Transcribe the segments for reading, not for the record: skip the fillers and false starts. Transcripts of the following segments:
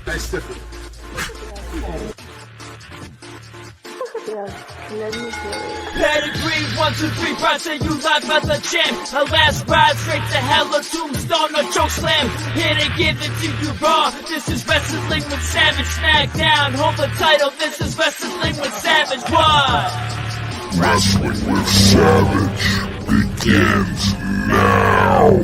Nice tip. Pedigree, 1, 2, 3, proud say you live as a champ. A last ride straight to hell, a tombstone, a choke slam. Here to give it to you raw. This is Wrestling with Savage. Smackdown, hold the title. This is Wrestling with Savage. What? Wrestling with Savage begins now.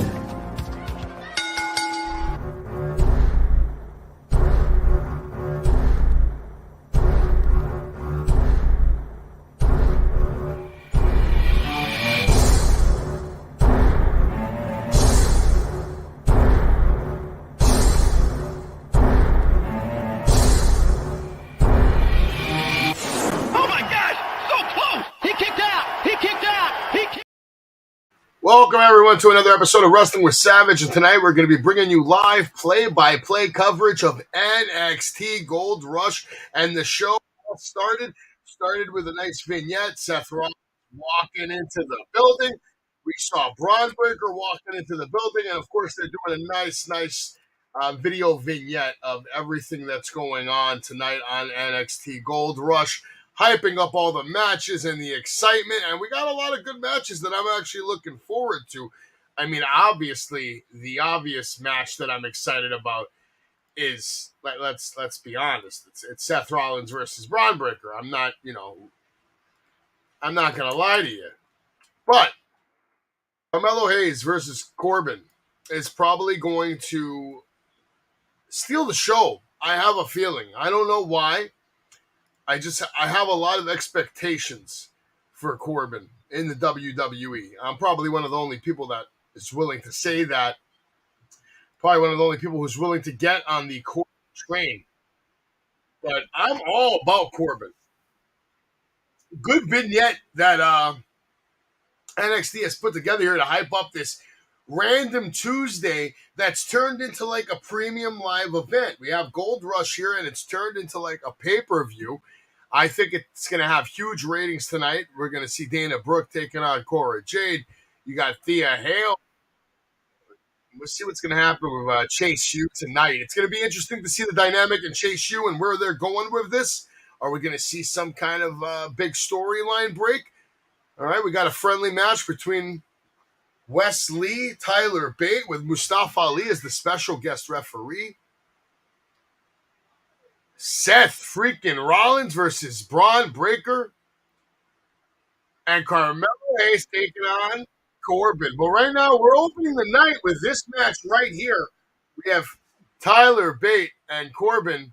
Welcome, everyone, to another episode of Wrestling with Savage, and tonight we're going to be bringing you live play-by-play coverage of NXT Gold Rush, and the show started with a nice vignette. Seth Rollins walking into the building. We saw Braun Breaker walking into the building, and of course they're doing a nice video vignette of everything that's going on tonight on NXT Gold Rush, hyping up all the matches and the excitement, and we got a lot of good matches that I'm actually looking forward to. I mean, obviously, the obvious match that I'm excited about is, let's be honest, it's Seth Rollins versus Braun Breaker. I'm not going to lie to you. But Carmelo Hayes versus Corbin is probably going to steal the show. I have a feeling. I don't know why. I have a lot of expectations for Corbin in the WWE. I'm probably one of the only people that is willing to say that. Probably one of the only people who's willing to get on the Corbin train. But I'm all about Corbin. Good vignette that NXT has put together here to hype up this random Tuesday that's turned into like a premium live event. We have Gold Rush here, and it's turned into like a pay-per-view. I think it's going to have huge ratings tonight. We're going to see Dana Brooke taking on Cora Jade. You got Thea Hale. We'll see what's going to happen with Chase U tonight. It's going to be interesting to see the dynamic in Chase U and where they're going with this. Are we going to see some kind of big storyline break? All right, we got a friendly match between Wes Lee, Tyler Bate, with Mustafa Ali as the special guest referee. Seth freaking Rollins versus Braun Breaker. And Carmelo Hayes taking on Corbin. But right now, we're opening the night with this match right here. We have Tyler Bate and Corbin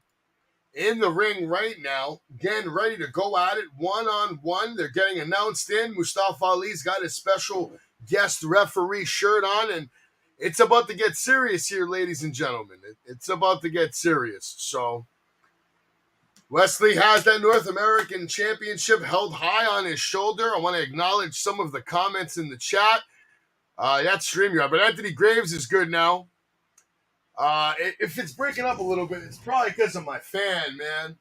in the ring right now, getting ready to go at it one-on-one. They're getting announced in. Mustafa Ali's got his special guest referee shirt on, and it's about to get serious here, ladies and gentlemen. It's about to get serious. So Wesley has that North American Championship held high on his shoulder. I want to acknowledge some of the comments in the chat. That's StreamYard, but Anthony Graves is good now. If it's breaking up a little bit, it's probably because of my fan, man.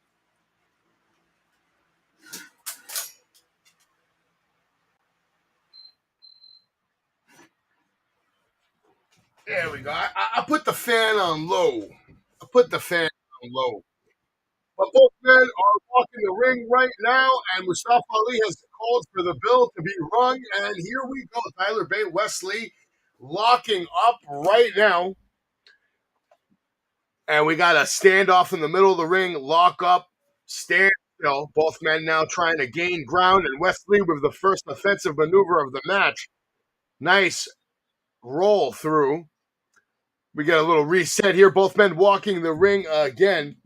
There we go. I put the fan on low. But both men are walking the ring right now, and Mustafa Ali has called for the bell to be rung. And here we go. Tyler Bate, Wes Lee locking up right now. And we got a standoff in the middle of the ring, lock up, stand still. Both men now trying to gain ground, and Wes Lee with the first offensive maneuver of the match. Nice roll through. We got a little reset here. Both men walking the ring again.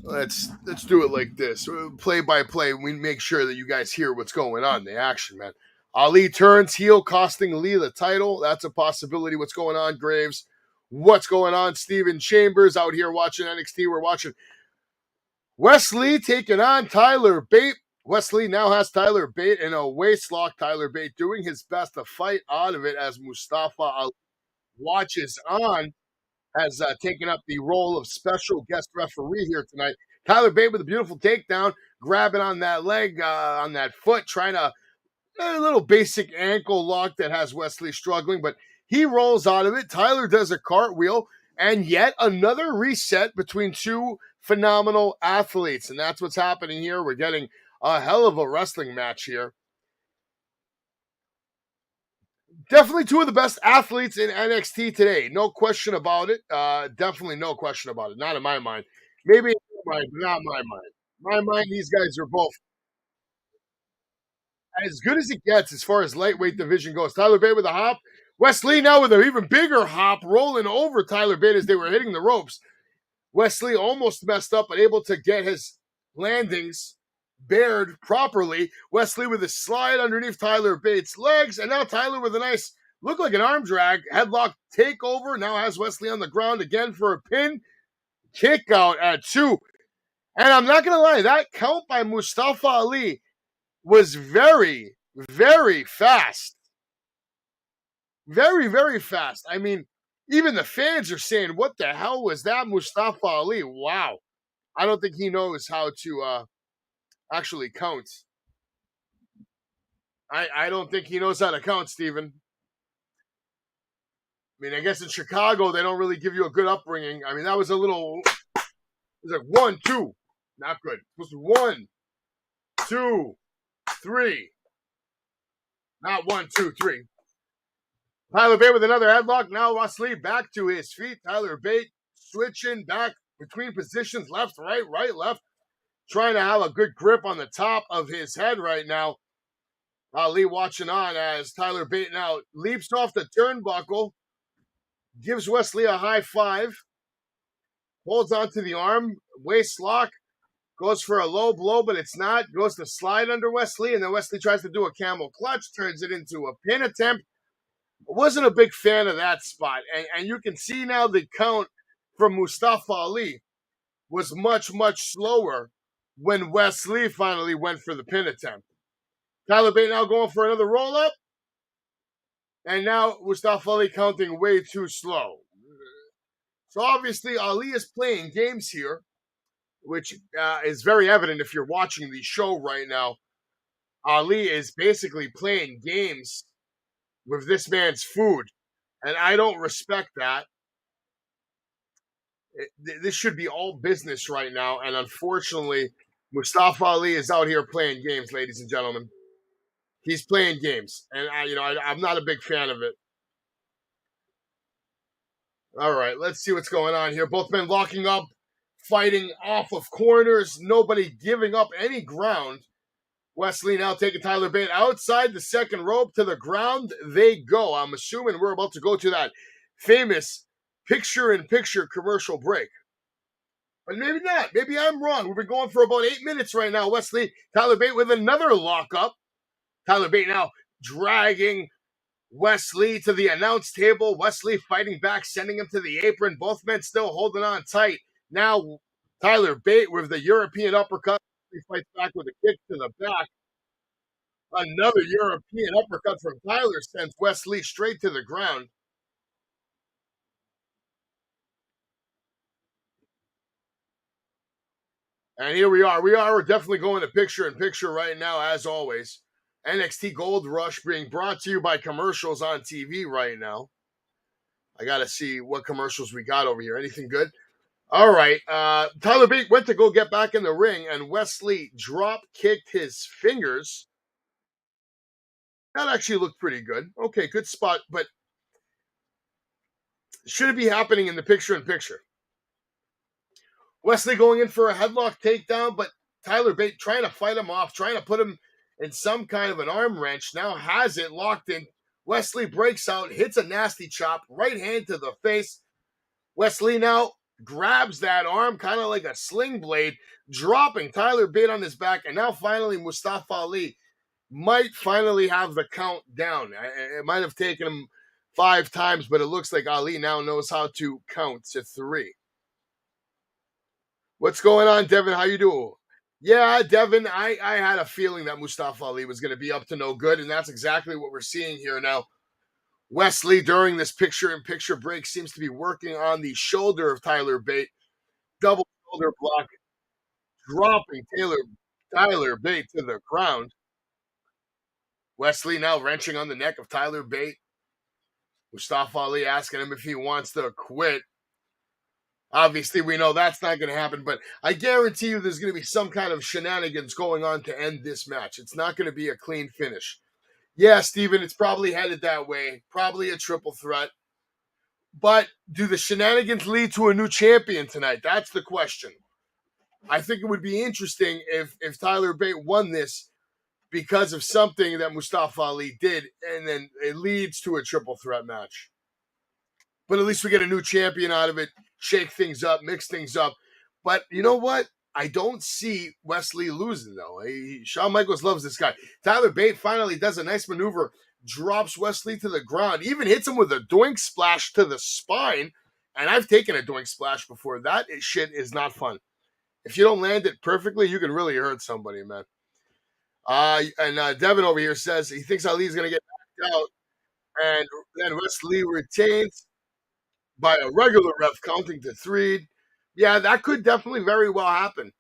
Let's do it like this. Play by play. We make sure that you guys hear what's going on. The action, man. Ali turns heel, costing Lee the title. That's a possibility. What's going on, Graves? What's going on? Steven Chambers out here watching NXT. We're watching Wes Lee taking on Tyler Bate. Wes Lee now has Tyler Bate in a waist lock. Tyler Bate doing his best to fight out of it as Mustafa Ali watches on, has taken up the role of special guest referee here tonight. Tyler Bate with a beautiful takedown, grabbing on that leg, on that foot, trying to a little basic ankle lock that has Wes Lee struggling, but He rolls out of it. Tyler does a cartwheel, and yet another reset between two phenomenal athletes. And that's what's happening here. We're getting a hell of a wrestling match here. Definitely two of the best athletes in NXT today. No question about it. Definitely no question about it. Not in my mind. Maybe in your mind, but not my mind. My mind, these guys are both as good as it gets as far as lightweight division goes. Tyler Bate with a hop. Wesley now with an even bigger hop, rolling over Tyler Bate as they were hitting the ropes. Wesley almost messed up, but able to get his landings bared properly. Wesley with a slide underneath Tyler Bates' legs, and now Tyler with a nice, look like an arm drag, headlock takeover. Now has Wesley on the ground again for a pin. Kick out at 2. And I'm not going to lie, that count by Mustafa Ali was very, very fast. Very, very fast. I mean, even the fans are saying, what the hell was that, Mustafa Ali? Wow. I don't think he knows how to actually count. I don't think he knows how to count, Steven. I mean, I guess in Chicago, they don't really give you a good upbringing. I mean, that was a little, it was like 1, 2. Not good. It was 1, 2, 3. Not 1, 2, 3. Tyler Bate with another headlock. Now Wesley back to his feet. Tyler Bate switching back between positions, left, right, left. Trying to have a good grip on the top of his head right now. Ali watching on as Tyler Bate now leaps off the turnbuckle. Gives Wesley a high five. Holds onto the arm. Waist lock. Goes for a low blow, but it's not. Goes to slide under Wesley, and then Wesley tries to do a camel clutch. Turns it into a pin attempt. Wasn't a big fan of that spot. And you can see now the count from Mustafa Ali was much, much slower when Wesley finally went for the pin attempt. Tyler Bate now going for another roll-up. And now Mustafa Ali counting way too slow. So obviously Ali is playing games here, which is very evident if you're watching the show right now. Ali is basically playing games with this man's food, and I don't respect that. This should be all business right now, and unfortunately, Mustafa Ali is out here playing games, ladies and gentlemen. He's playing games, and I'm not a big fan of it. All right, let's see what's going on here. Both men locking up, fighting off of corners, nobody giving up any ground. Wesley now taking Tyler Bate outside the second rope to the ground. They go. I'm assuming we're about to go to that famous picture-in-picture commercial break. But maybe not. Maybe I'm wrong. We've been going for about 8 minutes right now. Wesley, Tyler Bate with another lockup. Tyler Bate now dragging Wesley to the announce table. Wesley fighting back, sending him to the apron. Both men still holding on tight. Now Tyler Bate with the European uppercut. He fights back with a kick to the back. Another European uppercut from Tyler sends Wesley straight to the ground. And here we are. We're definitely going to picture-in-picture right now, as always. NXT Gold Rush being brought to you by commercials on TV right now. I got to see what commercials we got over here. Anything good? All right. Tyler Bate went to go get back in the ring, and Wesley drop-kicked his fingers. That actually looked pretty good. Okay, good spot, but should it be happening in the picture-in-picture? Wesley going in for a headlock takedown, but Tyler Bate trying to fight him off, trying to put him in some kind of an arm wrench. Now has it locked in. Wesley breaks out, hits a nasty chop, right hand to the face. Wesley now grabs that arm, kind of like a sling blade, dropping Tyler Bate on his back. And now finally Mustafa Ali might finally have the count down. It might have taken him 5 times, but it looks like Ali now knows how to count to 3. What's going on, Devin? How you doing? Yeah, Devin, I had a feeling that Mustafa Ali was going to be up to no good, and that's exactly what we're seeing here now. Wesley, during this picture-in-picture break, seems to be working on the shoulder of Tyler Bate. Double shoulder block, dropping Tyler Bate to the ground. Wesley now wrenching on the neck of Tyler Bate. Mustafa Ali asking him if he wants to quit. Obviously, we know that's not going to happen, but I guarantee you there's going to be some kind of shenanigans going on to end this match. It's not going to be a clean finish. Yeah, Steven, it's probably headed that way. Probably a triple threat. But do the shenanigans lead to a new champion tonight? That's the question. I think it would be interesting if Tyler Bate won this because of something that Mustafa Ali did, and then it leads to a triple threat match. But at least we get a new champion out of it, shake things up, mix things up. But you know what? I don't see Wesley losing, though. Shawn Michaels loves this guy. Tyler Bate finally does a nice maneuver, drops Wesley to the ground, even hits him with a doink splash to the spine. And I've taken a doink splash before. That shit is not fun. If you don't land it perfectly, you can really hurt somebody, man. And Devin over here says he thinks Ali is going to get knocked out. And then Wesley retains by a regular ref counting to 3. Yeah, that could definitely very well happen.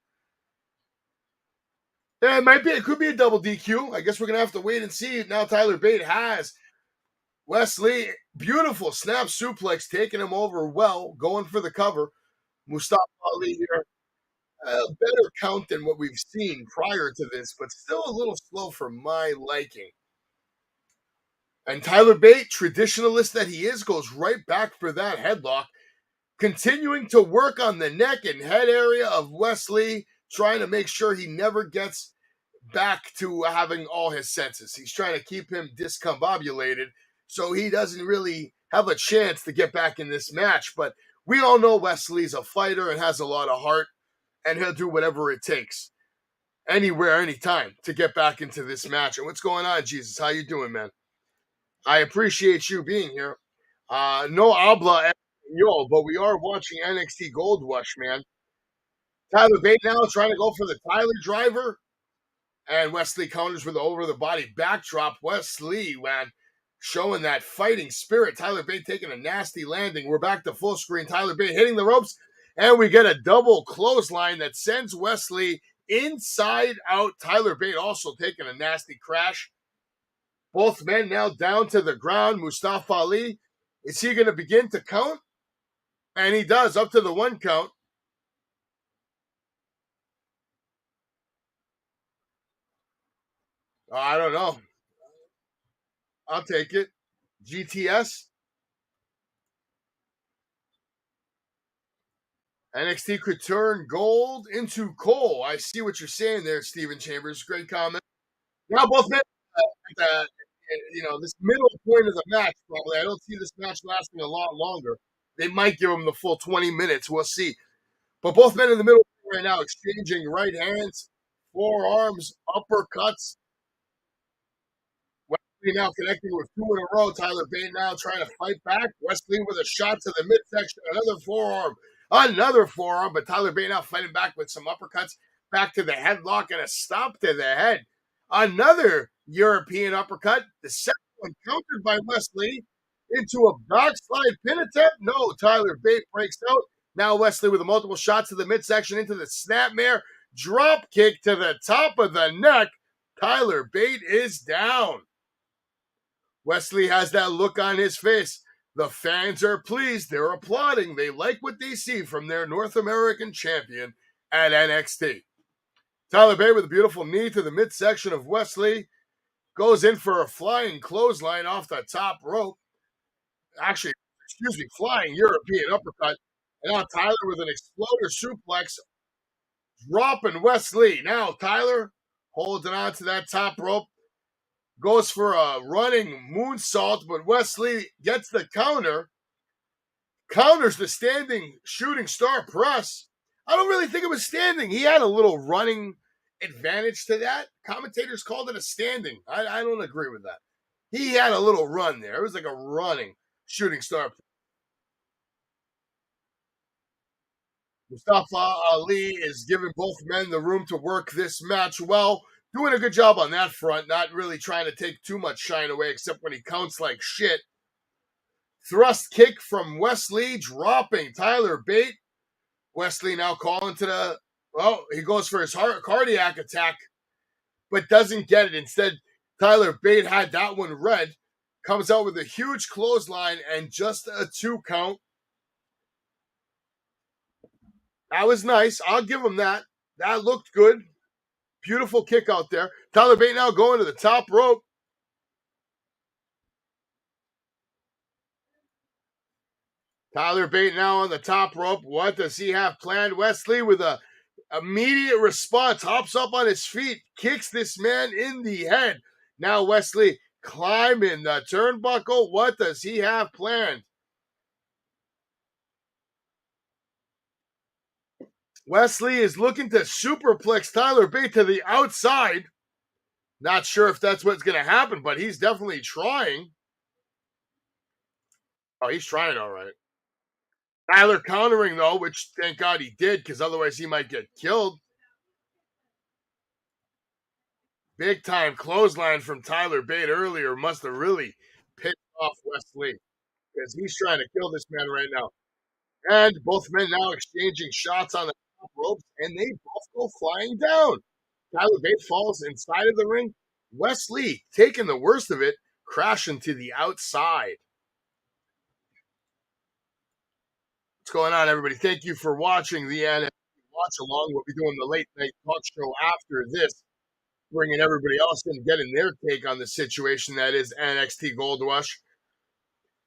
Yeah, it might be. It could be a double DQ. I guess we're gonna have to wait and see. Now Tyler Bate has Wesley. Beautiful snap suplex, taking him over well, going for the cover. Mustafa Ali here. A better count than what we've seen prior to this, but still a little slow for my liking. And Tyler Bate, traditionalist that he is, goes right back for that headlock, continuing to work on the neck and head area of Wesley, trying to make sure he never gets back to having all his senses. He's trying to keep him discombobulated so he doesn't really have a chance to get back in this match. But we all know Wesley's a fighter and has a lot of heart, and he'll do whatever it takes, anywhere, anytime, to get back into this match. And what's going on, Jesus? How you doing, man? I appreciate you being here. No habla español, but we are watching NXT Gold Rush, man. Tyler Bate now trying to go for the Tyler driver. And Wesley counters with the over-the-body backdrop. Wesley, man, showing that fighting spirit. Tyler Bate taking a nasty landing. We're back to full screen. Tyler Bate hitting the ropes. And we get a double clothesline that sends Wesley inside out. Tyler Bate also taking a nasty crash. Both men now down to the ground. Mustafa Ali, is he going to begin to count? And he does, up to the 1 count. I don't know. I'll take it. GTS. NXT could turn gold into coal. I see what you're saying there, Steven Chambers. Great comment. Now both men, this middle point of the match, probably. I don't see this match lasting a lot longer. They might give them the full 20 minutes. We'll see. But both men in the middle right now exchanging right hands, forearms, uppercuts. Wesley now connecting with 2 in a row. Tyler Bate now trying to fight back. Wesley with a shot to the midsection. Another forearm. But Tyler Bate now fighting back with some uppercuts. Back to the headlock and a stomp to the head. Another European uppercut. The second one countered by Wesley into a backslide pin attempt. No, Tyler Bate breaks out. Now Wesley with a multiple shots to the midsection into the snapmare. Drop kick to the top of the neck. Tyler Bate is down. Wesley has that look on his face. The fans are pleased. They're applauding. They like what they see from their North American champion at NXT. Tyler Bate with a beautiful knee to the midsection of Wesley. Goes in for a flying clothesline off the top rope. Actually, flying European uppercut. And now Tyler with an exploder suplex. Dropping Wesley. Now Tyler holding on to that top rope. Goes for a running moonsault, but Wesley gets the counter. Counters the standing shooting star press. I don't really think it was standing. He had a little running advantage to that. Commentators called it a standing. I don't agree with that. He had a little run there. It was like a running shooting star. Mustafa Ali is giving both men the room to work this match well. Doing a good job on that front, not really trying to take too much shine away, except when he counts like shit. Thrust kick from Wesley, dropping Tyler Bate. Wesley now calling to he goes for his cardiac attack, but doesn't get it. Instead, Tyler Bate had that one read. Comes out with a huge clothesline and just a 2 count. That was nice. I'll give him that. That looked good. Beautiful kick out there. Tyler Bate now going to the top rope. Tyler Bate now on the top rope. What does he have planned? Wesley with a immediate response, hops up on his feet, kicks this man in the head. Now Wesley climbing the turnbuckle. What does he have planned? Wesley is looking to superplex Tyler Bate to the outside. Not sure if that's what's going to happen, but he's definitely trying. Oh, he's trying all right. Tyler countering, though, which thank God he did, because otherwise he might get killed. Big time clothesline from Tyler Bate earlier must have really pissed off Wesley, because he's trying to kill this man right now. And both men now exchanging shots on the top ropes, and they both go flying down. Tyler Bate falls inside of the ring. Wesley, taking the worst of it, crashing to the outside. What's going on, everybody? Thank you for watching the NXT Watch Along. We'll be doing the late night talk show after this, bringing everybody else in, getting their take on the situation that is NXT Gold Rush.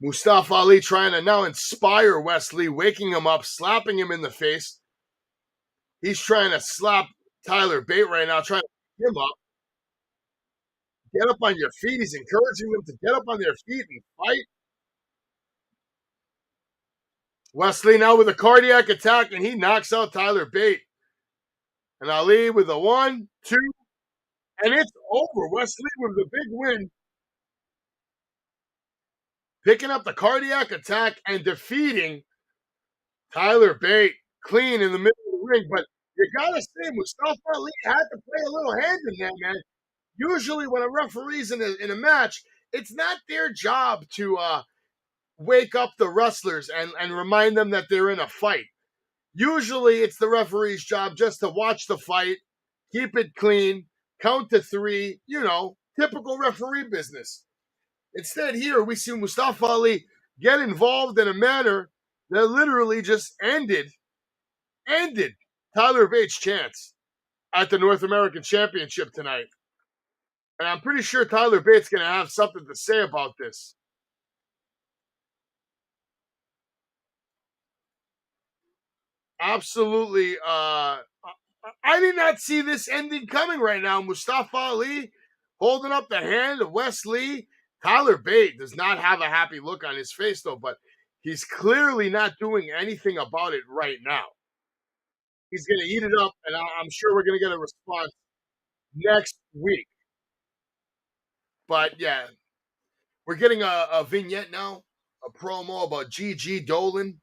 Mustafa Ali trying to now inspire Wesley, waking him up, slapping him in the face. He's trying to slap Tyler Bate right now, trying to pick him up. Get up on your feet. He's encouraging them to get up on their feet and fight. Wesley now with a cardiac attack, and he knocks out Tyler Bate. And Ali with a 1, 2, and it's over. Wesley with the big win. Picking up the cardiac attack and defeating Tyler Bate clean in the middle of the ring. But you got to say, Mustafa Ali had to play a little hand in that, man. Usually when a referee's in a match, it's not their job to wake up the wrestlers and remind them that they're in a fight. Usually it's the referee's job just to watch the fight, keep it clean, count to 3, typical referee business. Instead, here we see Mustafa Ali get involved in a manner that literally just ended Tyler Bates' chance at the North American Championship tonight. And I'm pretty sure Tyler Bates going to have something to say about this. Absolutely. I did not see this ending coming right now. Mustafa Ali holding up the hand of Wesley. Tyler Bate does not have a happy look on his face, though, but he's clearly not doing anything about it right now. He's going to eat it up, and I'm sure we're going to get a response next week. But, yeah, we're getting a vignette now, a promo about Gigi Dolan.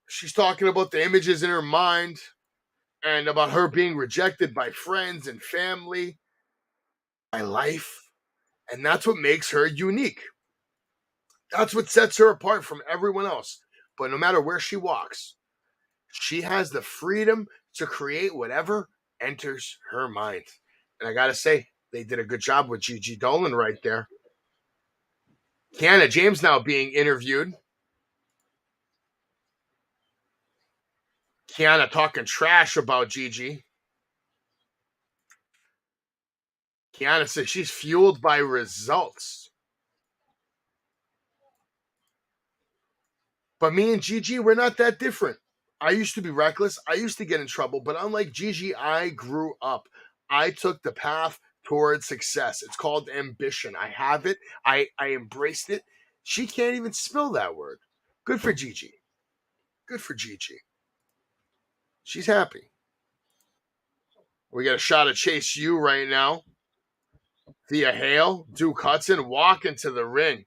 She's talking about the images in her mind and about her being rejected by friends and family, by life. And that's what makes her unique. That's what sets her apart from everyone else. But no matter where she walks, she has the freedom to create whatever enters her mind. And I got to say, they did a good job with Gigi Dolan right there. Kiana James now being interviewed. Kiana talking trash about Gigi. Kiana says she's fueled by results. But me and Gigi, we're not that different. I used to be reckless. I used to get in trouble. But unlike Gigi, I grew up. I took the path towards success. It's called ambition. I have it. I embraced it. She can't even spell that word. Good for Gigi. Good for Gigi. She's happy. We got a shot of Chase U right now. Thea Hale, Duke Hudson walk into the ring.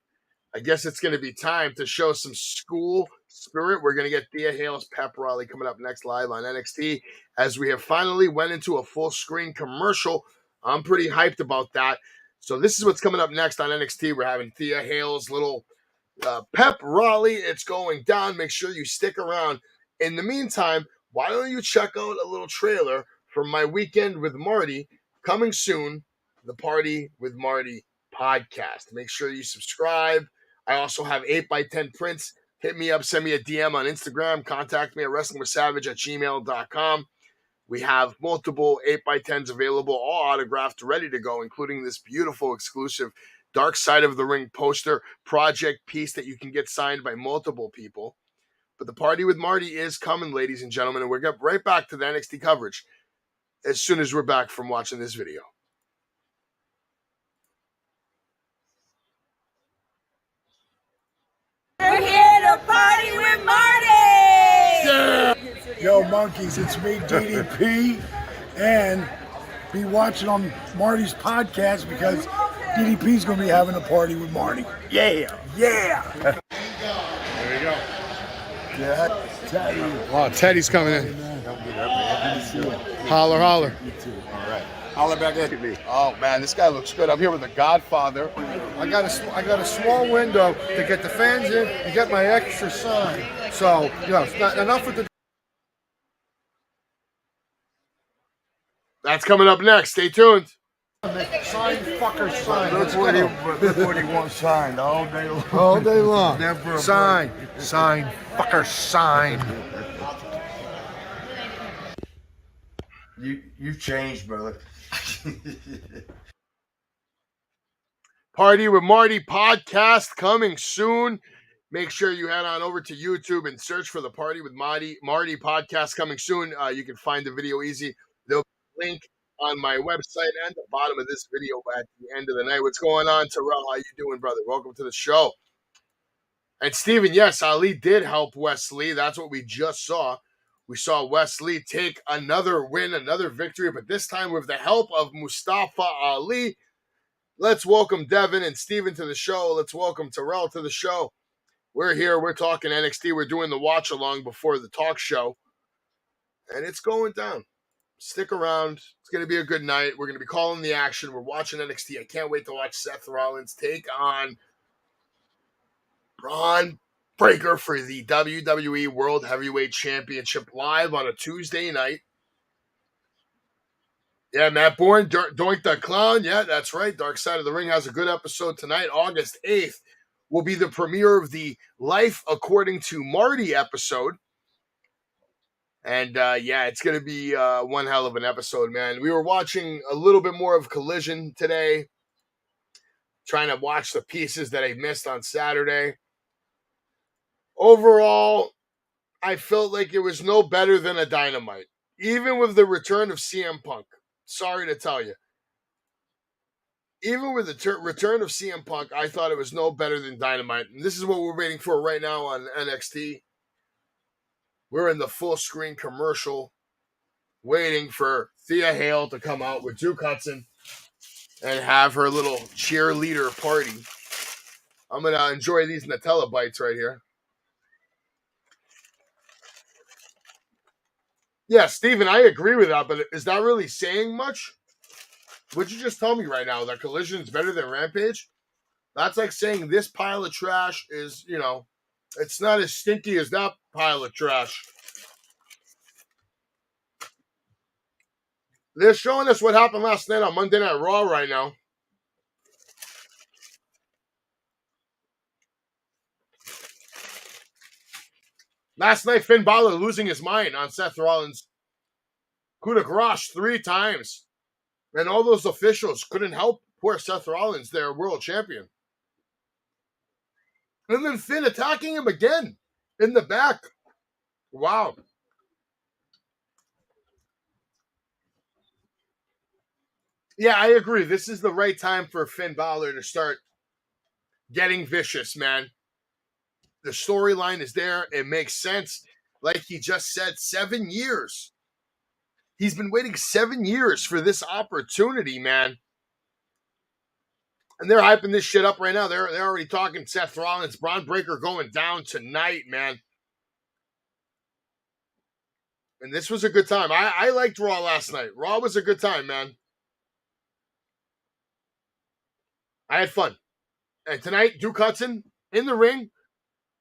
I guess it's going to be time to show some school spirit. We're going to get Thea Hale's pep rally coming up next live on NXT as we have finally went into a full screen commercial. I'm pretty hyped about that. So this is what's coming up next on NXT. We're having Thea Hale's little pep rally. It's going down. Make sure you stick around. In the meantime, why don't you check out a little trailer from my weekend with Marty. Coming soon, the Party with Marty podcast. Make sure you subscribe. I also have 8x10 prints. Hit me up, send me a DM on Instagram, contact me at wrestlingwithsavage@gmail.com. We have multiple 8x10s available, all autographed, ready to go, including this beautiful exclusive Dark Side of the Ring poster project piece that you can get signed by multiple people. But the Party with Marty is coming, ladies and gentlemen, and we'll get right back to the NXT coverage as soon as we're back from watching this video. We're here to party with Marty! Yeah! Yo, monkeys, it's me, DDP, and be watching on Marty's podcast because DDP's going to be having a party with Marty. Yeah! There we go. Yeah, Teddy. Oh, Teddy's coming in. Holler, holler. Holler back at me. Oh man, this guy looks good. I'm here with the Godfather. I got a small window to get the fans in and get my extra sign. So, it's not enough with the. That's coming up next. Stay tuned. Sign, fucker, sign. That's what he wants signed all day long. All day long. Never a Sign, sign, fucker, sign. You've changed, brother. Party with Marty podcast coming soon. Make sure you head on over to YouTube and search for the Party with Marty podcast coming soon. You can find the video easy. There'll be a link on my website and the bottom of this video at the end of the night. What's going on, Terrell? How you doing, brother? Welcome to the show. And Steven, yes, Ali did help Wesley. That's what we just saw. We saw Wesley take another win, another victory, but this time with the help of Mustafa Ali. Let's welcome Devin and Steven to the show. Let's welcome Terrell to the show. We're here. We're talking NXT. We're doing the watch-along before the talk show. And it's going down. Stick around. It's going to be a good night. We're going to be calling the action. We're watching NXT. I can't wait to watch Seth Rollins take on Braun Breaker for the WWE World Heavyweight Championship live on a Tuesday night. Yeah, Matt Bourne, Doink the Clown. Yeah, that's right. Dark Side of the Ring has a good episode tonight. August 8th will be the premiere of the Life According to Marty episode. And, it's going to be one hell of an episode, man. We were watching a little bit more of Collision today, trying to watch the pieces that I missed on Saturday. Overall, I felt like it was no better than a Dynamite, even with the return of CM Punk. Sorry to tell you. Even with the return of CM Punk, I thought it was no better than Dynamite. And this is what we're waiting for right now on NXT. We're in the full screen commercial, waiting for Thea Hale to come out with Duke Hudson and have her little cheerleader party. I'm going to enjoy these Nutella bites right here. Yeah, Steven, I agree with that, but is that really saying much? Would you just tell me right now that Collision is better than Rampage? That's like saying this pile of trash is, it's not as stinky as that pile of trash. They're showing us what happened last night on Monday Night Raw right now. Last night, Finn Balor losing his mind on Seth Rollins. Coup de grace 3 times. And all those officials couldn't help poor Seth Rollins, their world champion. And then Finn attacking him again in the back. Wow. Yeah, I agree. This is the right time for Finn Balor to start getting vicious, man. The storyline is there. It makes sense. Like he just said, 7 years. He's been waiting 7 years for this opportunity, man. And they're hyping this shit up right now. They're already talking Seth Rollins, Braun Breaker going down tonight, man. And this was a good time. I liked Raw last night. Raw was a good time, man. I had fun. And tonight, Duke Hudson in the ring.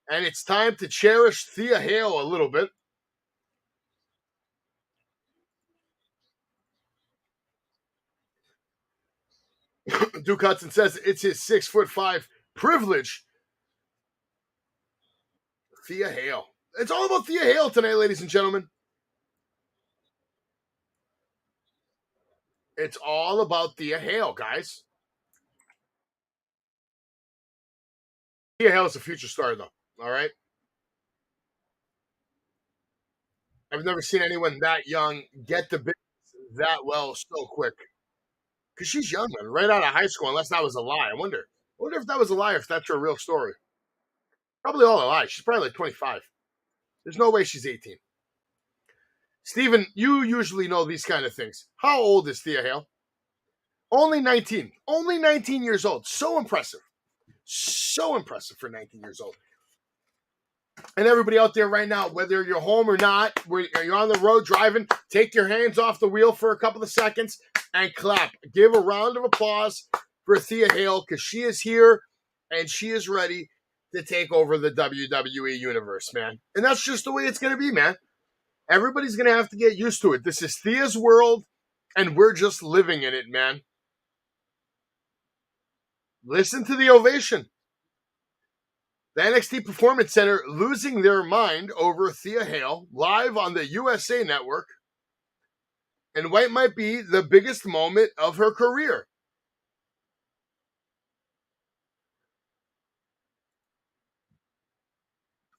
And it's time to cherish Thea Hale a little bit. Duke Hudson says it's his 6'5" privilege. Thea Hale. It's all about Thea Hale tonight, ladies and gentlemen. It's all about Thea Hale, guys. Thea Hale is a future star, though. All right. I've never seen anyone that young get the business that well so quick. Because she's young, man, right out of high school, unless that was a lie. I wonder if that was a lie or if that's her real story. Probably all a lie. She's probably like 25. There's no way she's 18. Steven, you usually know these kind of things. How old is Thea Hale? Only 19. Only 19 years old. So impressive. So impressive for 19 years old. And everybody out there right now, whether you're home or not, you're on the road driving, take your hands off the wheel for a couple of seconds and clap. Give a round of applause for Thea Hale because she is here and she is ready to take over the WWE universe, man. And that's just the way it's going to be, man. Everybody's going to have to get used to it. This is Thea's world, and we're just living in it, man. Listen to the ovation. The NXT Performance Center losing their mind over Thea Hale live on the USA Network. And what might be the biggest moment of her career.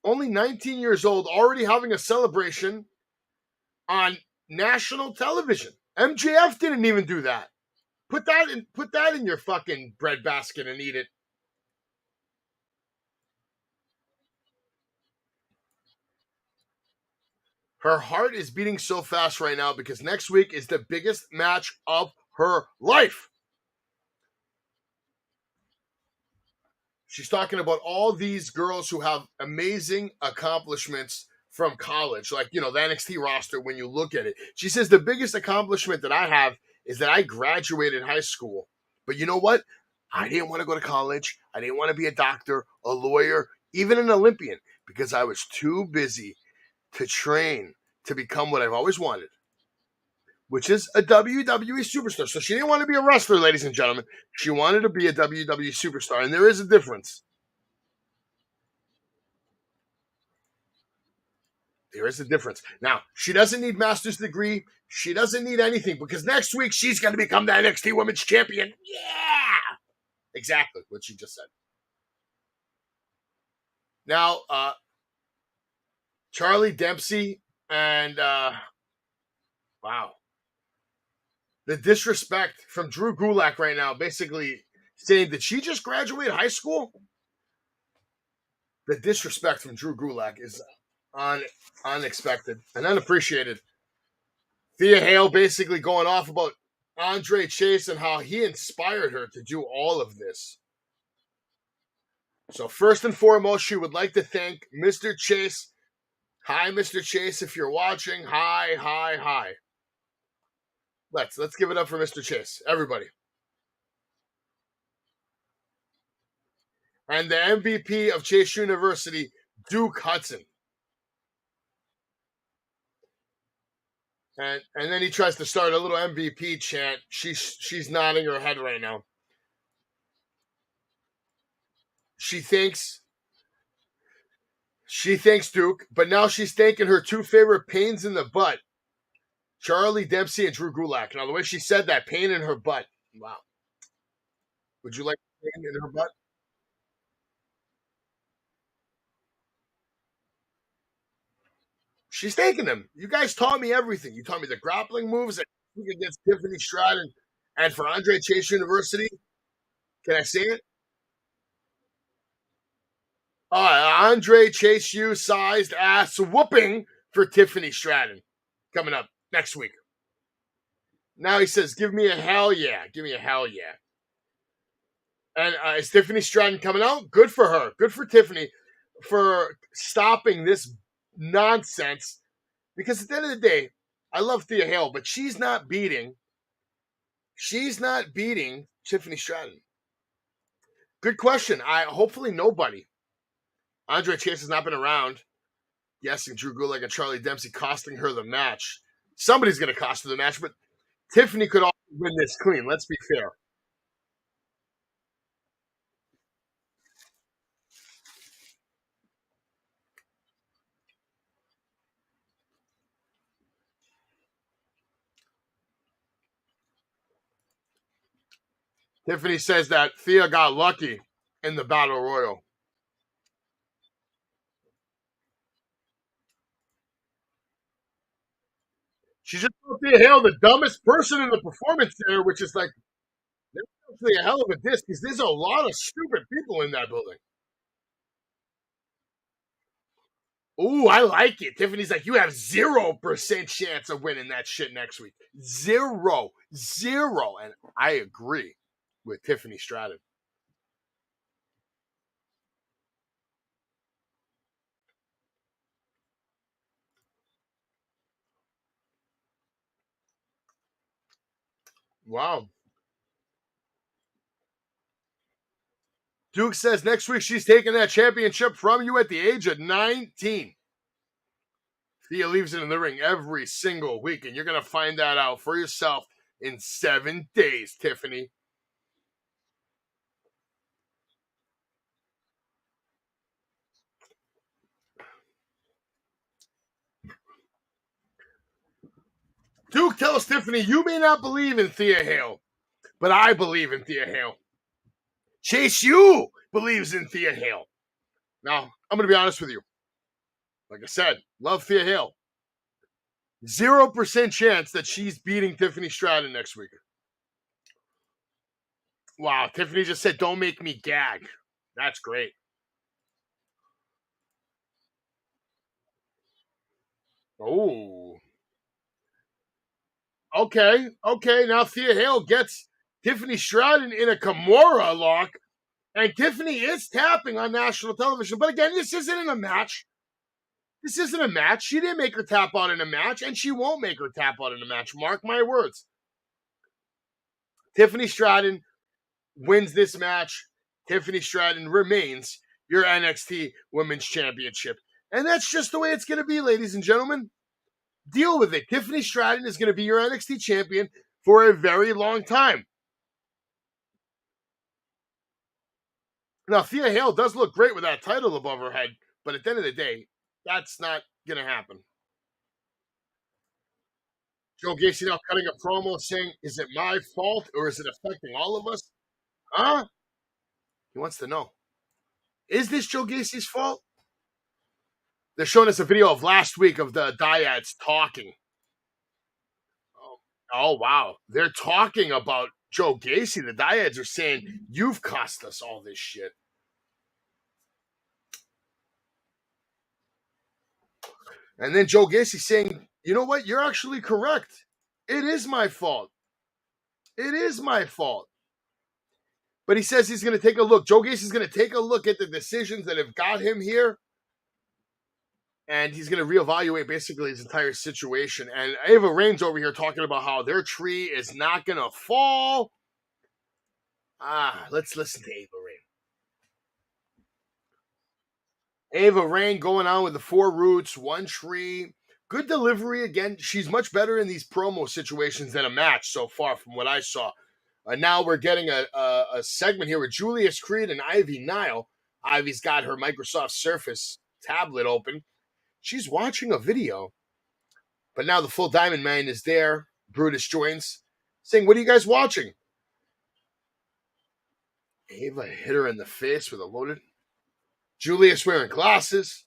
Only 19 years old, already having a celebration on national television. MJF didn't even do that. Put that in your fucking breadbasket and eat it. Her heart is beating so fast right now because next week is the biggest match of her life. She's talking about all these girls who have amazing accomplishments from college, like, the NXT roster when you look at it. She says the biggest accomplishment that I have is that I graduated high school. But you know what? I didn't want to go to college. I didn't want to be a doctor, a lawyer, even an Olympian, because I was too busy to train to become what I've always wanted, which is a WWE superstar. So she didn't want to be a wrestler, ladies and gentlemen. She wanted to be a WWE superstar, and there is a difference. There is a difference. Now, she doesn't need master's degree. She doesn't need anything because next week she's going to become the NXT Women's Champion. Yeah! Exactly what she just said. Now, Charlie Dempsey and, wow. The disrespect from Drew Gulak right now, basically saying, did she just graduate high school? The disrespect from Drew Gulak is unexpected and unappreciated. Thea Hale basically going off about Andre Chase and how he inspired her to do all of this. So first and foremost, she would like to thank Mr. Chase. Hi, Mr. Chase, if you're watching. Hi. Let's give it up for Mr. Chase, everybody. And the MVP of Chase University, Duke Hudson. And then he tries to start a little MVP chant. She's nodding her head right now. She thanks Duke, but now she's thanking her two favorite pains in the butt, Charlie Dempsey and Drew Gulak. Now, the way she said that, pain in her butt. Wow. Would you like pain in her butt? She's thanking them. You guys taught me everything. You taught me the grappling moves against Tiffany Stratton. And for Andre Chase University, can I say it? Andre Chase U sized ass whooping for Tiffany Stratton coming up next week. Now he says, give me a hell yeah. Give me a hell yeah. And is Tiffany Stratton coming out? Good for her. Good for Tiffany for stopping this nonsense. Because at the end of the day, I love Thea Hale, but she's not beating Tiffany Stratton. Good question. Hopefully nobody. Andre Chase has not been around. Guessing Drew Gulak and Charlie Dempsey costing her the match. Somebody's going to cost her the match, but Tiffany could also win this clean. Let's be fair. Tiffany says that Thea got lucky in the Battle Royal. She just called Thea Hale the dumbest person in the Performance Center, which is like, that's actually a hell of a diss because there's a lot of stupid people in that building. Ooh, I like it. Tiffany's like, you have 0% chance of winning that shit next week. 0. And I agree with Tiffany Stratton. Wow. Duke says next week she's taking that championship from you at the age of 19. Thea leaves it in the ring every single week, and you're going to find that out for yourself in 7 days, Tiffany. Duke tells Tiffany, you may not believe in Thea Hale, but I believe in Thea Hale. Chase U believes in Thea Hale. Now, I'm going to be honest with you. Like I said, love Thea Hale. 0% chance that she's beating Tiffany Stratton next week. Wow, Tiffany just said, don't make me gag. That's great. Oh. Okay. Now Thea Hale gets Tiffany Stratton in a Kimura lock, and Tiffany is tapping on national television. But again, this isn't a match. This isn't a match. She didn't make her tap out in a match, and she won't make her tap out in a match. Mark my words. Tiffany Stratton wins this match. Tiffany Stratton remains your NXT Women's Championship. And that's just the way it's going to be, ladies and gentlemen. Deal with it. Tiffany Stratton is going to be your NXT champion for a very long time. Now, Thea Hale does look great with that title above her head, but at the end of the day, that's not going to happen. Joe Gacy now cutting a promo saying, is it my fault or is it affecting all of us? Huh? He wants to know. Is this Joe Gacy's fault? They're showing us a video of last week of the Dyads talking. Oh, wow. They're talking about Joe Gacy. The Dyads are saying, you've cost us all this shit. And then Joe Gacy saying, you know what? You're actually correct. It is my fault. It is my fault. But he says he's going to take a look. Joe Gacy's going to take a look at the decisions that have got him here. And he's going to reevaluate basically his entire situation. And Ava Rain's over here talking about how their tree is not going to fall. Let's listen to Ava Rain. Ava Rain going on with the 4 roots, 1 tree. Good delivery again. She's much better in these promo situations than a match so far from what I saw. Now we're getting a segment here with Julius Creed and Ivy Nile. Ivy's got her Microsoft Surface tablet open. She's watching a video. But now the full Diamond Man is there. Brutus joins, saying, what are you guys watching? Ava hit her in the face with a loaded. Julius wearing glasses.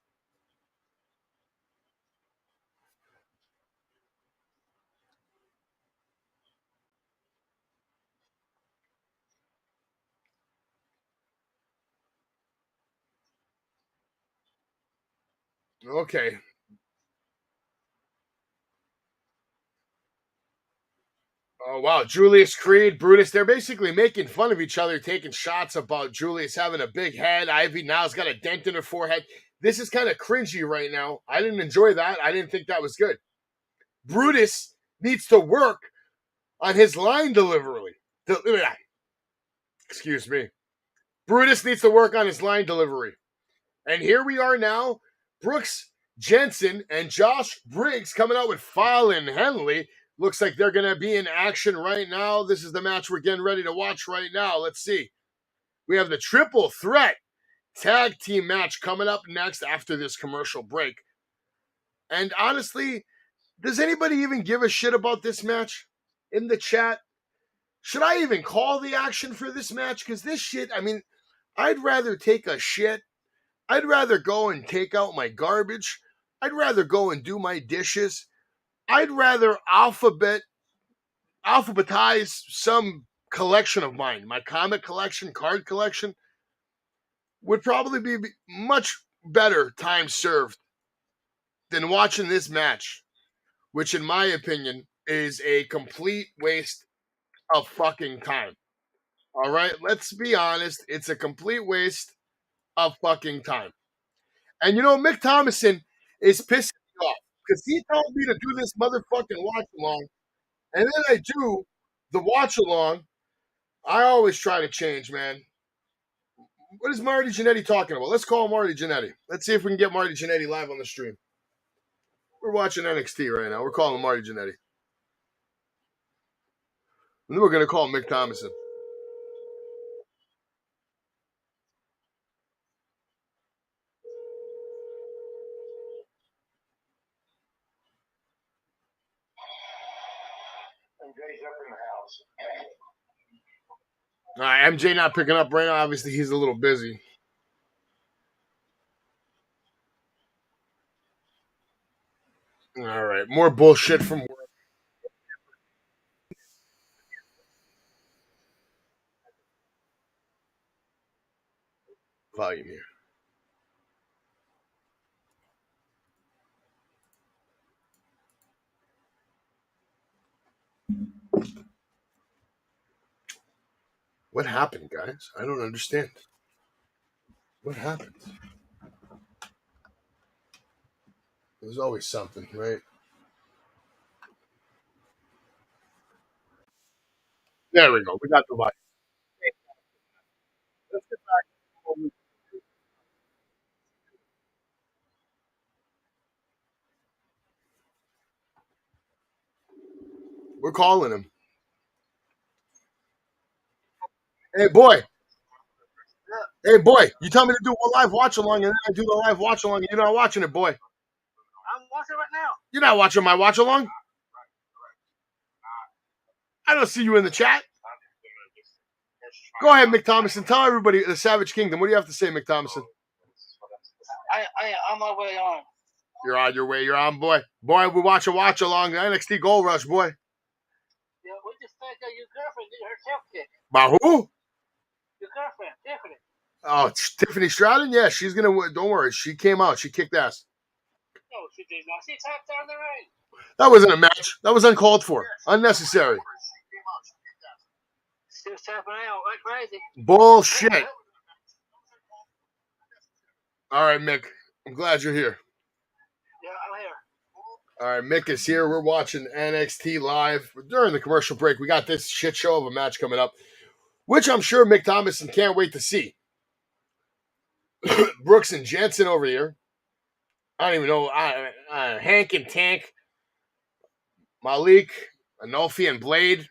Okay. Oh, wow. Julius Creed, Brutus, they're basically making fun of each other, taking shots about Julius having a big head. Ivy now's got a dent in her forehead. This is kind of cringy right now. I didn't enjoy that. I didn't think that was good. Brutus needs to work on his line delivery. Excuse me. Brutus needs to work on his line delivery. And here we are now. Brooks Jensen and Josh Briggs coming out with Fallon Henley. Looks like they're going to be in action right now. This is the match we're getting ready to watch right now. Let's see. We have the triple threat tag team match coming up next after this commercial break. And honestly, does anybody even give a shit about this match in the chat? Should I even call the action for this match? Because this shit, I mean, I'd rather take a shit. I'd rather go and take out my garbage. I'd rather go and do my dishes. I'd rather alphabetize some collection of mine. My comic collection, card collection would probably be much better time served than watching this match, which in my opinion is a complete waste of fucking time. All right, let's be honest. It's a complete waste of fucking time. And you know, Mick Thomason is pissing me off because he told me to do this motherfucking watch along, and then I do the watch along. I always try to change, man. What is Marty Jannetty talking about? Let's call Marty Jannetty. Let's see if we can get Marty Jannetty live on the stream. We're watching NXT right now. We're calling Marty Jannetty. And then we're going to call Mick Thomason. MJ's up in the house. All right, MJ not picking up right now. Obviously, he's a little busy. All right, more bullshit from work. Volume here. What happened, guys? I don't understand. What happened? There's always something, right? There we go. We got the volume. Let's get back. We're calling him. Hey, boy. Hey, boy. You tell me to do a live watch along, and then I do the live watch along, and you're not watching it, boy. I'm watching right now. You're not watching my watch along? I don't see you in the chat. Go ahead, Mick Thomason. Tell everybody the Savage Kingdom. What do you have to say, Mick Thomason? I'm on my way on. You're on your way. You're on, boy. Boy, we watch a watch along. NXT Gold Rush, boy. Yeah, we just think your girlfriend did her tail kick. By who? Your girlfriend, Tiffany. Oh, it's Tiffany Stratton? Yeah, she's going to. Don't worry. She came out. She kicked ass. No, she did not. She tapped down the ring. That wasn't a match. That was uncalled for. Unnecessary. She was tapping out like crazy. Bullshit. All right, Mick. I'm glad you're here. Yeah, I'm here. All right, Mick is here. We're watching NXT live. During the commercial break, we got this shit show of a match coming up, which I'm sure Mick Thomason can't wait to see. Brooks and Jensen over here. I don't even know. Hank and Tank. Malik, Anolfi and Blade.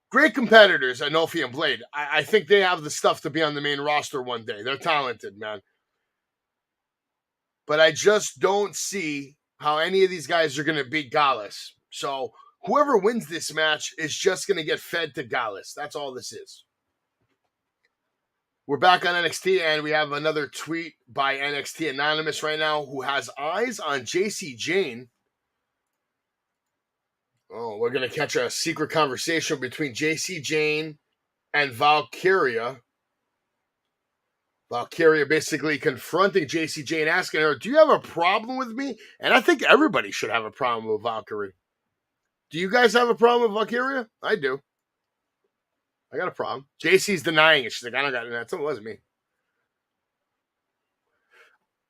Great competitors, Anolfi and Blade. I think they have the stuff to be on the main roster one day. They're talented, man. But I just don't see how any of these guys are going to beat Gallus. So whoever wins this match is just going to get fed to Gallus. That's all this is. We're back on NXT, and we have another tweet by NXT Anonymous right now who has eyes on JC Jane. Oh, we're going to catch a secret conversation between JC Jane and Valkyria. Valkyria basically confronting JC Jane, asking her, do you have a problem with me? And I think everybody should have a problem with Valkyrie. Do you guys have a problem with Valkyria? I do. I got a problem. JC's denying it. She's like, I don't got it. It wasn't me.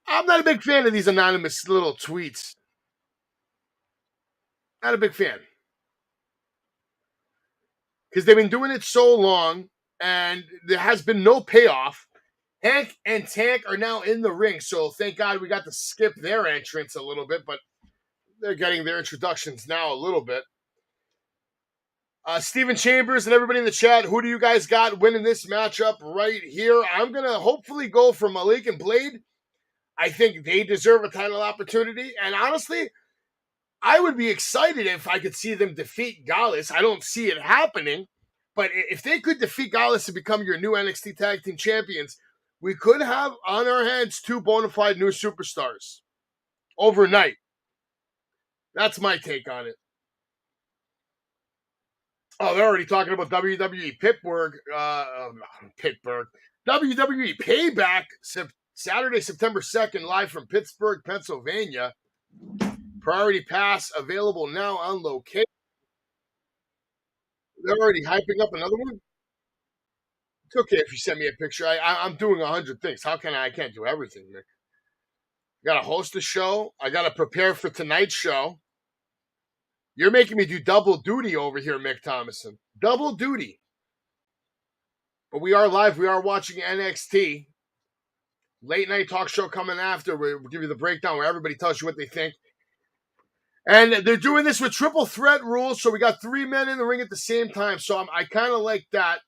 I'm not a big fan of these anonymous little tweets. Not a big fan. Because they've been doing it so long, and there has been no payoff. Hank and Tank are now in the ring, so thank God we got to skip their entrance a little bit, but they're getting their introductions now a little bit. Steven Chambers and everybody in the chat, who do you guys got winning this matchup right here? I'm going to hopefully go for Malik and Blade. I think they deserve a title opportunity, and honestly, I would be excited if I could see them defeat Gallus. I don't see it happening, but if they could defeat Gallus and become your new NXT Tag Team Champions, we could have on our hands 2 bona fide new superstars overnight. That's my take on it. Oh, they're already talking about WWE Pittsburgh. WWE Payback, Saturday, September 2nd, live from Pittsburgh, Pennsylvania. Priority pass available now on location. They're already hyping up another one. It's okay if you send me a picture. I'm doing 100 things. How can I can't do everything, Nick? I got to host a show. I got to prepare for tonight's show. You're making me do double duty over here, Mick Thomason. Double duty. But we are live. We are watching NXT. Late night talk show coming after. We'll give you the breakdown where everybody tells you what they think. And they're doing this with triple threat rules. So we got 3 men in the ring at the same time. So I kind of like that.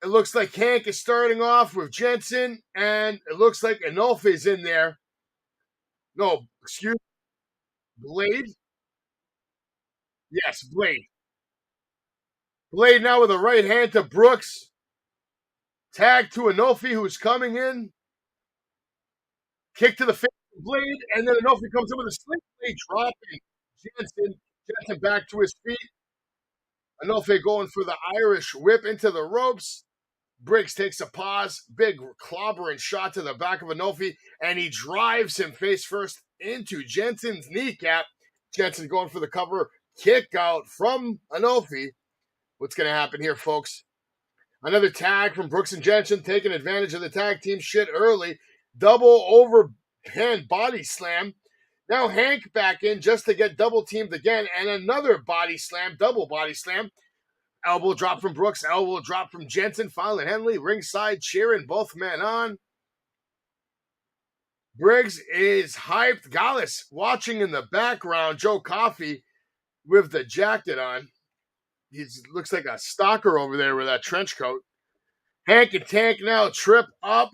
It looks like Hank is starting off with Jensen. And it looks like Anolfe is in there. No, excuse me. Blade. Yes, Blade. Blade now with a right hand to Brooks. Tag to Anolfe, who's coming in. Kick to the face of Blade, and then Anolfe comes in with a sling blade, dropping Jensen. Jensen back to his feet. Anolfe going for the Irish whip into the ropes. Briggs takes a pause. Big clobbering shot to the back of Anolfe, and he drives him face first into Jensen's kneecap. Jensen going for the cover. Kick out from Anolfe. What's going to happen here, folks? Another tag from Brooks and Jensen, taking advantage of the tag team shit early. Double overhand body slam. Now Hank back in just to get double teamed again. And another body slam, double body slam. Elbow drop from Brooks, elbow drop from Jensen. Fallon Henley ringside cheering both men on. Briggs is hyped. Gallus watching in the background. Joe Coffey with the jacket on. He looks like a stalker over there with that trench coat. Hank and Tank now trip up.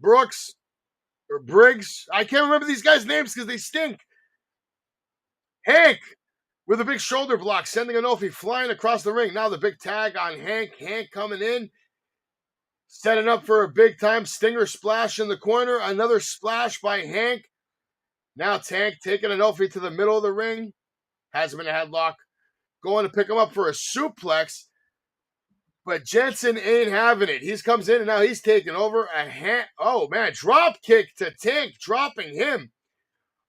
Brooks or Briggs. I can't remember these guys' names because they stink. Hank with a big shoulder block, sending Anolfe flying across the ring. Now the big tag on Hank. Hank coming in. Setting up for a big time stinger splash in the corner. Another splash by Hank. Now Tank taking Anolfe to the middle of the ring. Has him in a headlock. Going to pick him up for a suplex. But Jensen ain't having it. He comes in and now he's taking over a hand. Oh, man. Drop kick to Tank, dropping him.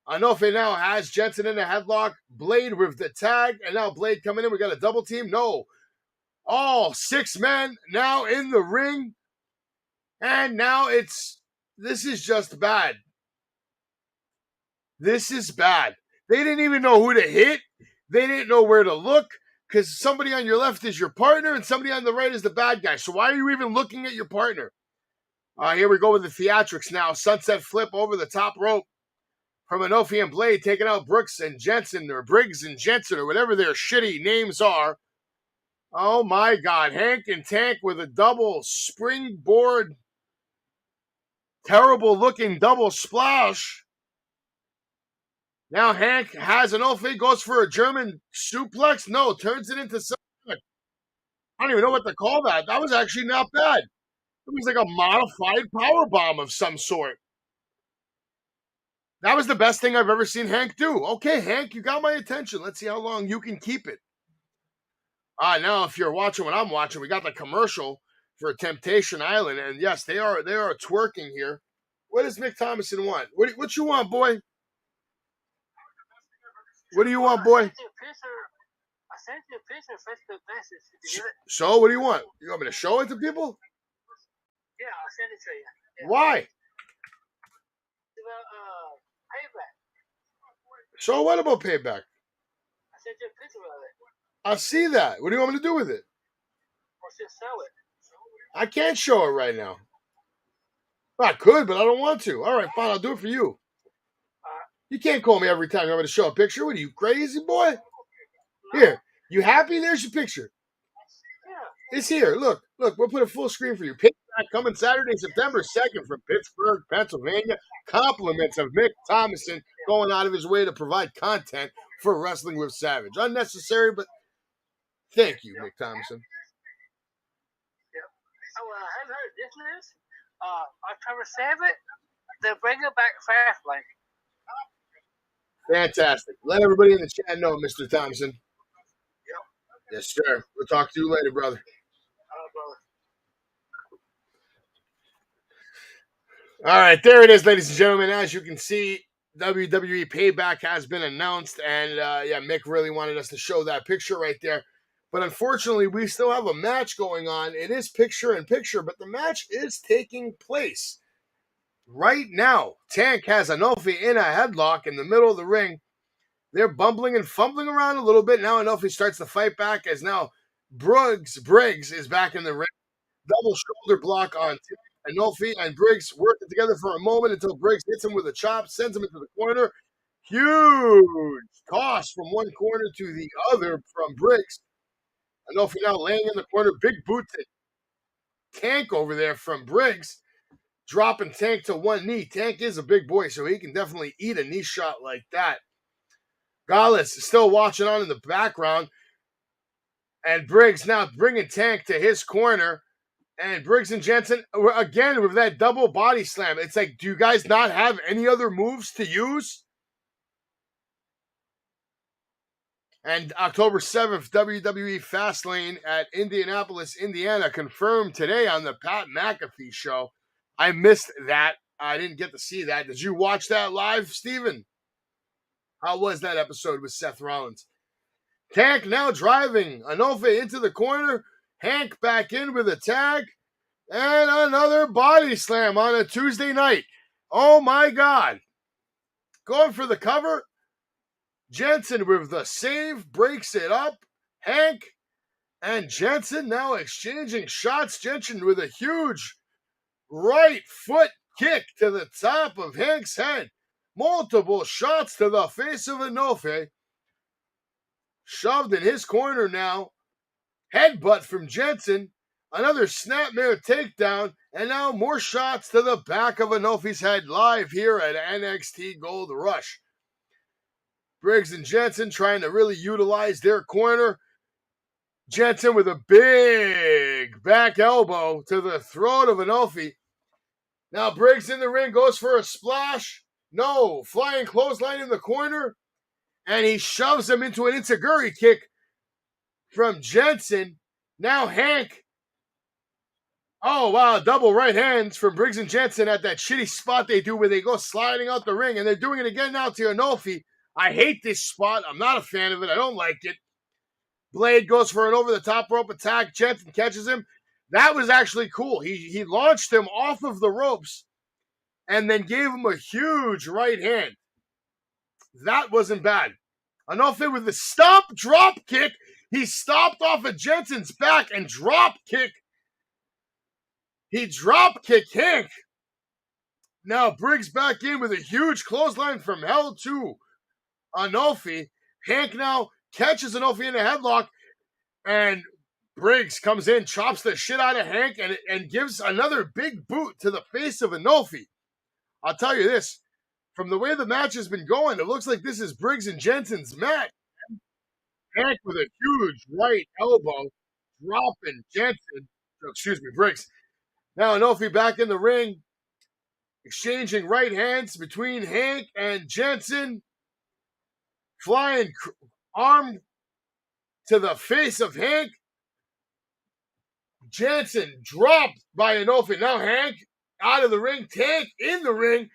Anolfe now has Jensen in a headlock. Blade with the tag. And now Blade coming in. We got a double team. No. All 6 men now in the ring. And now this is just bad. This is bad. They didn't even know who to hit. They didn't know where to look because somebody on your left is your partner and somebody on the right is the bad guy. So why are you even looking at your partner? Here we go with the theatrics now. Sunset flip over the top rope from Anolfe and Blade, taking out Brooks and Jensen or Briggs and Jensen or whatever their shitty names are. Oh my God. Hank and Tank with a double springboard. Terrible looking double splash. Now Hank has Anolfe, goes for a German suplex. No, turns it into something. I don't even know what to call that. That was actually not bad. It was like a modified power bomb of some sort. That was the best thing I've ever seen Hank do. Okay, Hank, you got my attention. Let's see how long you can keep it. Now if you're watching what I'm watching, we got the commercial for Temptation Island. And yes, they are twerking here. What does Mick Thomason want? What you want, boy? What do you want, boy? I sent you a picture Facebook message. Did you get it? So, what do you want? You want me to show it to people? Yeah, I'll send it to you. Yeah. Why? It's about payback. So, what about payback? I sent you a picture of it. I'll see that. What do you want me to do with it? Or just sell it. I can't show it right now. I could, but I don't want to. All right, fine. I'll do it for you. You can't call me every time you want me to show a picture. What are you, crazy, boy? Here. You happy? There's your picture. Yeah. It's here. Look. We'll put a full screen for you. Payback coming Saturday, September 2nd from Pittsburgh, Pennsylvania. Compliments of Mick Thomason going out of his way to provide content for Wrestling with Savage. Unnecessary, but thank you, Mick Thomason. Oh, I've heard this news. October 7th, they're bringing back Fastlane. Fantastic. Let everybody in the chat know, Mr. Thompson. Yes, sir. We'll talk to you later, brother. All right, there it is, ladies and gentlemen. As you can see, WWE Payback has been announced, and Mick really wanted us to show that picture right there. But unfortunately, we still have a match going on. It is picture-in-picture, but the match is taking place right now. Tank has Anofi in a headlock in the middle of the ring. They're bumbling and fumbling around a little bit. Now Anofi starts to fight back as now Briggs is back in the ring. Double shoulder block on Tank. Anofi and Briggs working together for a moment until Briggs hits him with a chop, sends him into the corner. Huge toss from one corner to the other from Briggs. Anofi now laying in the corner. Big boot to Tank over there from Briggs. Dropping Tank to one knee. Tank is a big boy, so he can definitely eat a knee shot like that. Gallus is still watching on in the background. And Briggs now bringing Tank to his corner. And Briggs and Jensen, again, with that double body slam. It's like, do you guys not have any other moves to use? And October 7th, WWE Fastlane at Indianapolis, Indiana, confirmed today on the Pat McAfee show. I missed that. I didn't get to see that. Did you watch that live, Steven? How was that episode with Seth Rollins? Tank now driving Anofi into the corner. Hank back in with a tag. And another body slam on a Tuesday night. Oh my God. Going for the cover. Jensen with the save, breaks it up. Hank and Jensen now exchanging shots. Jensen with a huge right foot kick to the top of Hank's head. Multiple shots to the face of Anofi. Shoved in his corner now. Headbutt from Jensen. Another snapmare takedown. And now more shots to the back of Anofi's head live here at NXT Gold Rush. Briggs and Jensen trying to really utilize their corner. Jensen with a big back elbow to the throat of Anofi. Now Briggs in the ring goes for a splash. No, flying clothesline in the corner. And he shoves him into an enziguri kick from Jensen. Now Hank. Oh, wow, double right hands from Briggs and Jensen at that shitty spot they do where they go sliding out the ring. And they're doing it again now to Anofi. I hate this spot. I'm not a fan of it. I don't like it. Blade goes for an over-the-top rope attack. Jensen catches him. That was actually cool. He launched him off of the ropes and then gave him a huge right hand. That wasn't bad. Anofi with the stomp drop kick. He stopped off of Jensen's back and drop kick. He drop kicked Hank. Now Briggs back in with a huge clothesline from hell to Anofi. Hank now catches Anofi in a headlock, and Briggs comes in, chops the shit out of Hank, and gives another big boot to the face of Anofi. I'll tell you this, from the way the match has been going, it looks like this is Briggs and Jensen's match. Hank with a huge right elbow, dropping Briggs. Now Anofi back in the ring, exchanging right hands between Hank and Jensen. Flying arm to the face of Hank. Jensen dropped by Anofi. Now Hank out of the ring. Tank in the ring.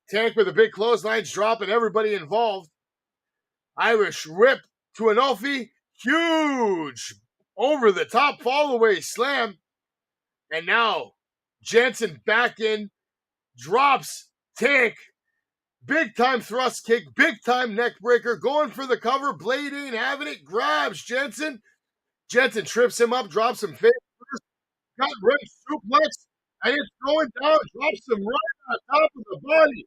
Tank with a big clothesline, dropping everybody involved. Irish whip to Anofi. Huge over-the-top fall-away slam. And now Jensen back in. Drops Tank. Big time thrust kick, big time neck breaker, going for the cover. Blade ain't having it, grabs Jensen. Jensen trips him up, drops him face first. Got ring suplex, and it's going down, drops him right on top of the body.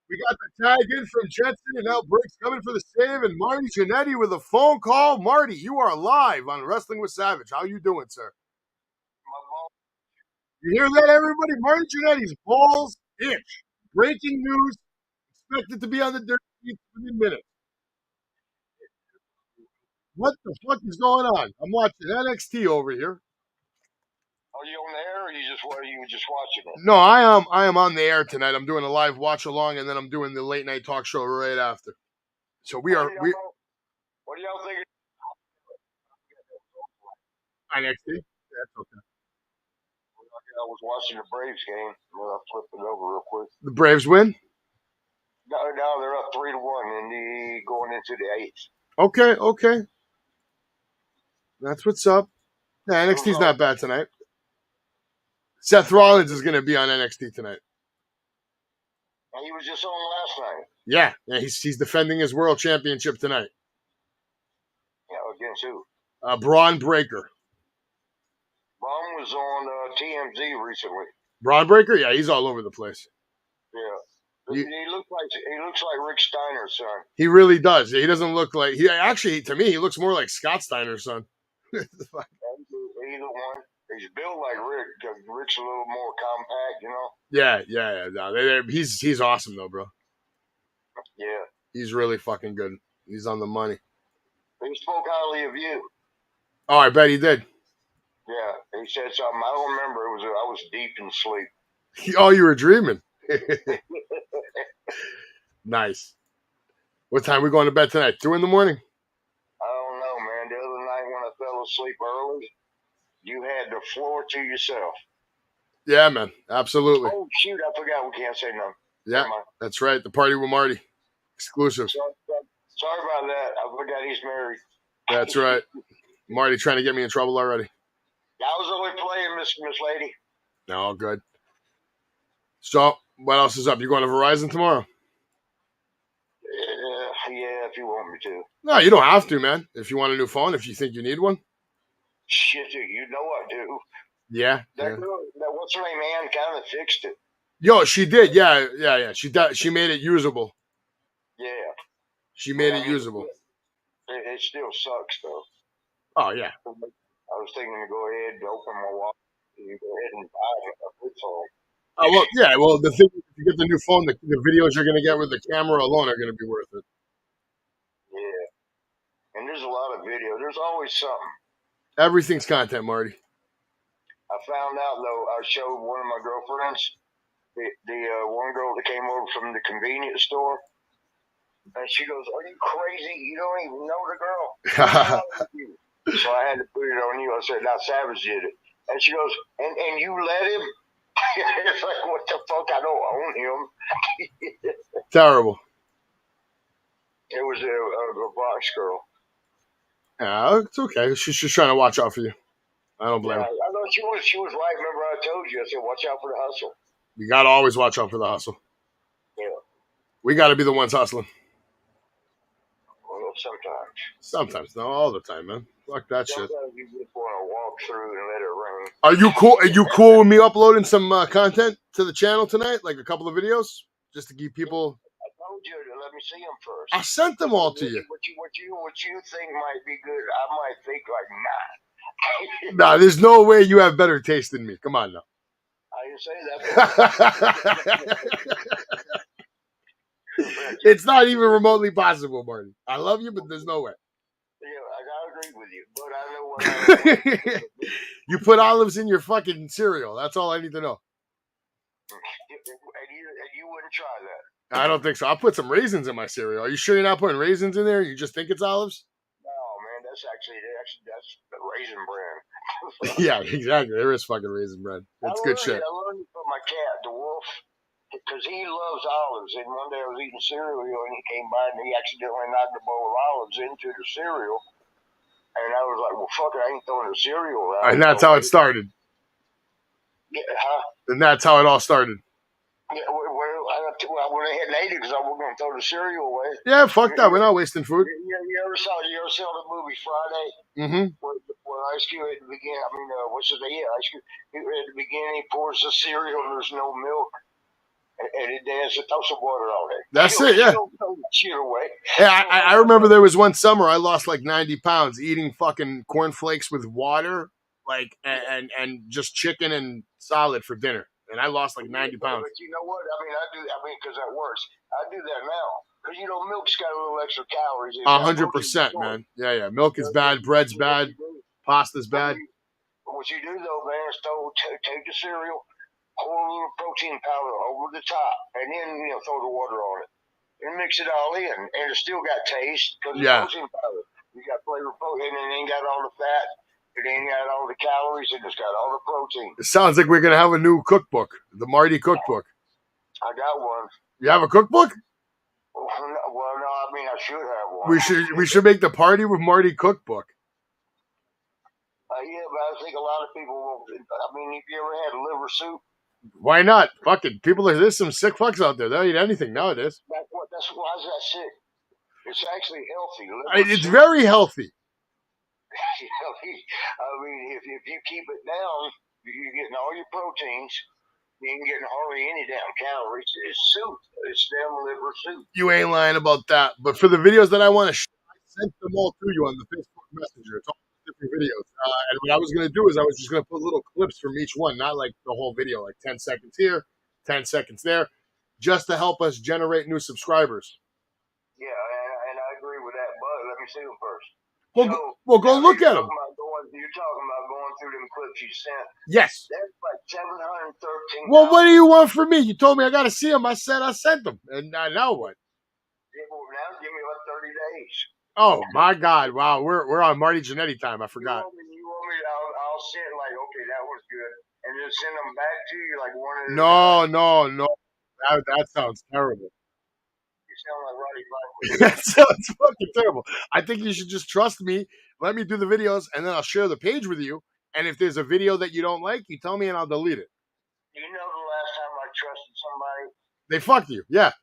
We got the tag in from Jensen, and now Briggs coming for the save, and Marty Jannetty with a phone call. Marty, you are live on Wrestling with Savage. How you doing, sir? You hear that, everybody? Marty Jannetty's balls itch. Breaking news. Expected to be on the dirt sheet within minutes. What the fuck is going on? I'm watching NXT over here. Are you on the air, or you were just watching it? No, I am on the air tonight. I'm doing a live watch along, and then I'm doing the late night talk show right after. So we What do y'all think? NXT. That's okay. I was watching the Braves game. I'll flip it over real quick. The Braves win. No, they're up 3-1, and going into the 8th. Okay. That's what's up. Yeah, NXT's not bad tonight. Seth Rollins is going to be on NXT tonight. And he was just on last night. Yeah, he's defending his world championship tonight. Yeah, against who? Braun Breaker. Braun was on TMZ recently. Braun Breaker? Yeah, he's all over the place. Yeah. He looks like Rick Steiner's son. He really does. He doesn't look like to me he looks more like Scott Steiner's son. Either one. He's built like Rick because Rick's a little more compact, you know. Yeah. No, he's awesome though, bro. Yeah. He's really fucking good. He's on the money. He spoke highly of you. Oh, I bet he did. Yeah, he said something. I don't remember. I was deep in sleep. Oh, you were dreaming. Nice. What time are we going to bed tonight? 2 a.m? I don't know, man. The other night when I fell asleep early, you had the floor to yourself. Yeah, man. Absolutely. Oh, shoot. I forgot. We can't say nothing. Yeah, that's right. The Party with Marty. Exclusive. Sorry about that. I forgot he's married. That's right. Marty trying to get me in trouble already. I was only playing, Miss Lady. No, good. So, what else is up? You going to Verizon tomorrow? Yeah, if you want me to. No, you don't have to, man. If you want a new phone, if you think you need one. Shit, you know I do. Yeah. That girl, what's her name, Ann, kind of fixed it. Yo, she did. Yeah. She made it usable. Yeah. She made it usable. It still sucks, though. Oh, yeah. I was thinking to go ahead and open my wallet and go ahead and buy a good phone. Oh, well, yeah. Well, the thing is, if you get the new phone, the videos you're going to get with the camera alone are going to be worth it. Yeah. And there's a lot of video. There's always something. Everything's content, Marty. I found out, though, I showed one of my girlfriends, the one girl that came over from the convenience store, and she goes, "Are you crazy? You don't even know the girl." So I had to put it on you. I said, "Now Savage did it." And she goes, and you let him? It's like, what the fuck? I don't own him. Terrible. It was a box girl. Yeah, it's okay. She's just trying to watch out for you. I don't blame her. I know she was right. Remember I told you, I said, watch out for the hustle. You got to always watch out for the hustle. Yeah. We got to be the ones hustling. Well, sometimes. Sometimes. Not all the time, man. Fuck that shit. Sometimes you just want to walk through and let it rain. Are you cool? Are you cool with me uploading some content to the channel tonight? Like a couple of videos? Just to keep people... I told you to let me see them first. I sent them all to you. What you think might be good, I might think like, Nah, there's no way you have better taste than me. Come on now. I didn't say that. It's not even remotely possible, Marty. I love you, but there's no way. Yeah, I agree with you, but I know what I You put olives in your fucking cereal. That's all I need to know. And you wouldn't try that. I don't think so. I'll put some raisins in my cereal. Are you sure you're not putting raisins in there? You just think it's olives? No, man, that's the raisin brand. Yeah, exactly. There is fucking raisin bread. It's good shit. I learned it from my cat, the wolf, because he loves olives. And one day I was eating cereal, and he came by, and he accidentally knocked a bowl of olives into the cereal. And I was like, well, fuck it, I ain't throwing the cereal out. And that's how it started. Yeah, huh? And that's how it all started. Yeah, I went ahead and ate it because I was going to throw the cereal away. Yeah, fuck that. We're not wasting food. You ever saw the movie Friday? Mm-hmm. Where Ice Cube at the beginning, what's his name? Yeah, Ice Cube. At the beginning, he pours the cereal and there's no milk. And it has to throw some water on it. That's it, yeah. Don't throw the shit away. Yeah, I remember there was one summer I lost like 90 pounds eating fucking cornflakes with water, like, and just chicken and solid for dinner, and I lost like 90 pounds. But you know what? Because that works. I do that now. Because, milk's got a little extra calories. 100%, man. Yeah. Milk is bad. Bread's bad. Pasta's bad. What you do, though, man, is take the cereal, pour a little protein powder over the top, and then, throw the water on it. And mix it all in. And it's still got taste because it's protein powder. You got flavor protein, and it ain't got all the fat. It ain't got all the calories, and it's got all the protein. It sounds like we're going to have a new cookbook, the Marty cookbook. I got one. You have a cookbook? Well, no, I should have one. We should make the Party with Marty cookbook. Yeah, but I think a lot of people won't. If you ever had liver soup? Why not? Fucking people, there's some sick fucks out there. They'll eat anything nowadays. That's why is that sick? It's actually healthy. It's very healthy. If you keep it down, you're getting all your proteins. You ain't getting hardly any damn calories. It's soup. It's damn liver soup. You ain't lying about that. But for the videos that I want to show, I sent them all to you on the Facebook Messenger. It's all different videos. And what I was going to do is I was just going to put little clips from each one, not like the whole video, like 10 seconds here, 10 seconds there, just to help us generate new subscribers. Yeah, and I agree with that. But let me see them first. Well, go look at them. You're talking about going through them clips you sent. Yes. That's like 713. Well, what do you want from me? You told me I got to see them. I said I sent them. And now what? Yeah, well, now give me like 30 days. Oh, my God. Wow. We're on Marty Jannetty time. I forgot. You want me I'll send like, okay, that was good. And just send them back to you like one of the No. That sounds terrible. You sound like Roddy Piper. That sounds fucking terrible. I think you should just trust me. Let me do the videos, and then I'll share the page with you. And if there's a video that you don't like, you tell me, and I'll delete it. You know the last time I trusted somebody? They fucked you, yeah.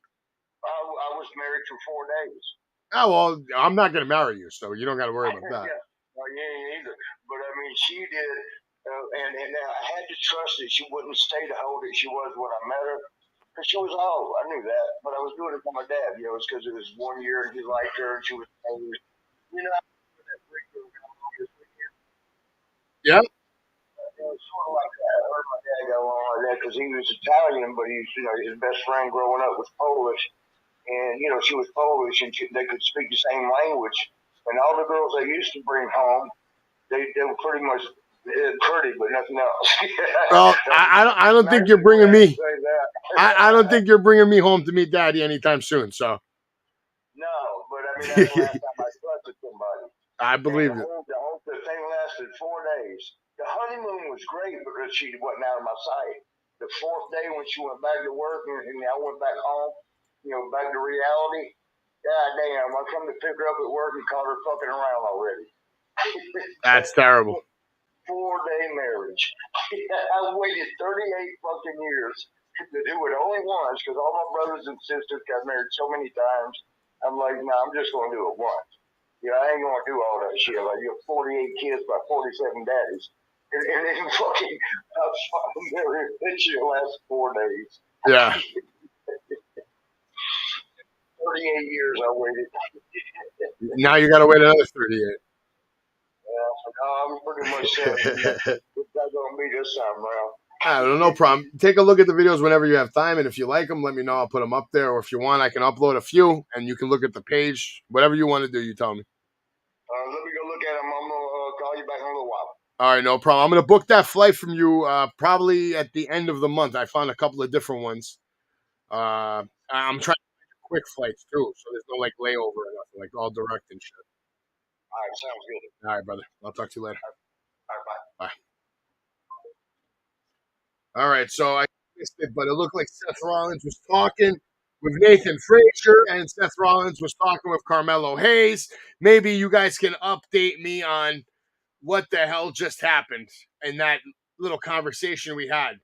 I was married for 4 days. Oh, well, I'm not going to marry you, so you don't got to worry about that. Yeah. Well, yeah, either. But, she did, and I had to trust that she wouldn't stay the hoe that she was when I met her. Because she was old. I knew that. But I was doing it for my dad. It's because it was 1 year and he liked her and she was old. Yeah. It was sort of like that. I heard my dad go on like that because he was Italian, but his best friend growing up was Polish. And, she was Polish and they could speak the same language. And all the girls they used to bring home, they were pretty much pretty, but nothing else. Well, I don't think you're bringing me. I don't think you're bringing me home to meet Daddy anytime soon. So. No, but that's the last time I trusted somebody. I believe it. The thing lasted 4 days. The honeymoon was great because she wasn't out of my sight. The fourth day when she went back to work and I went back home, back to reality. God damn, I come to pick her up at work and caught her fucking around already. That's terrible. 4-day marriage. I waited 38 fucking years to do it only once because all my brothers and sisters got married so many times. I'm like, I'm just going to do it once. I ain't going to do all that shit. Like, you have 48 kids by 47 daddies. And then fucking, I was fucking married. This shit lasts 4 days. Yeah. 38 years I waited. Now you got to wait another 38. I'm pretty much set. It's not going to be this time around. I don't know, no problem. Take a look at the videos whenever you have time, and if you like them, let me know. I'll put them up there, or if you want, I can upload a few, and you can look at the page. Whatever you want to do, you tell me. Let me go look at them. I'm going to call you back in a little while. All right, no problem. I'm going to book that flight from you probably at the end of the month. I found a couple of different ones. I'm trying to make quick flights, too, so there's no, layover or nothing, all direct and shit. All right, sounds good. All right, brother. I'll talk to you later. All right, bye. Bye. All right, so I missed it, but it looked like Seth Rollins was talking with Nathan Frazier, and Seth Rollins was talking with Carmelo Hayes. Maybe you guys can update me on what the hell just happened in that little conversation we had.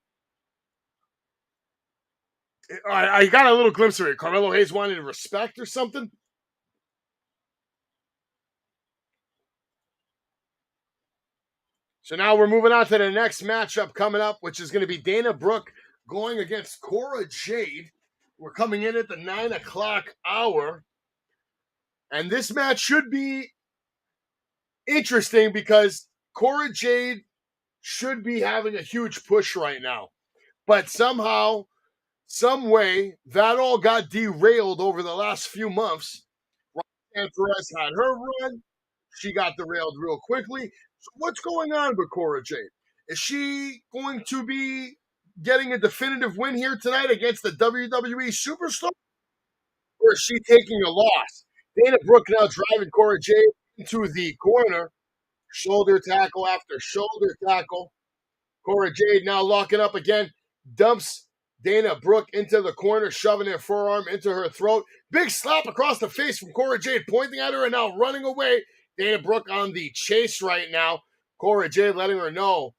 I got a little glimpse of it. Carmelo Hayes wanted respect or something. So now we're moving on to the next matchup coming up, which is going to be Dana Brooke going against Cora Jade. We're coming in at the 9 o'clock hour. And this match should be interesting because Cora Jade should be having a huge push right now. But somehow, some way, that all got derailed over the last few months. And Perez had her run. She got derailed real quickly. So what's going on with Cora Jade? Is she going to be getting a definitive win here tonight against the WWE superstar? Or is she taking a loss? Dana Brooke now driving Cora Jade into the corner. Shoulder tackle after shoulder tackle. Cora Jade now locking up again. Dumps Dana Brooke into the corner, shoving her forearm into her throat. Big slap across the face from Cora Jade, pointing at her and now running away. Dana Brooke on the chase right now. Cora Jade letting her know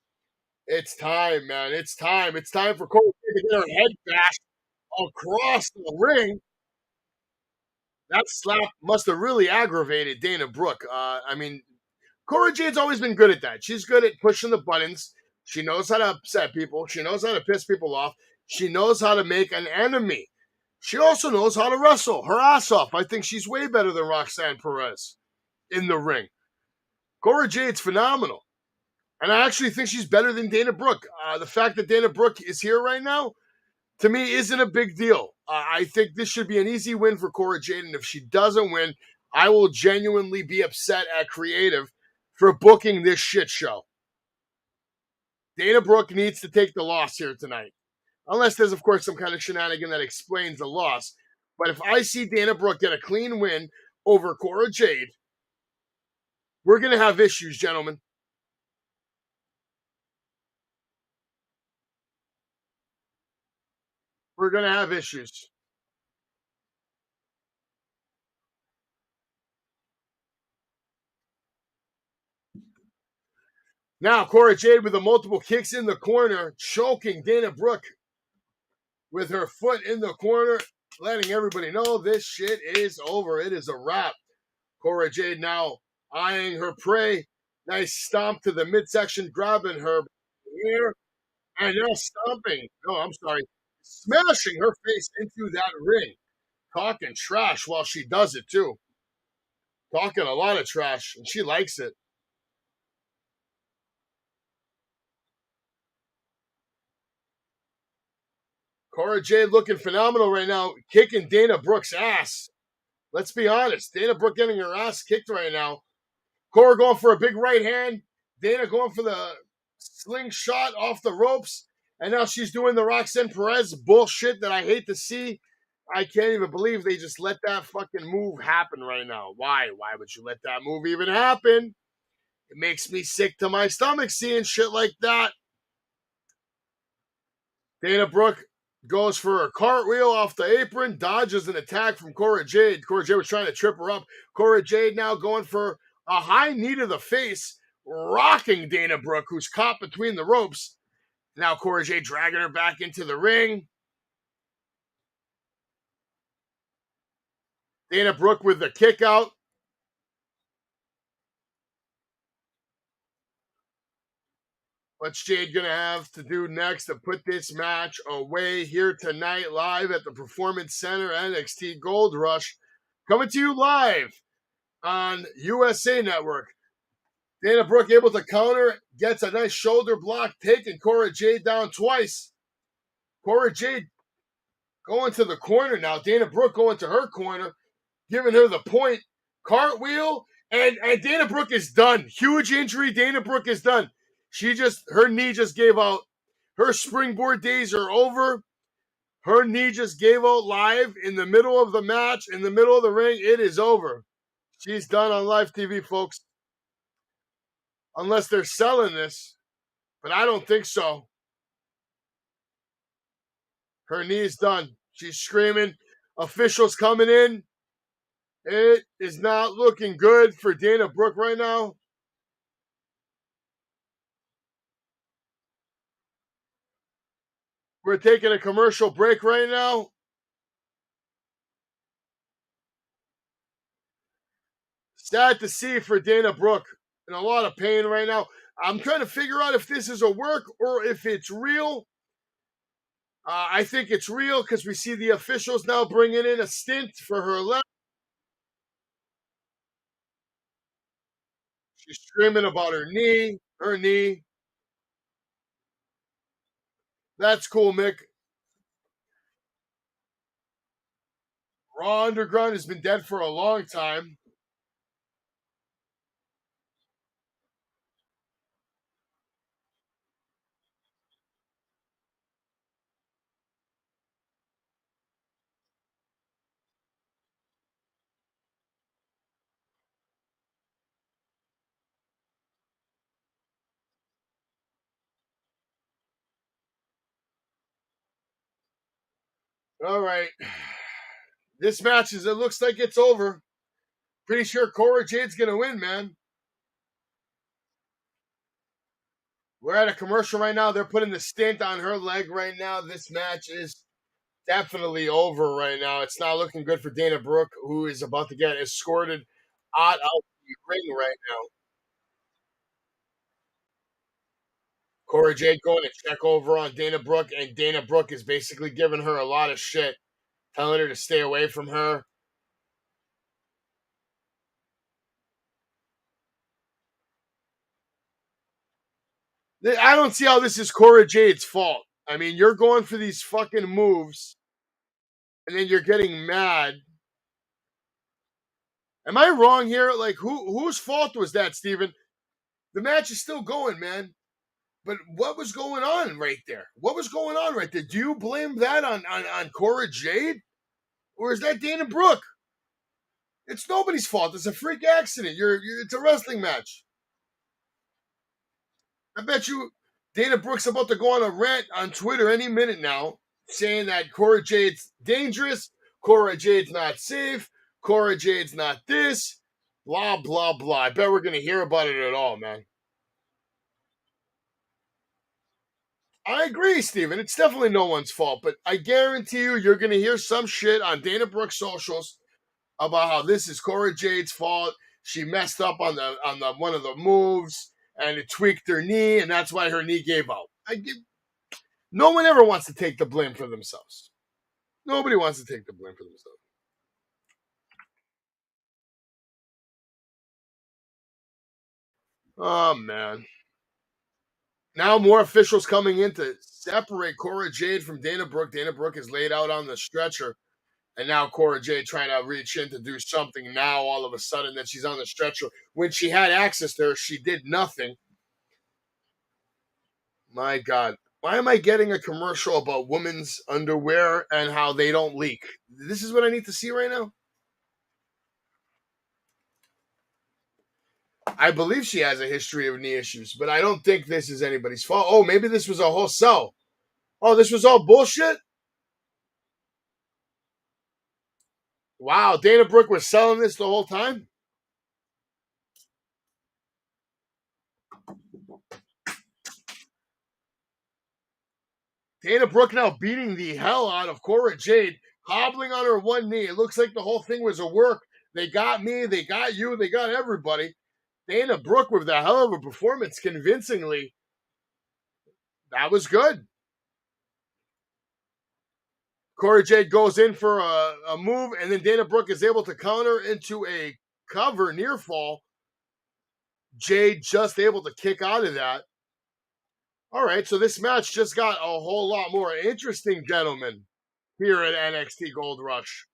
it's time, man. It's time. It's time for Cora Jade to get her head bashed across the ring. That slap must have really aggravated Dana Brooke. Cora Jade's always been good at that. She's good at pushing the buttons. She knows how to upset people. She knows how to piss people off. She knows how to make an enemy. She also knows how to wrestle her ass off. I think she's way better than Roxanne Perez in the ring. Cora Jade's phenomenal. And I actually think she's better than Dana Brooke. The fact that Dana Brooke is here right now, to me, isn't a big deal. I think this should be an easy win for Cora Jade. And if she doesn't win, I will genuinely be upset at Creative for booking this shit show. Dana Brooke needs to take the loss here tonight. Unless there's, of course, some kind of shenanigan that explains the loss. But if I see Dana Brooke get a clean win over Cora Jade, we're going to have issues, gentlemen. We're going to have issues. Now, Cora Jade with the multiple kicks in the corner, choking Dana Brooke with her foot in the corner, letting everybody know this shit is over. It is a wrap. Cora Jade now eyeing her prey. Nice stomp to the midsection, grabbing her hair, and now stomping. No, I'm sorry. Smashing her face into that ring. Talking trash while she does it, too. Talking a lot of trash, and she likes it. Cora Jade looking phenomenal right now, kicking Dana Brooke's ass. Let's be honest. Dana Brooke getting her ass kicked right now. Cora going for a big right hand. Dana going for the slingshot off the ropes. And now she's doing the Roxanne Perez bullshit that I hate to see. I can't even believe they just let that fucking move happen right now. Why? Why would you let that move even happen? It makes me sick to my stomach seeing shit like that. Dana Brooke goes for a cartwheel off the apron, dodges an attack from Cora Jade. Cora Jade was trying to trip her up. Cora Jade now going for a high knee to the face, rocking Dana Brooke, who's caught between the ropes. Now Cora Jade dragging her back into the ring. Dana Brooke with the kick out. What's Jade going to have to do next to put this match away here tonight live at the Performance Center NXT Gold Rush? Coming to you live on USA Network. Dana Brooke able to counter, gets a nice shoulder block, taking Cora Jade down twice. Cora Jade going to the corner now. Dana Brooke going to her corner, giving her the point. Cartwheel, and Dana Brooke is done. Huge injury. Dana Brooke is done. Her knee just gave out. Her springboard days are over. Her knee just gave out live in the middle of the match, in the middle of the ring. It is over. She's done on live TV, folks. Unless they're selling this, but I don't think so. Her knee is done. She's screaming. Officials coming in. It is not looking good for Dana Brooke right now. We're taking a commercial break right now. Sad to see for Dana Brooke. In a lot of pain right now. I'm trying to figure out if this is a work or if it's real. I think it's real because we see the officials now bringing in a stint for her left. She's screaming about her knee. That's cool, Mick. Raw Underground has been dead for a long time. All right. This match it looks like it's over. Pretty sure Cora Jade's going to win, man. We're at a commercial right now. They're putting the stint on her leg right now. This match is definitely over right now. It's not looking good for Dana Brooke, who is about to get escorted out of the ring right now. Cora Jade going to check over on Dana Brooke, and Dana Brooke is basically giving her a lot of shit, telling her to stay away from her. I don't see how this is Cora Jade's fault. I mean, you're going for these fucking moves, and then you're getting mad. Am I wrong here? Like, whose fault was that, Steven? The match is still going, man. But what was going on right there? What was going on right there? Do you blame that on Cora Jade? Or is that Dana Brooke? It's nobody's fault. It's a freak accident. It's a wrestling match. I bet you Dana Brooke's about to go on a rant on Twitter any minute now, saying that Cora Jade's dangerous, Cora Jade's not safe, Cora Jade's not this, blah, blah, blah. I bet we're going to hear about it at all, man. I agree, Steven. It's definitely no one's fault, but I guarantee you're going to hear some shit on Dana Brooke's socials about how this is Cora Jade's fault. She messed up on the one of the moves and it tweaked her knee, and that's why her knee gave out. No one ever wants to take the blame for themselves. Nobody wants to take the blame for themselves. Oh, man. Now more officials coming in to separate Cora Jade from Dana Brooke. Dana Brooke is laid out on the stretcher. And now Cora Jade trying to reach in to do something now all of a sudden that she's on the stretcher. When she had access to her, she did nothing. My God. Why am I getting a commercial about women's underwear and how they don't leak? This is what I need to see right now? I believe she has a history of knee issues, but I don't think this is anybody's fault. Oh, maybe this was a whole sell. Oh, this was all bullshit? Wow, Dana Brooke was selling this the whole time? Dana Brooke now beating the hell out of Cora Jade, hobbling on her one knee. It looks like the whole thing was a work. They got me, they got you, they got everybody. Dana Brooke with the hell of a performance, convincingly. That was good. Cora Jade goes in for a move, and then Dana Brooke is able to counter into a cover near fall. Jade just able to kick out of that. All right, so this match just got a whole lot more interesting, gentlemen, here at NXT Gold Rush.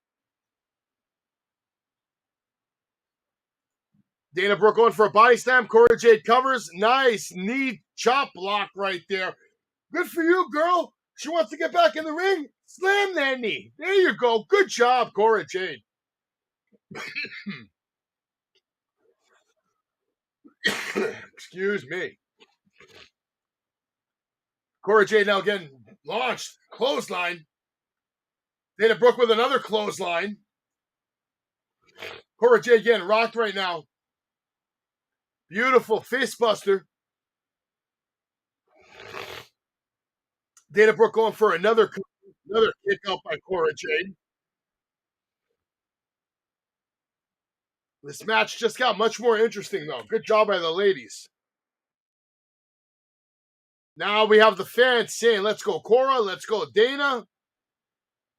Dana Brooke going for a body slam. Cora Jade covers. Nice knee chop block right there. Good for you, girl. She wants to get back in the ring. Slam that knee. There you go. Good job, Cora Jade. Excuse me. Cora Jade now getting launched. Clothesline. Dana Brooke with another clothesline. Cora Jade getting rocked right now. Beautiful fist buster. Dana Brooke going for another kick out by Cora Jade. This match just got much more interesting, though. Good job by the ladies. Now we have the fans saying, let's go Cora, let's go Dana.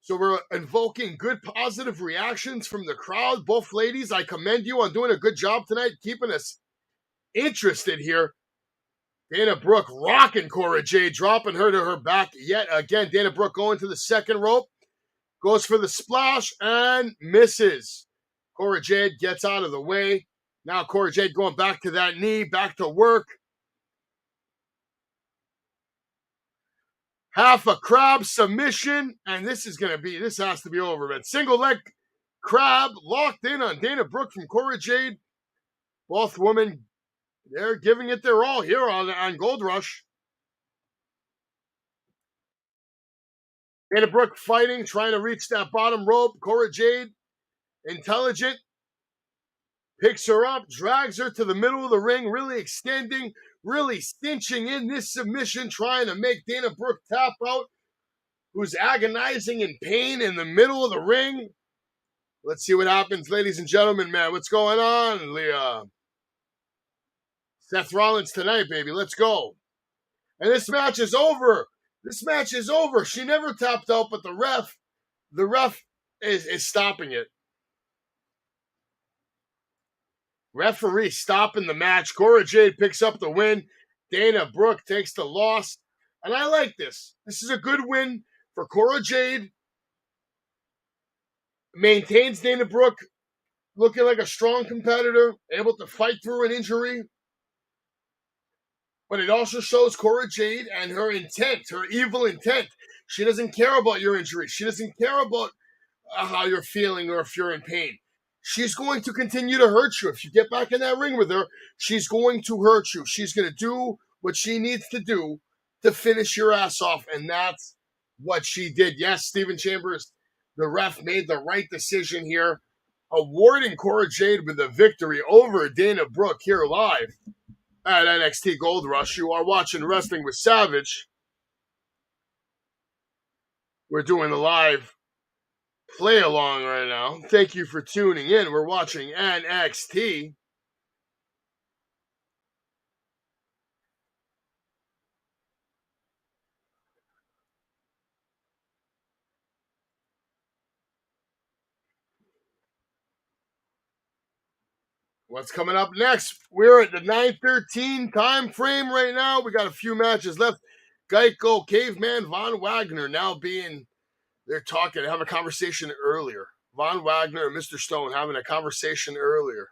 So we're invoking good positive reactions from the crowd. Both ladies, I commend you on doing a good job tonight, keeping us interested here. Dana Brooke rocking Cora Jade, dropping her to her back yet again. Dana Brooke going to the second rope, goes for the splash and misses. Cora Jade gets out of the way. Now Cora Jade going back to that knee, back to work. Half a crab submission, and this has to be over, but single leg crab locked in on Dana Brooke from Cora Jade. Both women, they're giving it their all here on Gold Rush. Dana Brooke fighting, trying to reach that bottom rope. Cora Jade, intelligent, picks her up, drags her to the middle of the ring, really extending, really cinching in this submission, trying to make Dana Brooke tap out, who's agonizing in pain in the middle of the ring. Let's see what happens, ladies and gentlemen, man. What's going on, Leah? Seth Rollins tonight, baby. Let's go. And this match is over. This match is over. She never tapped out, but the ref is stopping it. Referee stopping the match. Cora Jade picks up the win. Dana Brooke takes the loss. And I like this. This is a good win for Cora Jade. Maintains Dana Brooke looking like a strong competitor, able to fight through an injury. But it also shows Cora Jade and her intent, her evil intent. She doesn't care about your injury. She doesn't care about how you're feeling or if you're in pain. She's going to continue to hurt you. If you get back in that ring with her, she's going to hurt you. She's going to do what she needs to do to finish your ass off, and that's what she did. Yes, Stephen Chambers, the ref, made the right decision here, awarding Cora Jade with a victory over Dana Brooke here live at NXT Gold Rush. You are watching Wrestling with Savage. We're doing the live play along right now. Thank you for tuning in. We're watching NXT. What's coming up next? We're at the 9:13 time frame right now. We got a few matches left. Geico Caveman Von Wagner now being, they're talking, have a conversation earlier. Von Wagner and Mr. Stone having a conversation earlier.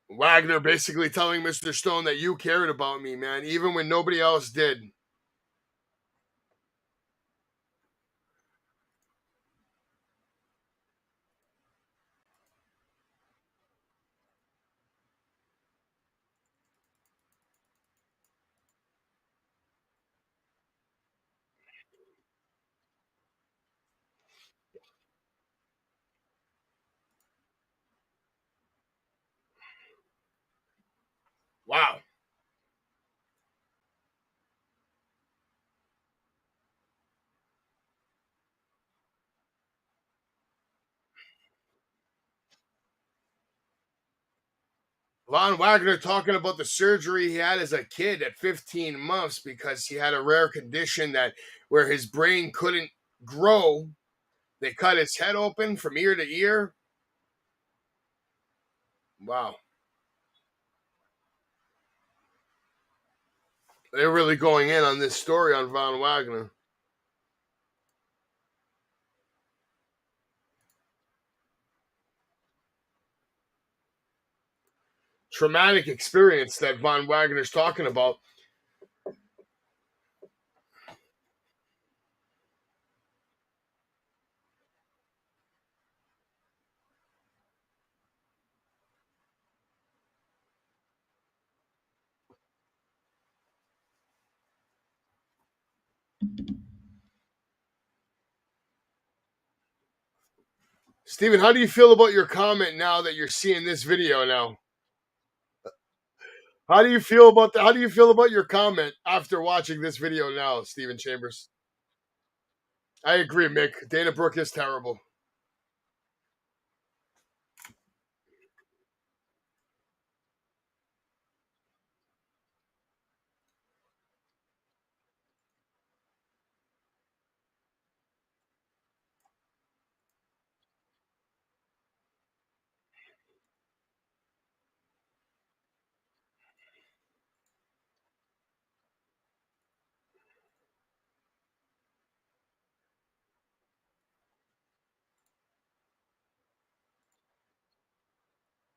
Wagner basically telling Mr. Stone that you cared about me, man, even when nobody else did. Wow. Von Wagner talking about the surgery he had as a kid at 15 months because he had a rare condition that where his brain couldn't grow. They cut his head open from ear to ear. Wow. They're really going in on this story on Von Wagner. Traumatic experience that Von Wagner's talking about. Steven, how do you feel about your comment now that you're seeing this video now? How do you feel about your comment after watching this video now, Steven Chambers? I agree, Mick. Dana Brooke is terrible.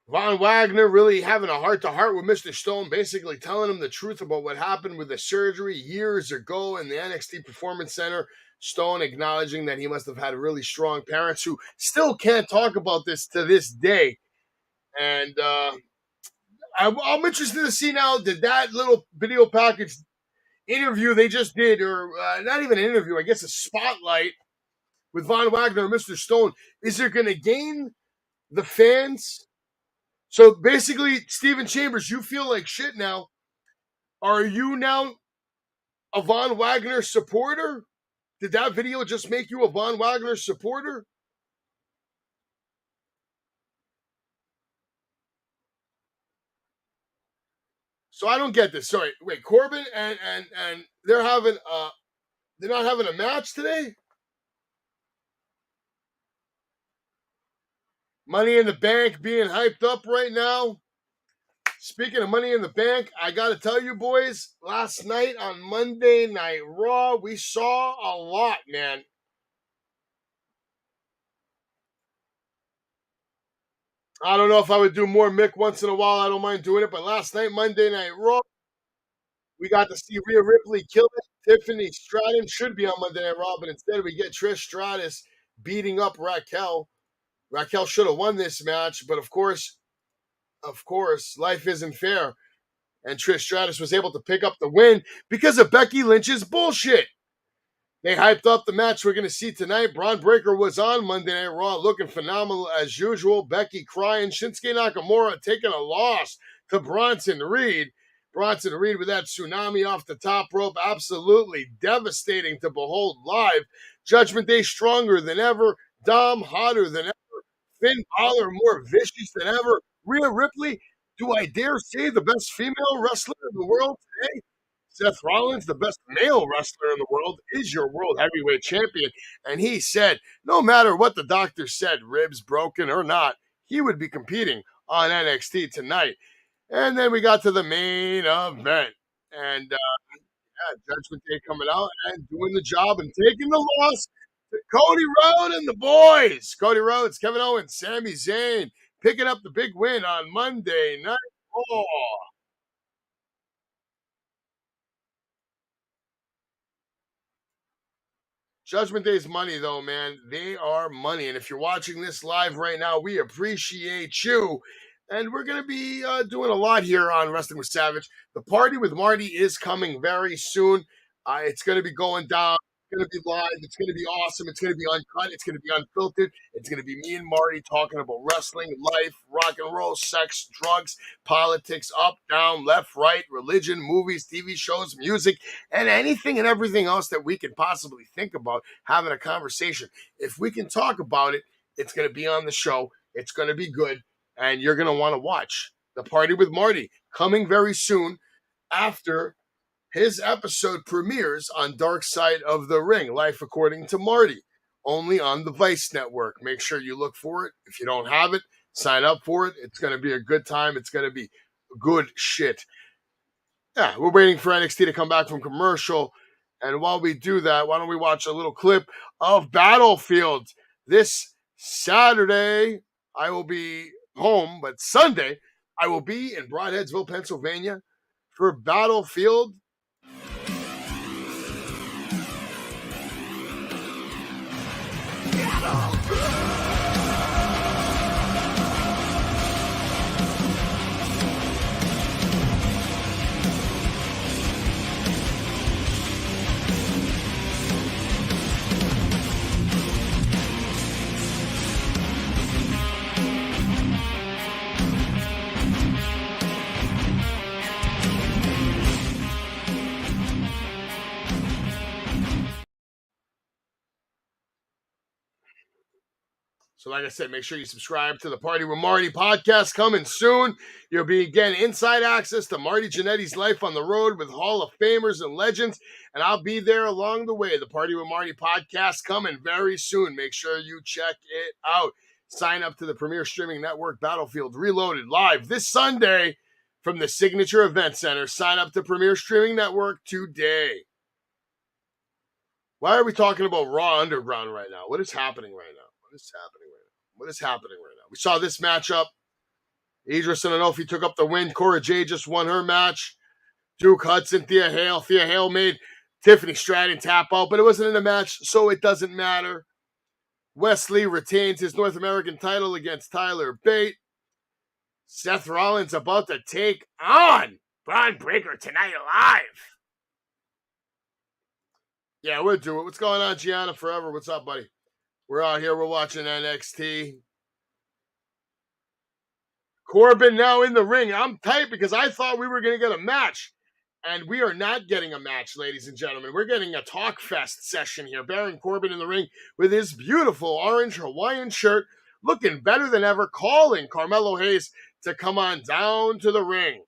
Von Wagner really having a heart-to-heart with Mr. Stone, basically telling him the truth about what happened with the surgery years ago in the NXT Performance Center. Stone acknowledging that he must have had really strong parents who still can't talk about this to this day. And I'm interested to see now that little video package interview they just did, or not even an interview, I guess a spotlight with Von Wagner and Mr. Stone. Is it going to gain the fans? So basically, Steven Chambers, you feel like shit now. Are you now a Von Wagner supporter? Did that video just make you a Von Wagner supporter? So I don't get this. Sorry, wait, Corbin and they're not having a match today? Money in the Bank being hyped up right now. Speaking of Money in the Bank, I got to tell you, boys, last night on Monday Night Raw, we saw a lot, man. I don't know if I would do more Mick once in a while. I don't mind doing it. But last night, Monday Night Raw, we got to see Rhea Ripley kill it. Tiffany Stratton should be on Monday Night Raw, but instead we get Trish Stratus beating up Raquel. Raquel should have won this match, but of course, life isn't fair. And Trish Stratus was able to pick up the win because of Becky Lynch's bullshit. They hyped up the match we're going to see tonight. Braun Breaker was on Monday Night Raw looking phenomenal as usual. Becky crying. Shinsuke Nakamura taking a loss to Bronson Reed. Bronson Reed with that tsunami off the top rope. Absolutely devastating to behold live. Judgment Day stronger than ever. Dom hotter than ever. Finn Balor more vicious than ever. Rhea Ripley, do I dare say the best female wrestler in the world today? Seth Rollins, the best male wrestler in the world, is your world heavyweight champion. And he said, no matter what the doctor said, ribs broken or not, he would be competing on NXT tonight. And then we got to the main event. And Judgment Day coming out and doing the job and taking the loss to Cody Rhodes and the boys. Cody Rhodes, Kevin Owens, Sami Zayn picking up the big win on Monday Night Raw. Judgment Day's money, though, man. They are money. And if you're watching this live right now, we appreciate you. And we're going to be doing a lot here on Wrestling with Savage. The Party with Marty is coming very soon. It's going to be going down. It's going to be live. It's going to be awesome. It's going to be uncut. It's going to be unfiltered. It's going to be me and Marty talking about wrestling, life, rock and roll, sex, drugs, politics, up, down, left, right, religion, movies, TV shows, music, and anything and everything else that we can possibly think about having a conversation. If we can talk about it, it's going to be on the show. It's going to be good, and you're going to want to watch The Party with Marty coming very soon after his episode premieres on Dark Side of the Ring, Life According to Marty, only on the Vice Network. Make sure you look for it. If you don't have it, sign up for it. It's going to be a good time. It's going to be good shit. Yeah, we're waiting for NXT to come back from commercial. And while we do that, why don't we watch a little clip of Battlefield? This Saturday, I will be home, but Sunday, I will be in Broadheadsville, Pennsylvania for Battlefield. So like I said, make sure you subscribe to the Party with Marty podcast coming soon. You'll be getting inside access to Marty Jannetty's life on the road with Hall of Famers and legends, and I'll be there along the way. The Party with Marty podcast coming very soon. Make sure you check it out. Sign up to the premier streaming network, Battlefield Reloaded, live this Sunday from the Signature Event Center. Sign up to Premier Streaming Network today. Why are we talking about Raw Underground right now? What is happening right now? What is happening right now? We saw this matchup. Idris and Anofi took up the win. Cora Jade just won her match. Duke Hudson, Thea Hale. Thea Hale made Tiffany Stratton tap out, but it wasn't in a match, so it doesn't matter. Wesley retains his North American title against Tyler Bate. Seth Rollins about to take on Braun Breaker tonight live. Yeah, we'll do it. What's going on, Gianna Forever? What's up, buddy? We're out here. We're watching NXT. Corbin now in the ring. I'm tight because I thought we were going to get a match. And we are not getting a match, ladies and gentlemen. We're getting a talk fest session here. Baron Corbin in the ring with his beautiful orange Hawaiian shirt, looking better than ever, calling Carmelo Hayes to come on down to the ring.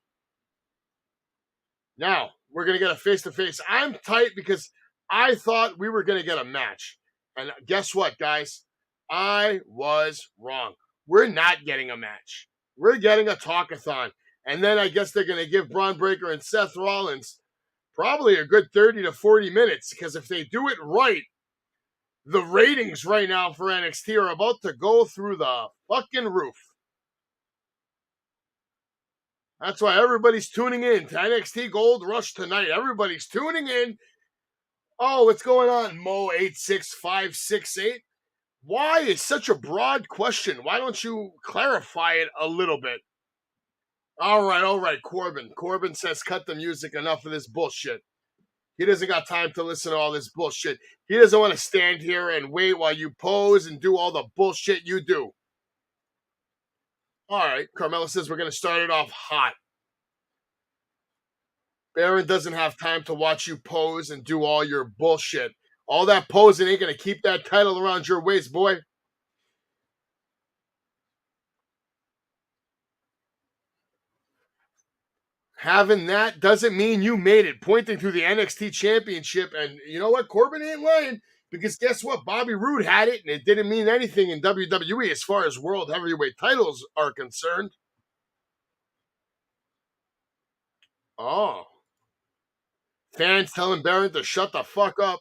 Now, we're going to get a face-to-face. I'm tight because I thought we were going to get a match. And guess what, guys? I was wrong. We're not getting a match. We're getting a talkathon. And then I guess they're going to give Braun Breaker and Seth Rollins probably a good 30 to 40 minutes, because if they do it right, the ratings right now for NXT are about to go through the fucking roof. That's why everybody's tuning in to NXT Gold Rush tonight. Everybody's tuning in. Oh, what's going on, Mo86568? Why is such a broad question? Why don't you clarify it a little bit? All right, Corbin. Corbin says cut the music, enough of this bullshit. He doesn't got time to listen to all this bullshit. He doesn't want to stand here and wait while you pose and do all the bullshit you do. All right, Carmella says we're going to start it off hot. Baron doesn't have time to watch you pose and do all your bullshit. All that posing ain't going to keep that title around your waist, boy. Having that doesn't mean you made it, pointing to the NXT Championship. And you know what? Corbin ain't lying, because guess what? Bobby Roode had it, and it didn't mean anything in WWE as far as World Heavyweight titles are concerned. Oh. Fans telling Baron to shut the fuck up.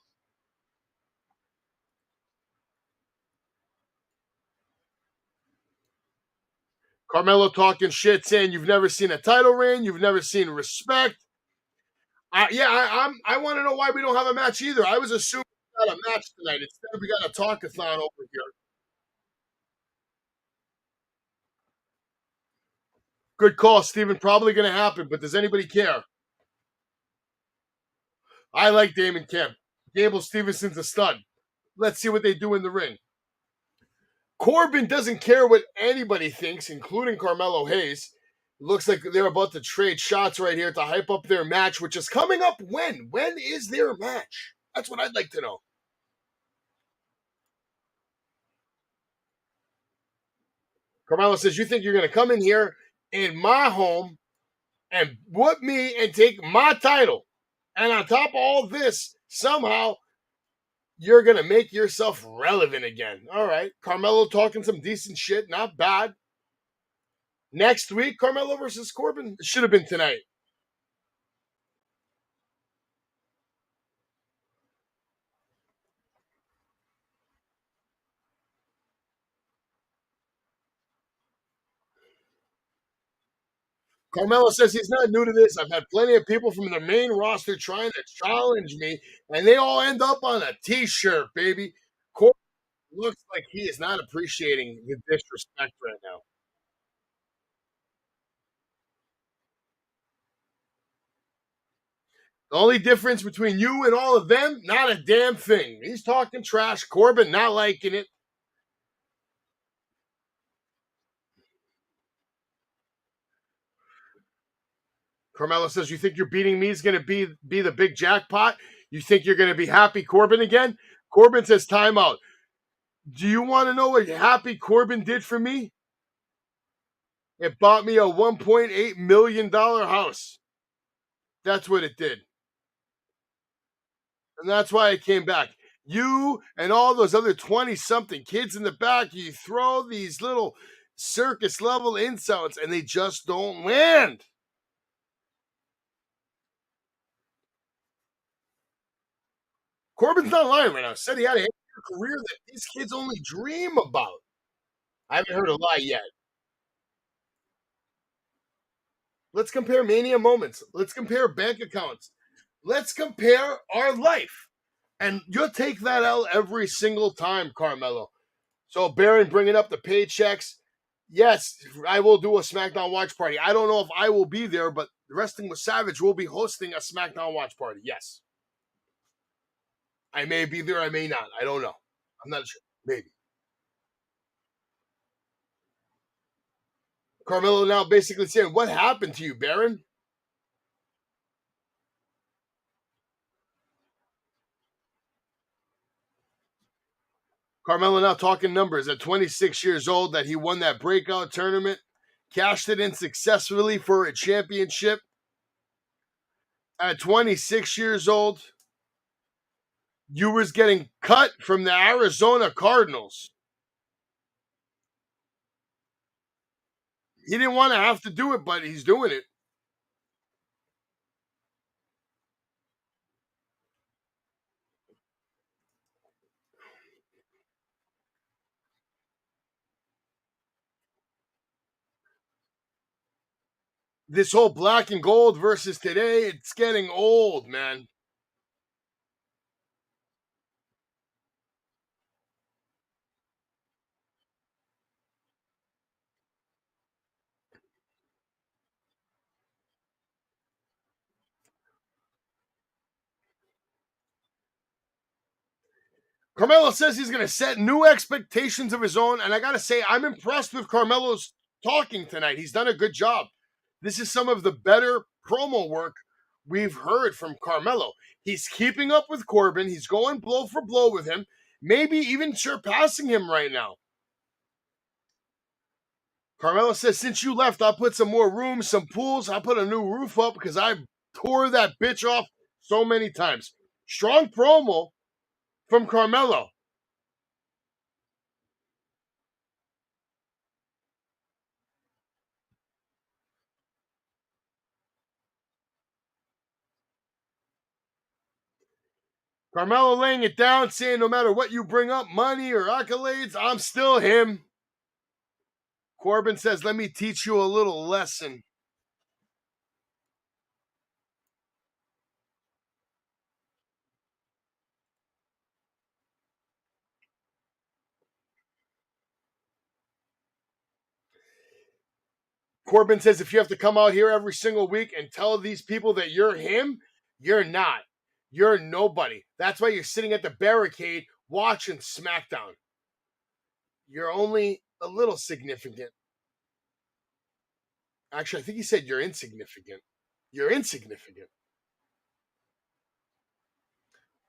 Carmelo talking shit, saying you've never seen a title reign, you've never seen respect. I want to know why we don't have a match either. I was assuming we got a match tonight. Instead, we got a talkathon over here. Good call, Steven. Probably going to happen, but does anybody care? I like Damon Kemp. Gable Stevenson's a stud. Let's see what they do in the ring. Corbin doesn't care what anybody thinks, including Carmelo Hayes. Looks like they're about to trade shots right here to hype up their match, which is coming up when? When is their match? That's what I'd like to know. Carmelo says, you think you're going to come in here in my home and whoop me and take my title, and on top of all this, somehow you're going to make yourself relevant again. All right. Carmelo talking some decent shit. Not bad. Next week, Carmelo versus Corbin. It should have been tonight. Carmelo says he's not new to this. I've had plenty of people from the main roster trying to challenge me, and they all end up on a T-shirt, baby. Corbin looks like he is not appreciating the disrespect right now. The only difference between you and all of them, not a damn thing. He's talking trash. Corbin not liking it. Carmelo says, you think you're beating me is going to be the big jackpot? You think you're going to be happy Corbin again? Corbin says, timeout. Do you want to know what happy Corbin did for me? It bought me a $1.8 million house. That's what it did. And that's why I came back. You and all those other 20-something kids in the back, you throw these little circus-level insults, and they just don't land. Corbin's not lying right now. Said he had a career that these kids only dream about. I haven't heard a lie yet. Let's compare Mania moments. Let's compare bank accounts. Let's compare our life. And you'll take that L every single time, Carmelo. So Baron bringing up the paychecks. Yes, I will do a SmackDown watch party. I don't know if I will be there, but Wrestling with Savage will be hosting a SmackDown watch party. Yes. I may be there, I may not. I don't know. I'm not sure. Maybe. Carmelo now basically saying, "What happened to you, Baron?" Carmelo now talking numbers at 26 years old that he won that breakout tournament, cashed it in successfully for a championship. At 26 years old, you was getting cut from the Arizona Cardinals. He didn't want to have to do it, but he's doing it. This whole black and gold versus today, it's getting old, man. Carmelo says he's going to set new expectations of his own, and I got to say, I'm impressed with Carmelo's talking tonight. He's done a good job. This is some of the better promo work we've heard from Carmelo. He's keeping up with Corbin. He's going blow for blow with him, maybe even surpassing him right now. Carmelo says, since you left, I'll put some more rooms, some pools. I'll put a new roof up because I tore that bitch off so many times. Strong promo from Carmelo. Carmelo laying it down, saying no matter what you bring up, money or accolades, I'm still him. Corbin says, let me teach you a little lesson. Corbin says, if you have to come out here every single week and tell these people that you're him, you're not. You're nobody. That's why you're sitting at the barricade watching SmackDown. You're only a little significant. Actually, I think he said you're insignificant. You're insignificant.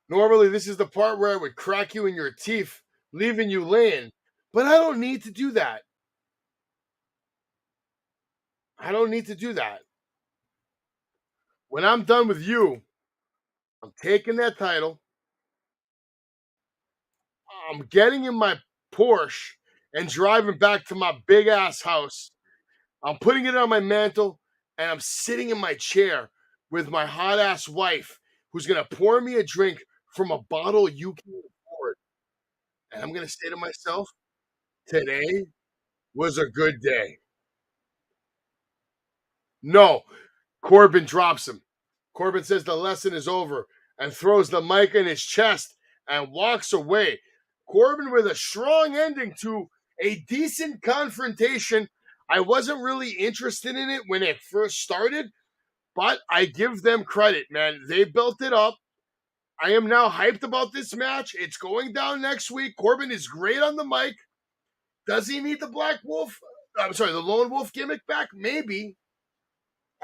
Normally, this is the part where I would crack you in your teeth, leaving you laying. But I don't need to do that. I don't need to do that. When I'm done with you, I'm taking that title. I'm getting in my Porsche and driving back to my big ass house. I'm putting it on my mantle and I'm sitting in my chair with my hot ass wife who's going to pour me a drink from a bottle you can afford. And I'm going to say to myself, today was a good day. No, Corbin drops him. Corbin says the lesson is over and throws the mic in his chest and walks away. Corbin with a strong ending to a decent confrontation. I wasn't really interested in it when it first started, but I give them credit, man. They built it up. I am now hyped about this match. It's going down next week. Corbin is great on the mic. Does he need the Black Wolf? I'm sorry, the Lone Wolf gimmick back? Maybe.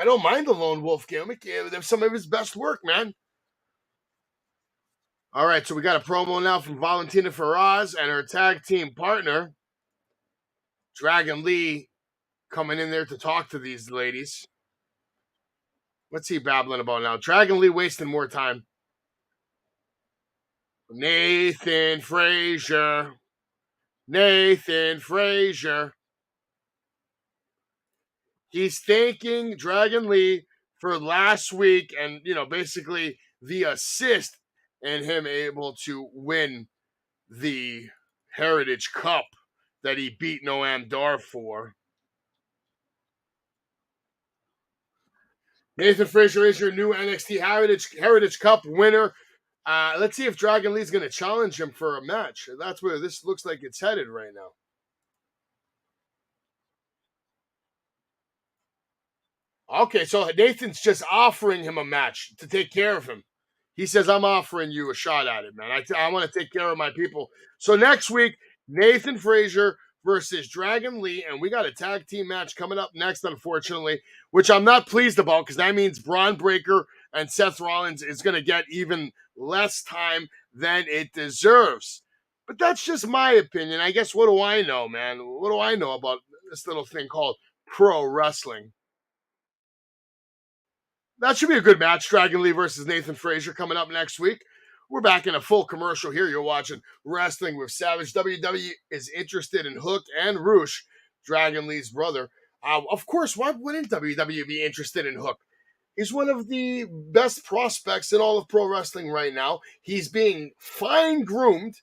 I don't mind the Lone Wolf gimmick. Yeah, that's some of his best work, man. All right, so we got a promo now from Valentina Feroz and her tag team partner, Dragon Lee, coming in there to talk to these ladies. What's he babbling about now? Dragon Lee wasting more time. Nathan Frazier. Nathan Frazier. He's thanking Dragon Lee for last week and, basically the assist and him able to win the Heritage Cup that he beat Noam Dar for. Nathan Frazier is your new NXT Heritage Cup winner. Let's see if Dragon Lee's going to challenge him for a match. That's where this looks like it's headed right now. Okay, so Nathan's just offering him a match to take care of him. He says, I'm offering you a shot at it, man. I want to take care of my people. So next week, Nathan Frazier versus Dragon Lee, and we got a tag team match coming up next, unfortunately, which I'm not pleased about because that means Braun Breaker and Seth Rollins is going to get even less time than it deserves. But that's just my opinion. I guess what do I know, man? What do I know about this little thing called pro wrestling? That should be a good match. Dragon Lee versus Nathan Frazier coming up next week. We're back in a full commercial here. You're watching Wrestling with Savage. WWE is interested in Hook and Roosh, Dragon Lee's brother. Of course, why wouldn't WWE be interested in Hook? He's one of the best prospects in all of pro wrestling right now. He's being fine groomed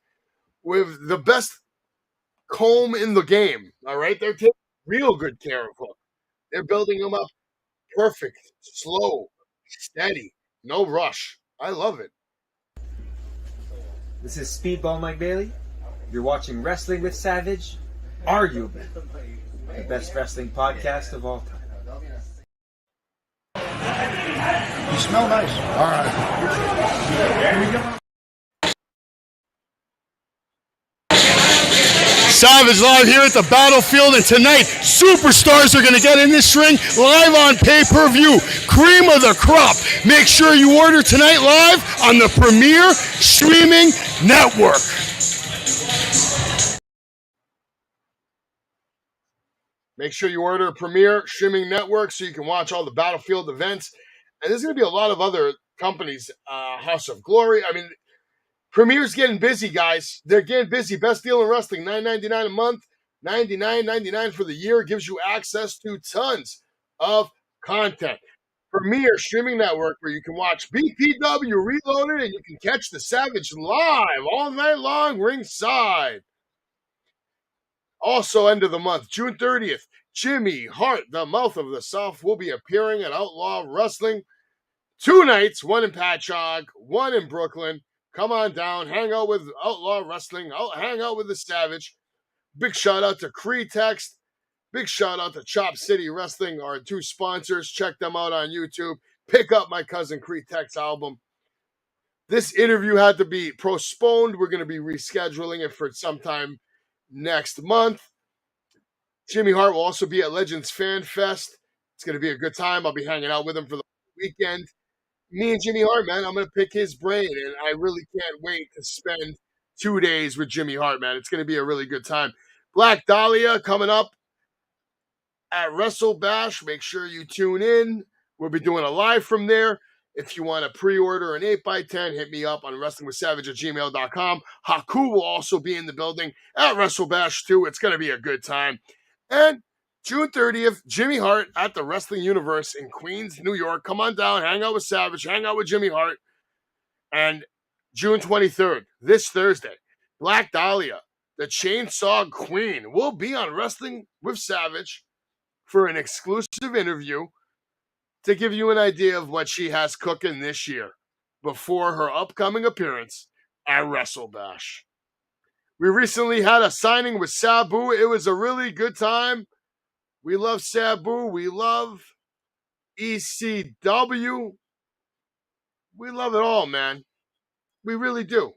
with the best comb in the game. All right, they're taking real good care of Hook. They're building him up perfect, slow, steady, no rush. I love it. This is Speedball Mike Bailey. You're watching Wrestling with Savage, arguably the best wrestling podcast of all time. You smell nice. All right. Here we go. Savage live here at the battlefield, and tonight superstars are going to get in this ring live on pay-per-view. Cream of the crop. Make sure you order tonight live on the Premier Streaming Network. Make sure you order Premier Streaming Network so you can watch all the battlefield events. And there's going to be a lot of other companies, House of Glory. I mean, Premier's getting busy, guys. They're getting busy. Best deal in wrestling, $9.99 a month, $99.99 for the year. Gives you access to tons of content. Premier Streaming Network, where you can watch BPW Reloaded and you can catch the Savage live all night long ringside. Also, end of the month, June 30th, Jimmy Hart, the Mouth of the South, will be appearing at Outlaw Wrestling. 2 nights, one in Patchogue, one in Brooklyn. Come on down, hang out with Outlaw Wrestling, hang out with the Savage. Big shout out to Cri Text. Big shout out to Chop City Wrestling, our 2 sponsors. Check them out on YouTube. Pick up my cousin Cri Text album. This interview had to be postponed. We're going to be rescheduling it for sometime next month. Jimmy Hart will also be at Legends Fan Fest. It's going to be a good time. I'll be hanging out with him for the weekend. Me and Jimmy Hart, man, I'm going to pick his brain, and I really can't wait to spend 2 days with Jimmy Hart, man. It's going to be a really good time. Black Dahlia coming up at Wrestle Bash. Make sure you tune in. We'll be doing a live from there. If you want to pre-order an 8x10, hit me up on wrestlingwithsavage@gmail.com. Haku will also be in the building at Wrestle Bash too. It's going to be a good time. And June 30th, Jimmy Hart at the Wrestling Universe in Queens, New York. Come on down, hang out with Savage, hang out with Jimmy Hart. And June 23rd, this Thursday, Black Dahlia, the Chainsaw Queen, will be on Wrestling with Savage for an exclusive interview to give you an idea of what she has cooking this year before her upcoming appearance at Wrestle Bash. We recently had a signing with Sabu. It was a really good time. We love Sabu. We love ECW. We love it all, man. We really do.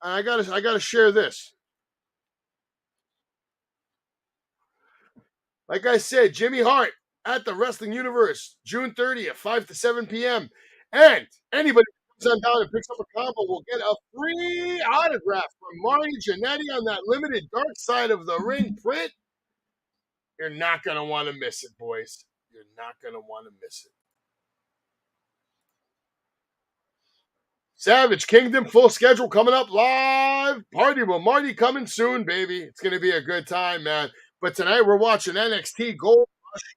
And I gotta share this. Like I said, Jimmy Hart at the Wrestling Universe, June 30th, 5 to 7 p.m. And anybody who comes on down and picks up a combo will get a free autograph from Marty Jannetty on that limited Dark Side of the Ring print. You're not going to want to miss it, boys. You're not going to want to miss it. Savage Kingdom, full schedule coming up live. Party with Marty coming soon, baby. It's going to be a good time, man. But tonight we're watching NXT Gold Rush.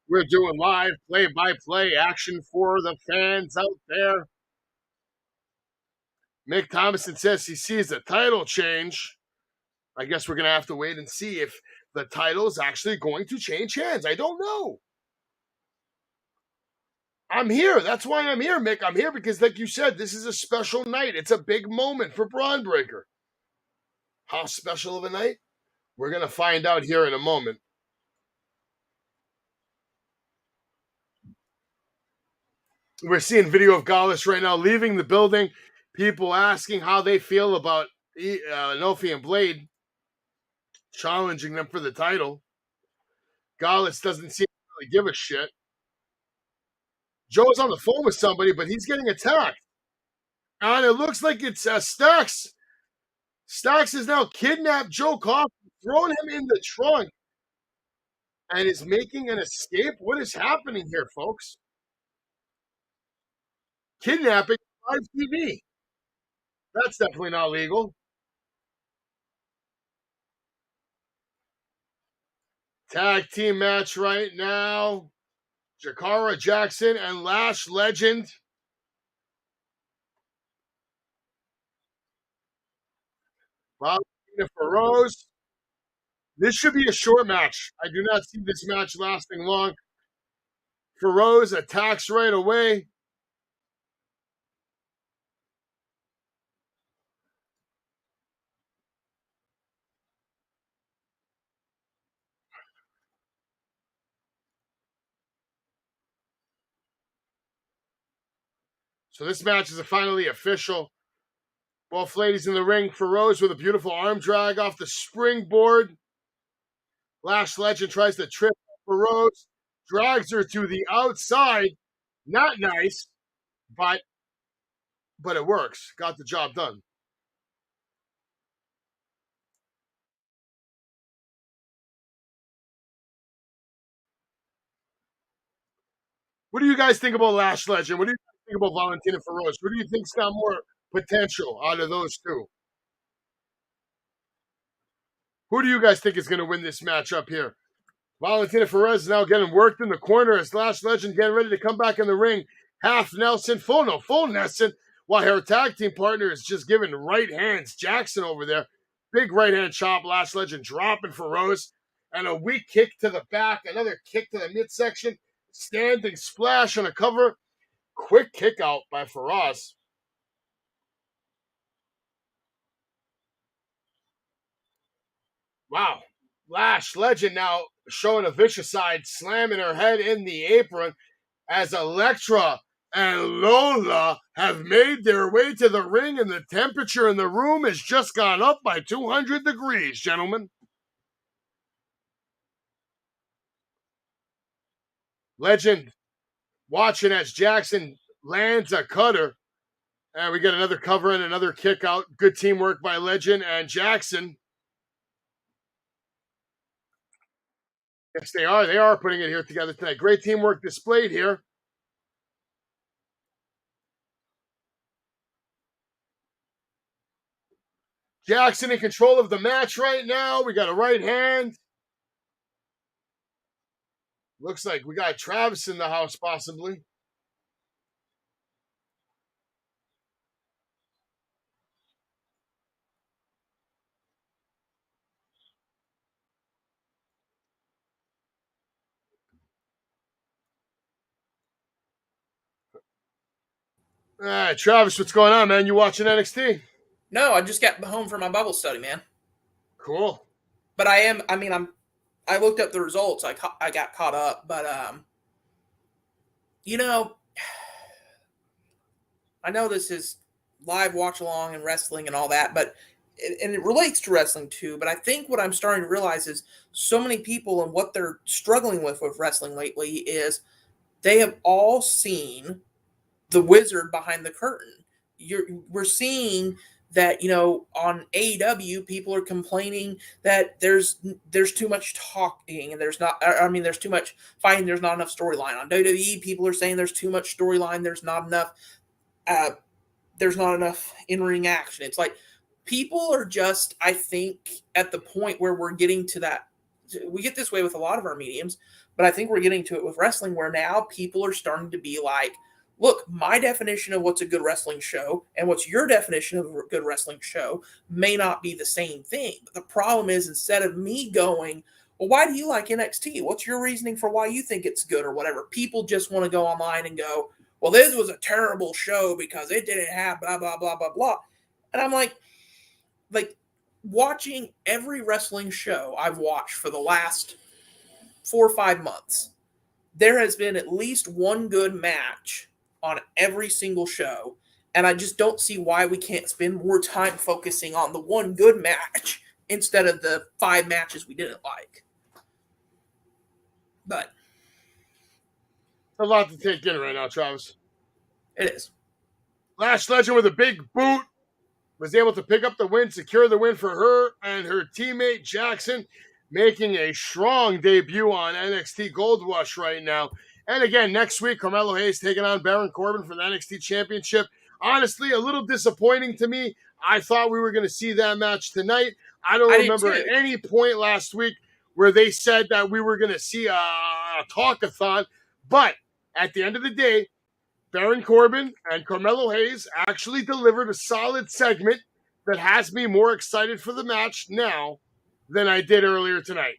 We're doing live play-by-play action for the fans out there. Mick Thomason says he sees a title change. I guess we're going to have to wait and see if the title is actually going to change hands. I don't know. I'm here. That's why I'm here, Mick. I'm here because, like you said, this is a special night. It's a big moment for Braun Breaker. How special of a night? We're going to find out here in a moment. We're seeing video of Gallus right now leaving the building. People asking how they feel about Nofi and Blade challenging them for the title. Gallus doesn't seem to really give a shit. Joe's on the phone with somebody, but he's getting attacked. And it looks like it's Stacks. Stacks has now kidnapped Joe Coffey, thrown him in the trunk, and is making an escape. What is happening here, folks? Kidnapping live TV. That's definitely not legal. Tag team match right now. Jakara Jackson and Lash Legend. Valentina Feroz. This should be a short match. I do not see this match lasting long. Feroz attacks right away. So this match is finally official. Both ladies in the ring. Feroz with a beautiful arm drag off the springboard. Lash Legend tries to trip Feroz, drags her to the outside. Not nice, but it works. Got the job done. What do you guys think about Lash Legend? What do you think about Valentina Feroz? Who do you think's got more potential out of those two? Who do you guys think is going to win this match up here? Valentina Feroz is now getting worked in the corner as Lash Legend getting ready to come back in the ring. Half Nelson, full Nelson, while her tag team partner is just giving right hands. Jackson over there. Big right hand chop. Lash Legend dropping Feroz. And a weak kick to the back. Another kick to the midsection. Standing splash on a cover. Quick kick out by Feroz. Wow. Lash Legend now showing a vicious side, slamming her head in the apron as Elektra and Lola have made their way to the ring, and the temperature in the room has just gone up by 200 degrees, gentlemen. Legend watching as Jackson lands a cutter. And we get another cover and another kick out. Good teamwork by Legend and Jackson. Yes, they are. They are putting it here together tonight. Great teamwork displayed here. Jackson in control of the match right now. We got a right hand. Looks like we got Travis in the house, possibly. All right, Travis, what's going on, man? You watching NXT? No, I just got home from my Bible study, man. Cool. But I looked up the results. I got caught up, but I know this is live watch along and wrestling and all that, but it relates to wrestling too. But I think what I'm starting to realize is so many people and what they're struggling with wrestling lately is they have all seen the wizard behind the curtain. We're seeing that, on AEW, people are complaining that there's too much talking and there's too much fighting. There's not enough storyline. On WWE, people are saying there's too much storyline. There's not enough in-ring action. It's like people are just, I think, at the point where we're getting to that. We get this way with a lot of our mediums, but I think we're getting to it with wrestling where now people are starting to be like, look, my definition of what's a good wrestling show and what's your definition of a good wrestling show may not be the same thing. But the problem is, instead of me going, well, why do you like NXT? What's your reasoning for why you think it's good or whatever? People just want to go online and go, well, this was a terrible show because it didn't have blah, blah, blah, blah, blah. And I'm like, watching every wrestling show I've watched for the last 4 or 5 months, there has been at least one good match on every single show. And I just don't see why we can't spend more time focusing on the one good match instead of the 5 matches we didn't like. But a lot to take in right now, Travis. It is. Lash Legend with a big boot was able to pick up the win, secure the win for her and her teammate Jackson, making a strong debut on NXT Gold Rush right now. And again, next week, Carmelo Hayes taking on Baron Corbin for the NXT Championship. Honestly, a little disappointing to me. I thought we were going to see that match tonight. I don't remember at any point last week where they said that we were going to see a talk-a-thon. But at the end of the day, Baron Corbin and Carmelo Hayes actually delivered a solid segment that has me more excited for the match now than I did earlier tonight.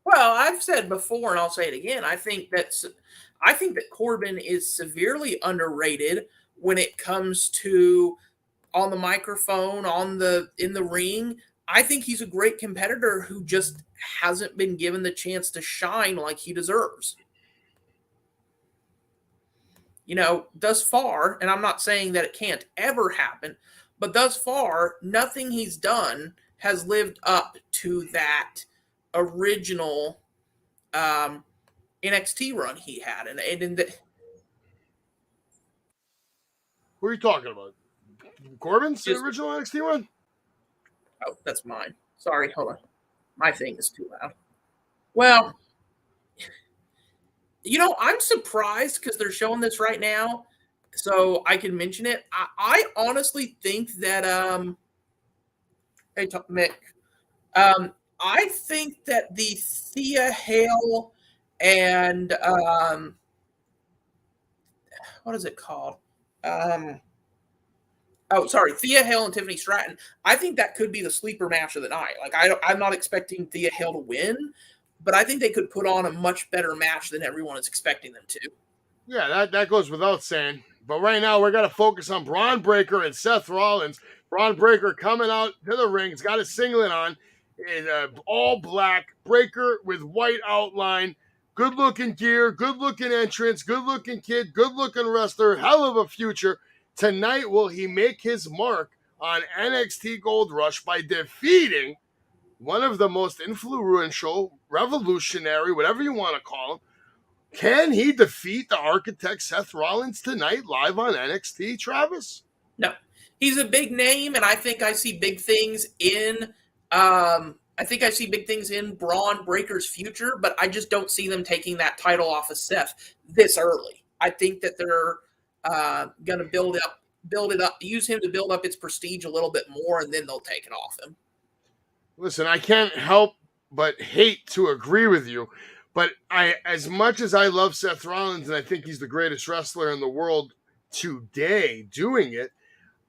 Well, I've said before, and I'll say it again, I think that Corbin is severely underrated when it comes to on the microphone, in the ring. I think he's a great competitor who just hasn't been given the chance to shine like he deserves. Thus far, and I'm not saying that it can't ever happen, but thus far, nothing he's done has lived up to that original NXT run he had. Who are you talking about? Corbin's original NXT run? Oh, that's mine. Sorry, hold on. My thing is too loud. Well, I'm surprised because they're showing this right now, so I can mention it. I honestly think that hey, Mick, I think that the Thea Hale and what is it called? Thea Hale and Tiffany Stratton. I think that could be the sleeper match of the night. I'm not expecting Thea Hale to win, but I think they could put on a much better match than everyone is expecting them to. Yeah, that goes without saying. But right now, we're going to focus on Braun Breaker and Seth Rollins. Braun Breaker coming out to the ring. He's got a singlet on in all black. Breaker with white outline. Good-looking gear, good-looking entrance, good-looking kid, good-looking wrestler. Hell of a future. Tonight, will he make his mark on NXT Gold Rush by defeating one of the most influential, revolutionary, whatever you want to call him? Can he defeat the Architect Seth Rollins tonight live on NXT, Travis? No. He's a big name, and I think I see big things in Braun Breaker's future, but I just don't see them taking that title off of Seth this early. I think that they're going to build it up, use him to build up its prestige a little bit more, and then they'll take it off him. Listen, I can't help but hate to agree with you, but as much as I love Seth Rollins and I think he's the greatest wrestler in the world today doing it,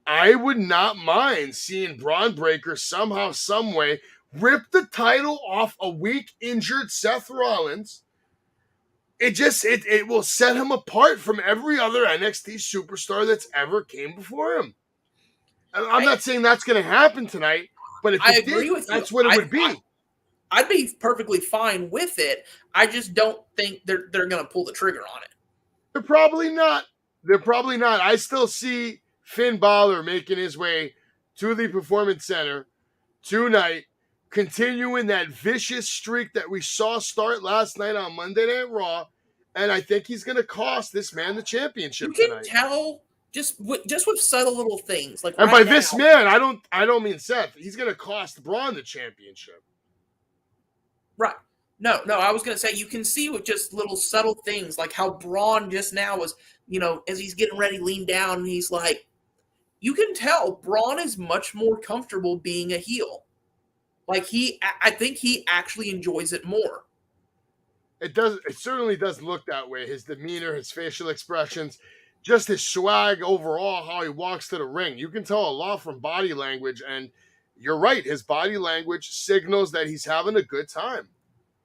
I would not mind seeing Braun Breaker somehow, some way, rip the title off a weak, injured Seth Rollins. It will set him apart from every other NXT superstar that's ever came before him. I'm not saying that's going to happen tonight, but if it did, that's what it would be. I'd be perfectly fine with it. I just don't think they're going to pull the trigger on it. They're probably not. I still see Finn Balor making his way to the Performance Center tonight, continuing that vicious streak that we saw start last night on Monday Night Raw, and I think he's going to cost this man the championship tonight. You can tell just with subtle little things like. And by this man, I don't mean Seth. He's going to cost Braun the championship. Right. No, I was going to say you can see with just little subtle things like how Braun just now was, as he's getting ready, lean down, and he's like, you can tell Braun is much more comfortable being a heel. I think he actually enjoys it more. It certainly does look that way. His demeanor, his facial expressions, just his swag overall, how he walks to the ring. You can tell a lot from body language, and you're right. His body language signals that he's having a good time.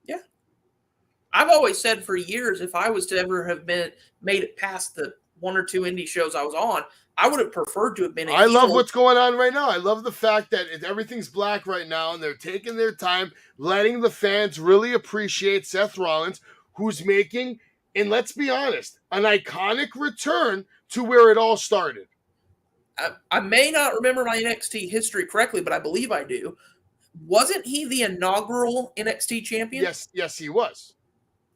Yeah. I've always said for years, if I was to ever have made it past the 1 or 2 indie shows I was on, I would have preferred to have been a I love heel. what's going on right now. I love the fact that everything's black right now, and they're taking their time, letting the fans really appreciate Seth Rollins, who's making, and let's be honest, an iconic return to where it all started. I may not remember my NXT history correctly, but I believe I do. Wasn't he the inaugural NXT champion? Yes, he was.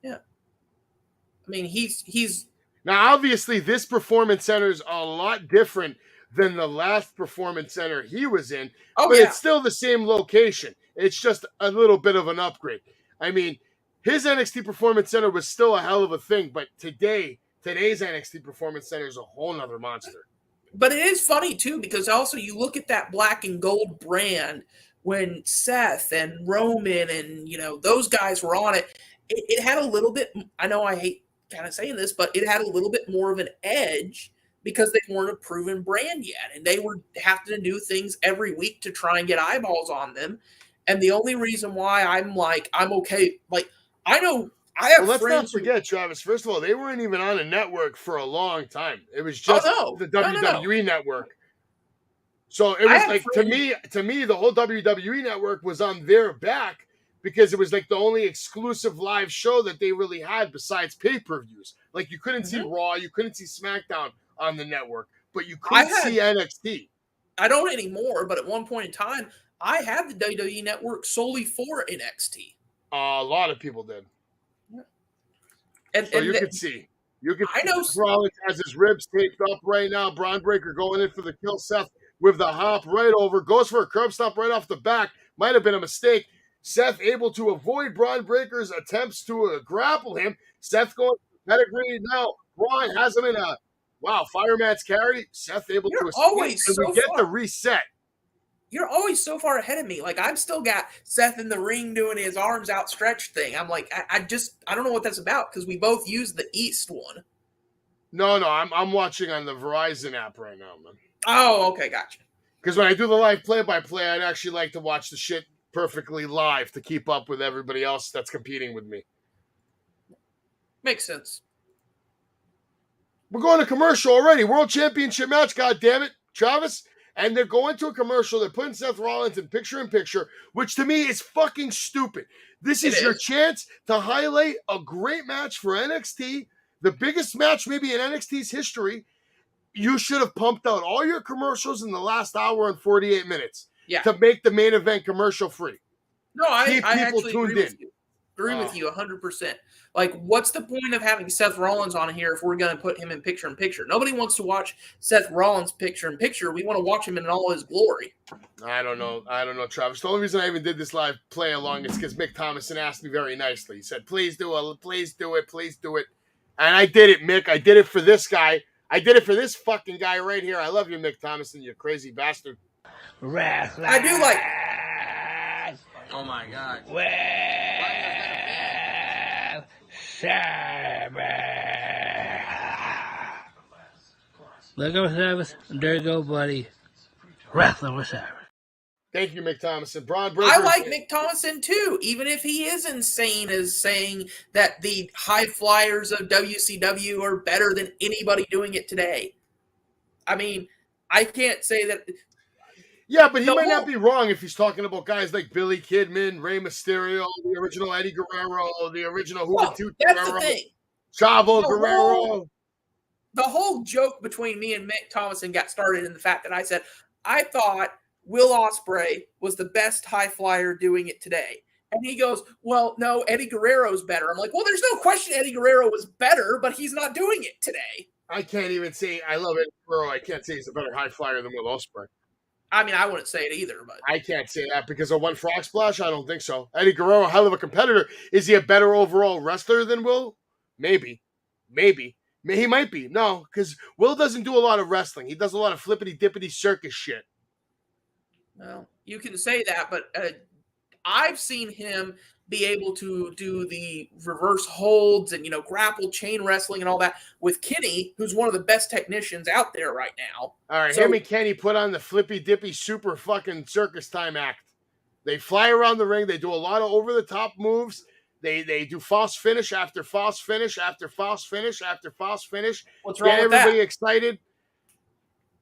Yeah. I mean, he's now obviously this performance center is a lot different than the last performance center he was in, but it's still the same location. It's just a little bit of an upgrade. I mean, his NXT Performance Center was still a hell of a thing, but today's NXT Performance Center is a whole nother monster. But it is funny, too, because also you look at that black and gold brand when Seth and Roman and, those guys were on it. It had a little bit, I know I hate kind of saying this, but it had a little bit more of an edge because they weren't a proven brand yet. And they were having to do things every week to try and get eyeballs on them. And the only reason why I'm okay, I know I have let's friends. Not forget, Travis, first of all, they weren't even on a network for a long time. It was just the WWE network. So it was like, to me, the whole WWE network was on their back because it was like the only exclusive live show that they really had besides pay-per-views. Like, you couldn't see Raw, you couldn't see SmackDown on the network, but you could see NXT. I don't anymore, but at one point in time, I had the WWE network solely for NXT. A lot of people did. Yeah. And you could see. I know Rollins has his ribs taped up right now. Braun Breaker going in for the kill. Seth with the hop right over. Goes for a curb stop right off the back. Might have been a mistake. Seth able to avoid Braun Breaker's attempts to grapple him. Seth going pedigree now. Braun has him in a fireman's carry. Seth able to escape. And we get the reset. You're always so far ahead of me. Like, I've still got Seth in the ring doing his arms outstretched thing. I'm like, I don't know what that's about because we both use the East one. No, I'm watching on the Verizon app right now, man. Oh, okay, gotcha. Because when I do the live play-by-play, I'd actually like to watch the shit perfectly live to keep up with everybody else that's competing with me. Makes sense. We're going to commercial already. World Championship match, goddammit, Travis. And they're going to a commercial. They're putting Seth Rollins in picture, which to me is fucking stupid. This is your chance to highlight a great match for NXT, the biggest match maybe in NXT's history. You should have pumped out all your commercials in the last hour and 48 minutes to make the main event commercial free. No, I actually agree with you 100%. Like, what's the point of having Seth Rollins on here if we're going to put him in picture-in-picture? Nobody wants to watch Seth Rollins picture-in-picture. We want to watch him in all his glory. I don't know, Travis. The only reason I even did this live play-along is because Mick Thomason asked me very nicely. He said, please do it, please do it, please do it. And I did it, Mick. I did it for this guy. I did it for this fucking guy right here. I love you, Mick Thomason, you crazy bastard. I do like... Oh, my God. Look over Travis. There you go, buddy. Wrestling with Travis. Thank you, Mick Thomason. Braun Breaker. I like Mick Thomason too, even if he is insane as saying that the high flyers of WCW are better than anybody doing it today. I mean, I can't say that. Yeah, but he might not be wrong if he's talking about guys like Billy Kidman, Rey Mysterio, the original Eddie Guerrero, the original Juventud Guerrero, the thing. Chavo Guerrero. The whole joke between me and Mick Thomason got started in the fact that I said, I thought Will Ospreay was the best high flyer doing it today. And he goes, well, no, Eddie Guerrero's better. I'm like, well, there's no question Eddie Guerrero was better, but he's not doing it today. I can't even say I love Eddie Guerrero. I can't say he's a better high flyer than Will Ospreay. I mean, I wouldn't say it either, but I can't say that because of one frog splash. I don't think so. Eddie Guerrero, hell of a competitor. Is he a better overall wrestler than Will? Maybe. He might be. No, because Will doesn't do a lot of wrestling. He does a lot of flippity-dippity circus shit. Well, you can say that, but I've seen him be able to do the reverse holds and, grapple chain wrestling and all that with Kenny, who's one of the best technicians out there right now. All right, So- him and Kenny put on the flippy dippy super fucking circus time act. They fly around the ring. They do a lot of over the top moves. They do false finish after false finish after false finish after false finish. What's wrong Get with everybody that? excited.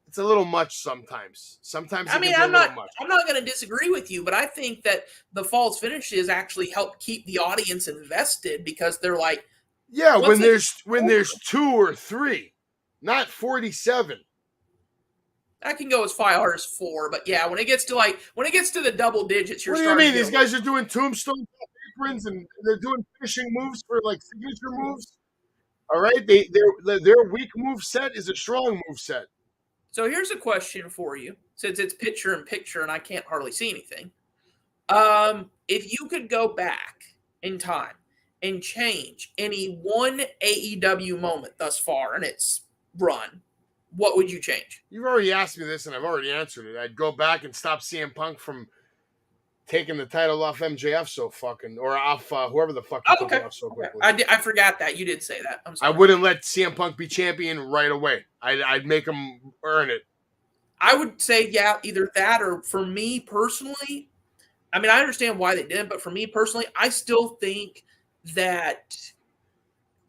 It's a little much sometimes. Sometimes I mean, it can I'm be a little not much. I'm not going to disagree with you, but I think that the false finishes actually help keep the audience invested because they're like, Yeah, what's when there's 2 or 3, not 47. I can go as far as 4, but yeah, when it gets to the double digits, you're What do you starting mean? to These guys are doing tombstone aprons and they're doing finishing moves for like signature moves. All right, their weak move set is a strong move set. So here's a question for you, since it's picture in picture and I can't hardly see anything. If you could go back in time and change any one AEW moment thus far in its run, what would you change? You've already asked me this, and I've already answered it. I'd go back and stop CM Punk from taking the title off MJF or off whoever the fuck he took it off so quickly. I forgot that. You did say that. I'm sorry. I wouldn't let CM Punk be champion right away. I'd make him earn it. I would say, yeah, either that or for me personally, I mean, I understand why they did, but for me personally, I still think that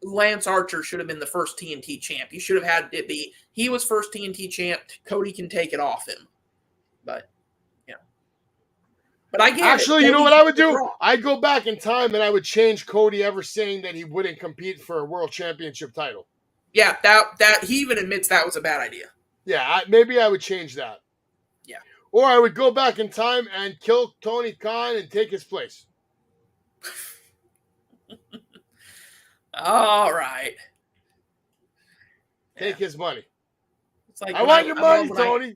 Lance Archer should have been the first TNT champ. You should have had it be, he was first TNT champ. Cody can take it off him. But, But I get Actually, it. you know what I would do? I'd go back in time and I would change Cody ever saying that he wouldn't compete for a world championship title. Yeah, that he even admits that was a bad idea. Yeah, maybe I would change that. Yeah. Or I would go back in time and kill Tony Khan and take his place. All right. Take his money. It's like I want your money, Tony.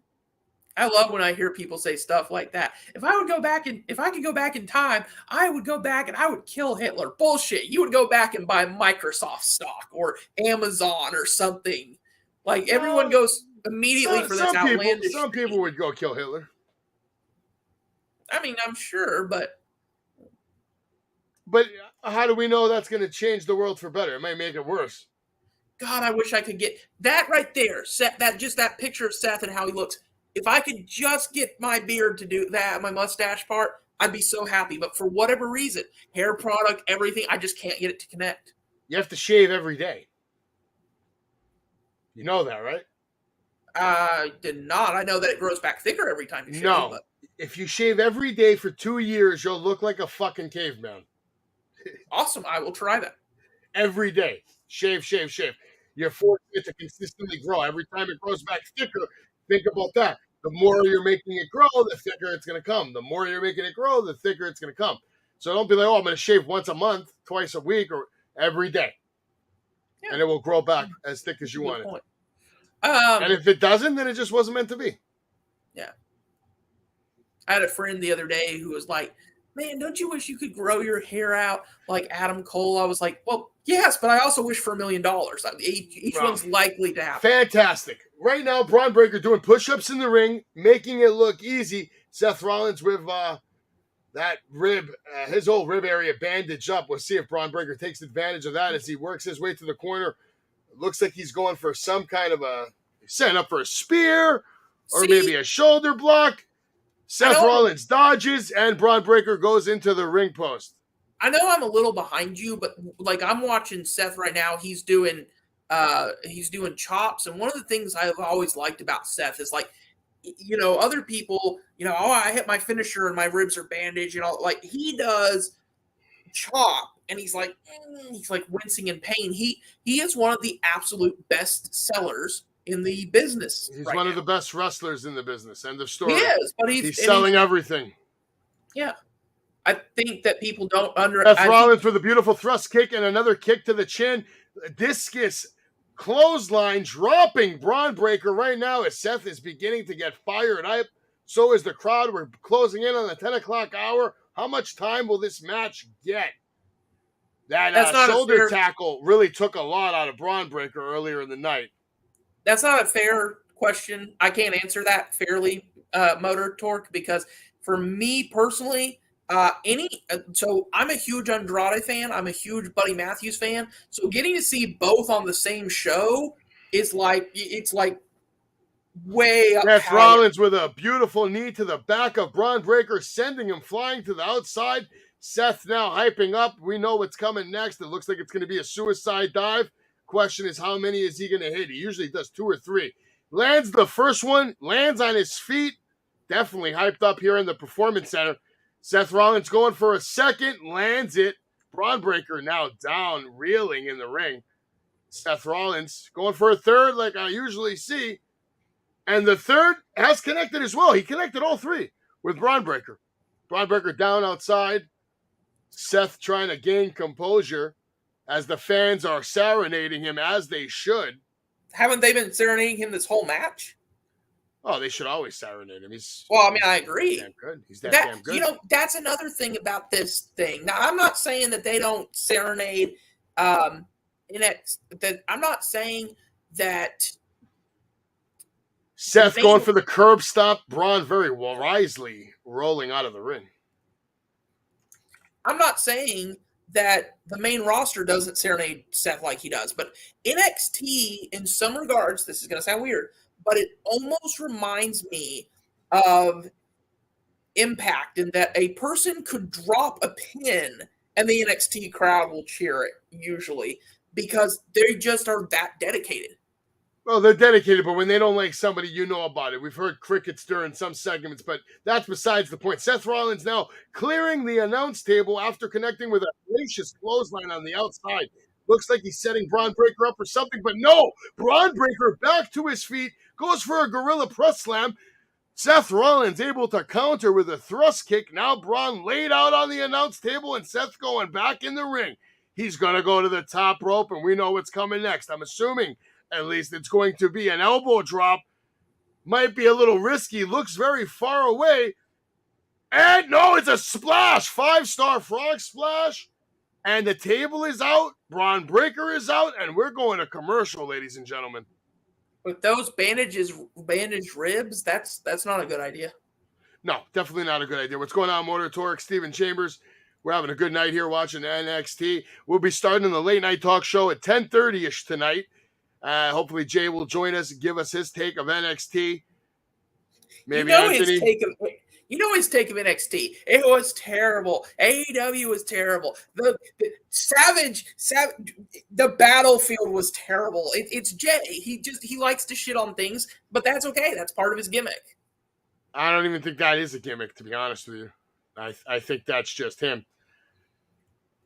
I love when I hear people say stuff like that. If I could go back in time, I would go back and I would kill Hitler. Bullshit. You would go back and buy Microsoft stock or Amazon or something. Like everyone goes immediately for this outlandish. Some people would go kill Hitler. I mean, I'm sure, but how do we know that's going to change the world for better? It might make it worse. God, I wish I could get that right there. That picture of Seth and how he looks. If I could just get my beard to do that, my mustache part, I'd be so happy. But for whatever reason, hair product, everything, I just can't get it to connect. You have to shave every day. You know that, right? I did not. I know that it grows back thicker every time you shave. No. But If you shave every day for 2 years, you'll look like a fucking caveman. Awesome. I will try that. Every day. Shave. You're forcing it to consistently grow. Every time it grows back thicker, think about that. The more you're making it grow, the thicker it's going to come. The more you're making it grow, the thicker it's going to come. So don't be like, I'm going to shave once a month, twice a week, or every day. Yeah. And it will grow back as thick as you want it. And if it doesn't, then it just wasn't meant to be. Yeah. I had a friend the other day who was like, man, don't you wish you could grow your hair out like Adam Cole? I was like, well, yes, but I also wish for $1 million. Each one's likely to happen. Fantastic. Right now, Braun Breaker doing push-ups in the ring, making it look easy. Seth Rollins with that rib, his whole rib area bandaged up. We'll see if Braun Breaker takes advantage of that as he works his way to the corner. It looks like he's going for some kind of setting up for a spear or maybe a shoulder block. Seth Rollins dodges, and Braun Breaker goes into the ring post. I know I'm a little behind you, but like I'm watching Seth right now. He's doing chops, and one of the things I've always liked about Seth is like, other people, I hit my finisher and my ribs are bandaged, like he does chop, and he's like wincing in pain. He is one of the absolute best sellers in the business. He's one of the best wrestlers in the business. End of story. He is, but he's selling everything. Yeah. I think that people don't Seth Rollins for the beautiful thrust kick and another kick to the chin. Discus clothesline dropping Braun Breaker right now as Seth is beginning to get fired up. So is the crowd. We're closing in on the 10 o'clock hour. How much time will this match get? That shoulder tackle really took a lot out of Braun Breaker earlier in the night. That's not a fair question. I can't answer that fairly, Motor Torque, because for me personally, So I'm a huge Andrade fan. I'm a huge Buddy Matthews fan. So getting to see both on the same show is like way up. Seth Rollins with a beautiful knee to the back of Braun Breaker, sending him flying to the outside. Seth now hyping up. We know what's coming next. It looks like it's going to be a suicide dive. Question is, how many is he going to hit? He usually does 2 or 3. Lands the first one, lands on his feet. Definitely hyped up here in the Performance Center. Seth Rollins going for a second, lands it. Braun Breaker now down, reeling in the ring. Seth Rollins going for a third, like I usually see. And the third has connected as well. He connected all 3 with Braun Breaker. Braun Breaker down outside. Seth trying to gain composure as the fans are serenading him as they should. Haven't they been serenading him this whole match? Oh, they should always serenade him. I agree. Damn good. He's damn good. You know, that's another thing about this thing. Now, I'm not saying that they don't serenade I'm not saying that Seth going for the curb stop. Braun very wisely rolling out of the ring. I'm not saying that the main roster doesn't serenade Seth like he does, but NXT, in some regards, this is going to sound weird, but it almost reminds me of Impact in that a person could drop a pin and the NXT crowd will cheer it, usually, because they just are that dedicated. Well, they're dedicated, but when they don't like somebody, you know about it. We've heard crickets during some segments, but that's besides the point. Seth Rollins now clearing the announce table after connecting with a gracious clothesline on the outside. Looks like he's setting Braun Breaker up for something, but no! Braun Breaker back to his feet, goes for a gorilla press slam. Seth Rollins able to counter with a thrust kick. Now Braun laid out on the announce table, and Seth going back in the ring. He's going to go to the top rope, and we know what's coming next. I'm assuming at least it's going to be an elbow drop. Might be a little risky. Looks very far away. And no, it's a splash. 5-star frog splash. And the table is out. Braun Breaker is out. And we're going to commercial, ladies and gentlemen. With those bandaged ribs, that's not a good idea. No, definitely not a good idea. What's going on, Motor Torque? Stephen Chambers. We're having a good night here watching NXT. We'll be starting the late night talk show at 10:30-ish tonight. Hopefully Jay will join us and give us his take of NXT. Maybe Anthony. His take of NXT. It was terrible. AEW was terrible. The Savage, the battlefield was terrible. It's Jay. He likes to shit on things, but that's okay. That's part of his gimmick. I don't even think that is a gimmick, to be honest with you. I think that's just him.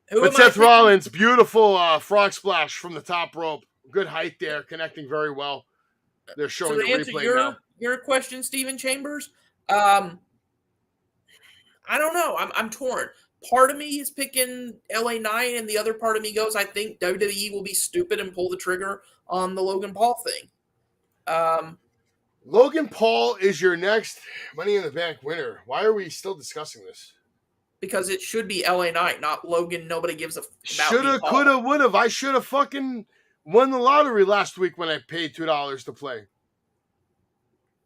But Seth Rollins, beautiful frog splash from the top rope. Good height there, connecting very well. They're showing the replay now. Your question, Stephen Chambers. I don't know. I'm torn. Part of me is picking LA Knight, and the other part of me goes, I think WWE will be stupid and pull the trigger on the Logan Paul thing. Logan Paul is your next Money in the Bank winner. Why are we still discussing this? Because it should be LA Knight, not Logan. Nobody gives a about shoulda, coulda, woulda. I should have fucking won the lottery last week when I paid $2 to play.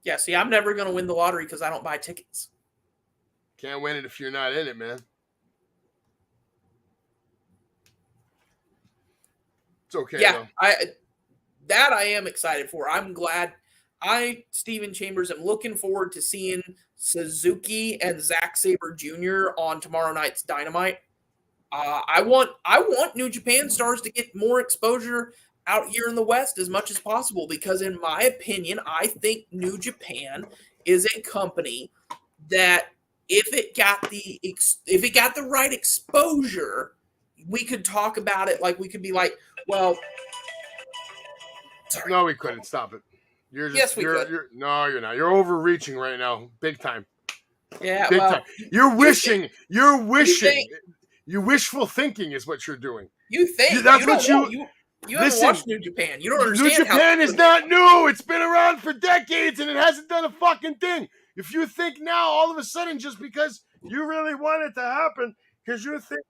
Yeah, see, I'm never going to win the lottery because I don't buy tickets. Can't win it if you're not in it, man. It's okay, yeah, though. I am excited for. I'm glad. Stephen Chambers, am looking forward to seeing Suzuki and Zack Sabre Jr. on tomorrow night's Dynamite. I want New Japan stars to get more exposure out here in the West as much as possible because, in my opinion, I think New Japan is a company that if it got the right exposure, we could talk about it like we could be like, well, sorry. No, we couldn't. Stop it. Yes, we could. No, you're not. You're overreaching right now, big time. Yeah, big time. You're wishing. You're wishing. You wishful thinking is what you're doing. You think that's you what you haven't watched New Japan. You don't understand. New Japan is not new. It's been around for decades and it hasn't done a fucking thing. If you think now, all of a sudden, just because you really want it to happen, because you think.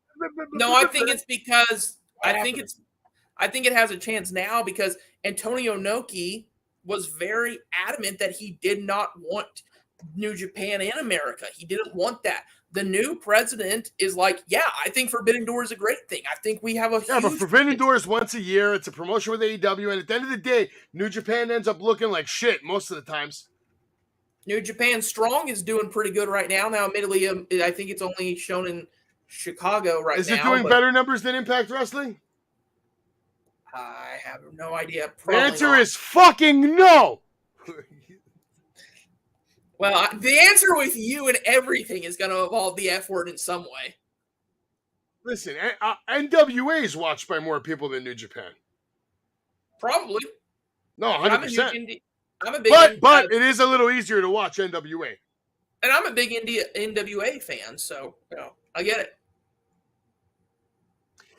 No, I think it's because I think it has a chance now because Antonio Inoki was very adamant that he did not want New Japan and America. He didn't want that. The new president is like, yeah, I think Forbidden Door is a great thing. I think we have a Yeah, but Forbidden Door is once a year. It's a promotion with AEW, and at the end of the day, New Japan ends up looking like shit most of the times. New Japan Strong is doing pretty good right now. Now, admittedly, I think it's only shown in Chicago right now. Is it doing better numbers than Impact Wrestling? I have no idea. The answer is fucking no. Well, the answer with you and everything is going to involve the F word in some way. Listen, NWA is watched by more people than New Japan. Probably. No, 100%. But it is a little easier to watch NWA. And I'm a big NWA fan, so I get it.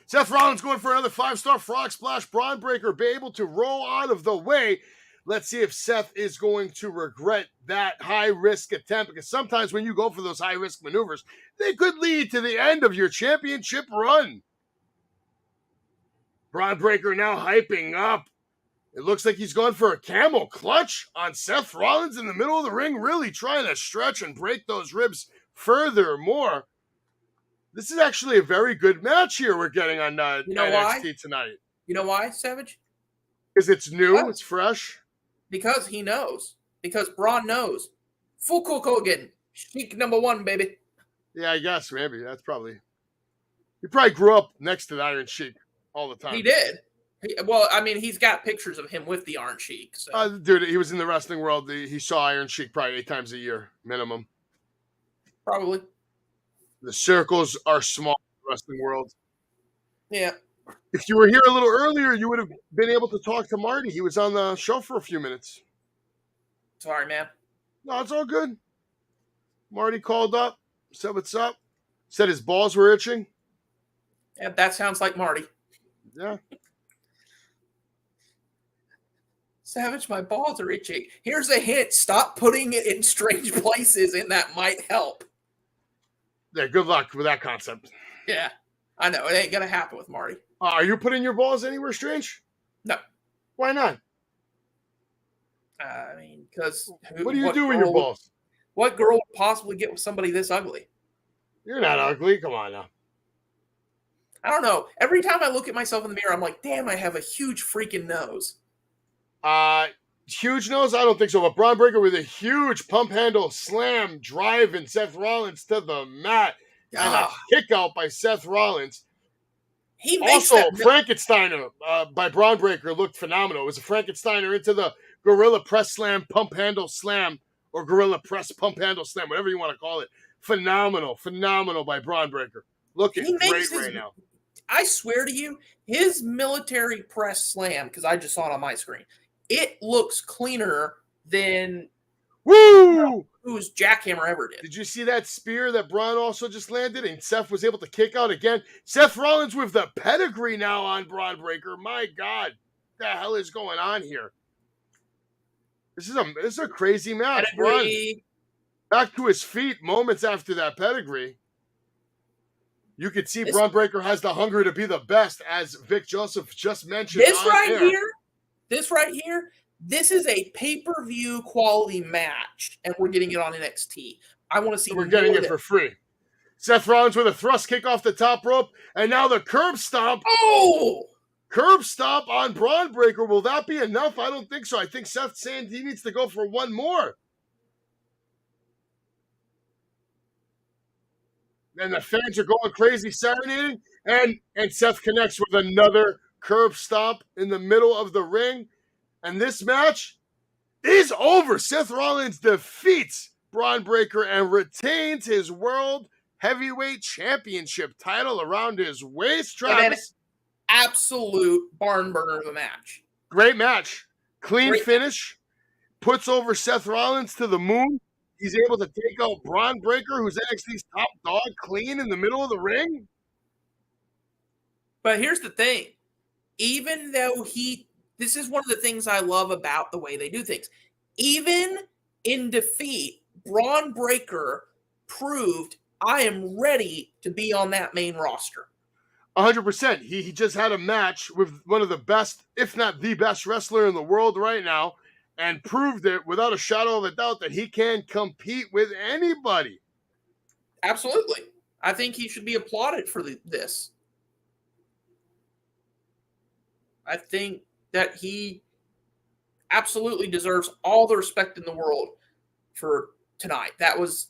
Seth Rollins going for another 5-star frog splash. Braun Breaker be able to roll out of the way. Let's see if Seth is going to regret that high-risk attempt, because sometimes when you go for those high-risk maneuvers, they could lead to the end of your championship run. Braun Breaker now hyping up. It looks like he's going for a camel clutch on Seth Rollins in the middle of the ring, really trying to stretch and break those ribs furthermore. This is actually a very good match here we're getting on NXT tonight. You know why, Savage? Because it's new, it's fresh. Because he knows. Because Braun knows. Full Hulk Hogan. Sheik #1, baby. Yeah, I guess, maybe. That's probably... He probably grew up next to the Iron Sheik all the time. He did. Well, I mean, he's got pictures of him with the Iron Sheik. So. Dude, he was in the wrestling world. He saw Iron Sheik probably 8 times a year, minimum. Probably. The circles are small in the wrestling world. Yeah. If you were here a little earlier, you would have been able to talk to Marty. He was on the show for a few minutes. Sorry, man. No, it's all good. Marty called up, said what's up, said his balls were itching. Yeah, that sounds like Marty. Yeah. Savage, my balls are itching. Here's a hint. Stop putting it in strange places, and that might help. Yeah, good luck with that concept. Yeah, I know. It ain't going to happen with Marty. Are you putting your balls anywhere strange? No. Why not? I mean, because... What do you do with your balls? What girl would possibly get with somebody this ugly? You're not ugly. Come on now. I don't know. Every time I look at myself in the mirror, I'm like, damn, I have a huge freaking nose. Huge nose? I don't think so. But Braun Breaker with a huge pump handle slam driving Seth Rollins to the mat. And a kick out by Seth Rollins. He makes also, Frankensteiner by Braun Breaker looked phenomenal. It was a Frankensteiner into the Gorilla Press Slam, Pump Handle Slam, or Gorilla Press Pump Handle Slam, whatever you want to call it. Phenomenal by Braun Breaker. Looking great right now. I swear to you, his military press slam, because I just saw it on my screen, it looks cleaner than whose jackhammer ever did. Did you see that spear that Braun also just landed and Seth was able to kick out again? Seth Rollins with the pedigree now on Braun Breaker. My God, what the hell is going on here? This is a crazy match. Braun back to his feet moments after that pedigree. You could see Braun Breaker has the hunger to be the best, as Vic Joseph just mentioned. This right here, this is a pay-per-view quality match, and we're getting it on NXT. I want to see. We're getting it for free. Seth Rollins with a thrust kick off the top rope, and now the curb stomp. Oh! Curb stomp on Braun Breaker. Will that be enough? I don't think so. I think Seth's saying he needs to go for one more. And the fans are going crazy, serenading, and Seth connects with another curb stomp in the middle of the ring. And this match is over. Seth Rollins defeats Braun Breaker and retains his World Heavyweight Championship title around his waist. Travis. Absolute barn burner of a match. Great match. Clean finish. Puts over Seth Rollins to the moon. He's able to take out Braun Breaker, who's NXT's top dog, clean in the middle of the ring. But here's the thing. Even though this is one of the things I love about the way they do things. Even in defeat, Braun Breaker proved I am ready to be on that main roster. 100%. He just had a match with one of the best, if not the best wrestler in the world right now. and proved it without a shadow of a doubt that he can compete with anybody. Absolutely. I think he should be applauded for this. I think that he absolutely deserves all the respect in the world for tonight. That was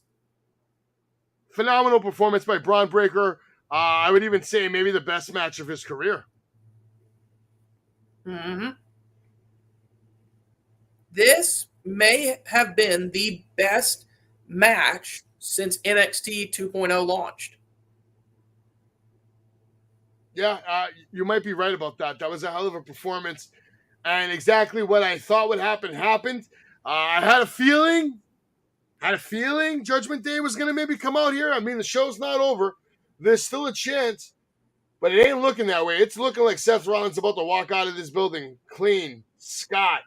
phenomenal performance by Braun Breaker. I would even say maybe the best match of his career. Mm-hmm. This may have been the best match since NXT 2.0 launched. Yeah, you might be right about that. That was a hell of a performance. And exactly what I thought would happen happened. I had a feeling Judgment Day was going to maybe come out here. I mean, the show's not over. There's still a chance. But it ain't looking that way. It's looking like Seth Rollins about to walk out of this building clean. Scott,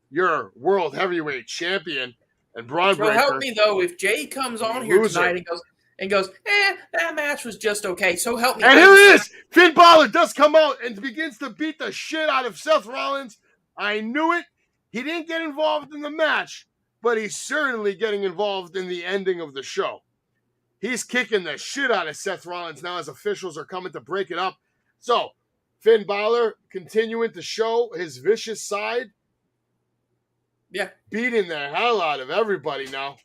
your world heavyweight champion. And Braun Breaker. Help me, though, if Jay comes on here tonight and goes, that match was just okay. So help me. And here he is. Finn Balor does come out and begins to beat the shit out of Seth Rollins. I knew it. He didn't get involved in the match, but he's certainly getting involved in the ending of the show. He's kicking the shit out of Seth Rollins now as officials are coming to break it up. So, Finn Balor continuing to show his vicious side. Yeah. Beating the hell out of everybody now.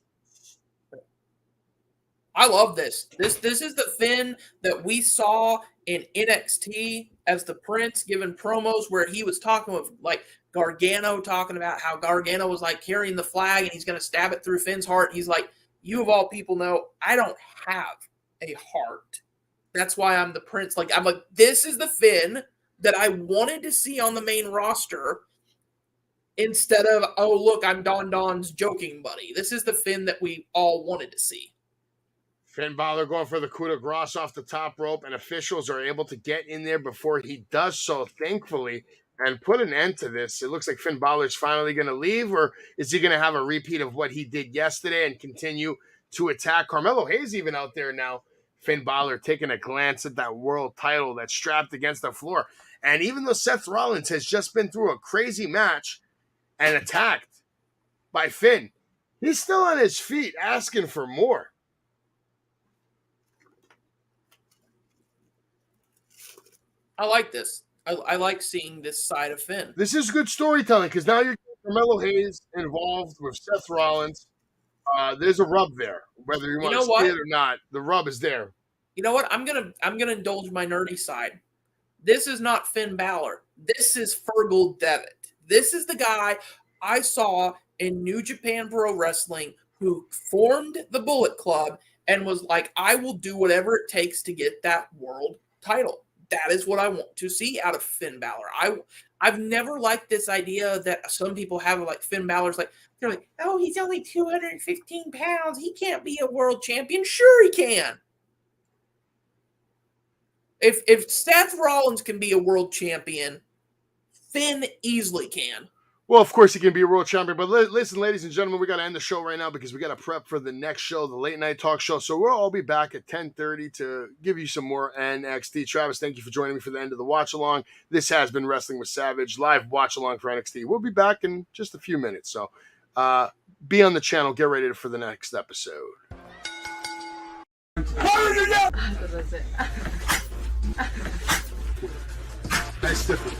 I love this. This is the Finn that we saw in NXT as the Prince giving promos where he was talking with like Gargano, talking about how Gargano was like carrying the flag and he's going to stab it through Finn's heart. He's like, you of all people know, I don't have a heart. That's why I'm the Prince. I'm like, this is the Finn that I wanted to see on the main roster instead of, oh, look, I'm Don Don's joking buddy. This is the Finn that we all wanted to see. Finn Balor going for the coup de grace off the top rope, and officials are able to get in there before he does so, thankfully, and put an end to this. It looks like Finn Balor's finally going to leave, or is he going to have a repeat of what he did yesterday and continue to attack? Carmelo Hayes even out there now. Finn Balor taking a glance at that world title that's strapped against the floor. And even though Seth Rollins has just been through a crazy match and attacked by Finn, he's still on his feet asking for more. I like this. I like seeing this side of Finn. This is good storytelling because now you're getting Carmelo Hayes involved with Seth Rollins. There's a rub there, whether you want to see it or not. The rub is there. You know what? I'm gonna indulge my nerdy side. This is not Finn Balor. This is Fergal Devitt. This is the guy I saw in New Japan Pro Wrestling who formed the Bullet Club and was like, I will do whatever it takes to get that world title. That is what I want to see out of Finn Balor. I've never liked this idea that some people have like Finn Balor's like, they're like, oh, he's only 215 pounds. He can't be a world champion. Sure he can. If Seth Rollins can be a world champion, Finn easily can. Well, of course he can be a world champion, but listen, ladies and gentlemen, we got to end the show right now because we got to prep for the next show, the late night talk show. So we'll all be back at 10:30 to give you some more NXT. Travis, thank you for joining me for the end of the watch along. This has been Wrestling with Savage, live watch along for NXT. We'll be back in just a few minutes. So be on the channel. Get ready for the next episode. Nice stiffen.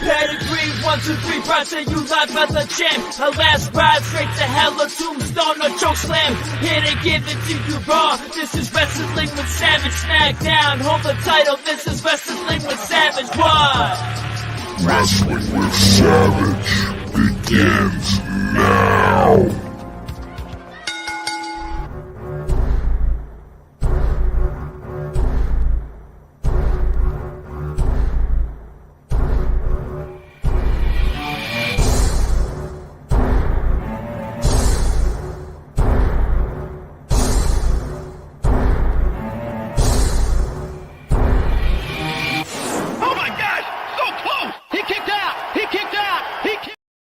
Pedigree, 1, 2, 3, Bronson, you live as a champ. Her last ride straight to hell, a tombstone, a choke slam. Here to give it to you raw. This is Wrestling with Savage. SmackDown, hold the title. This is Wrestling with Savage. What? Wrestling with Savage begins now.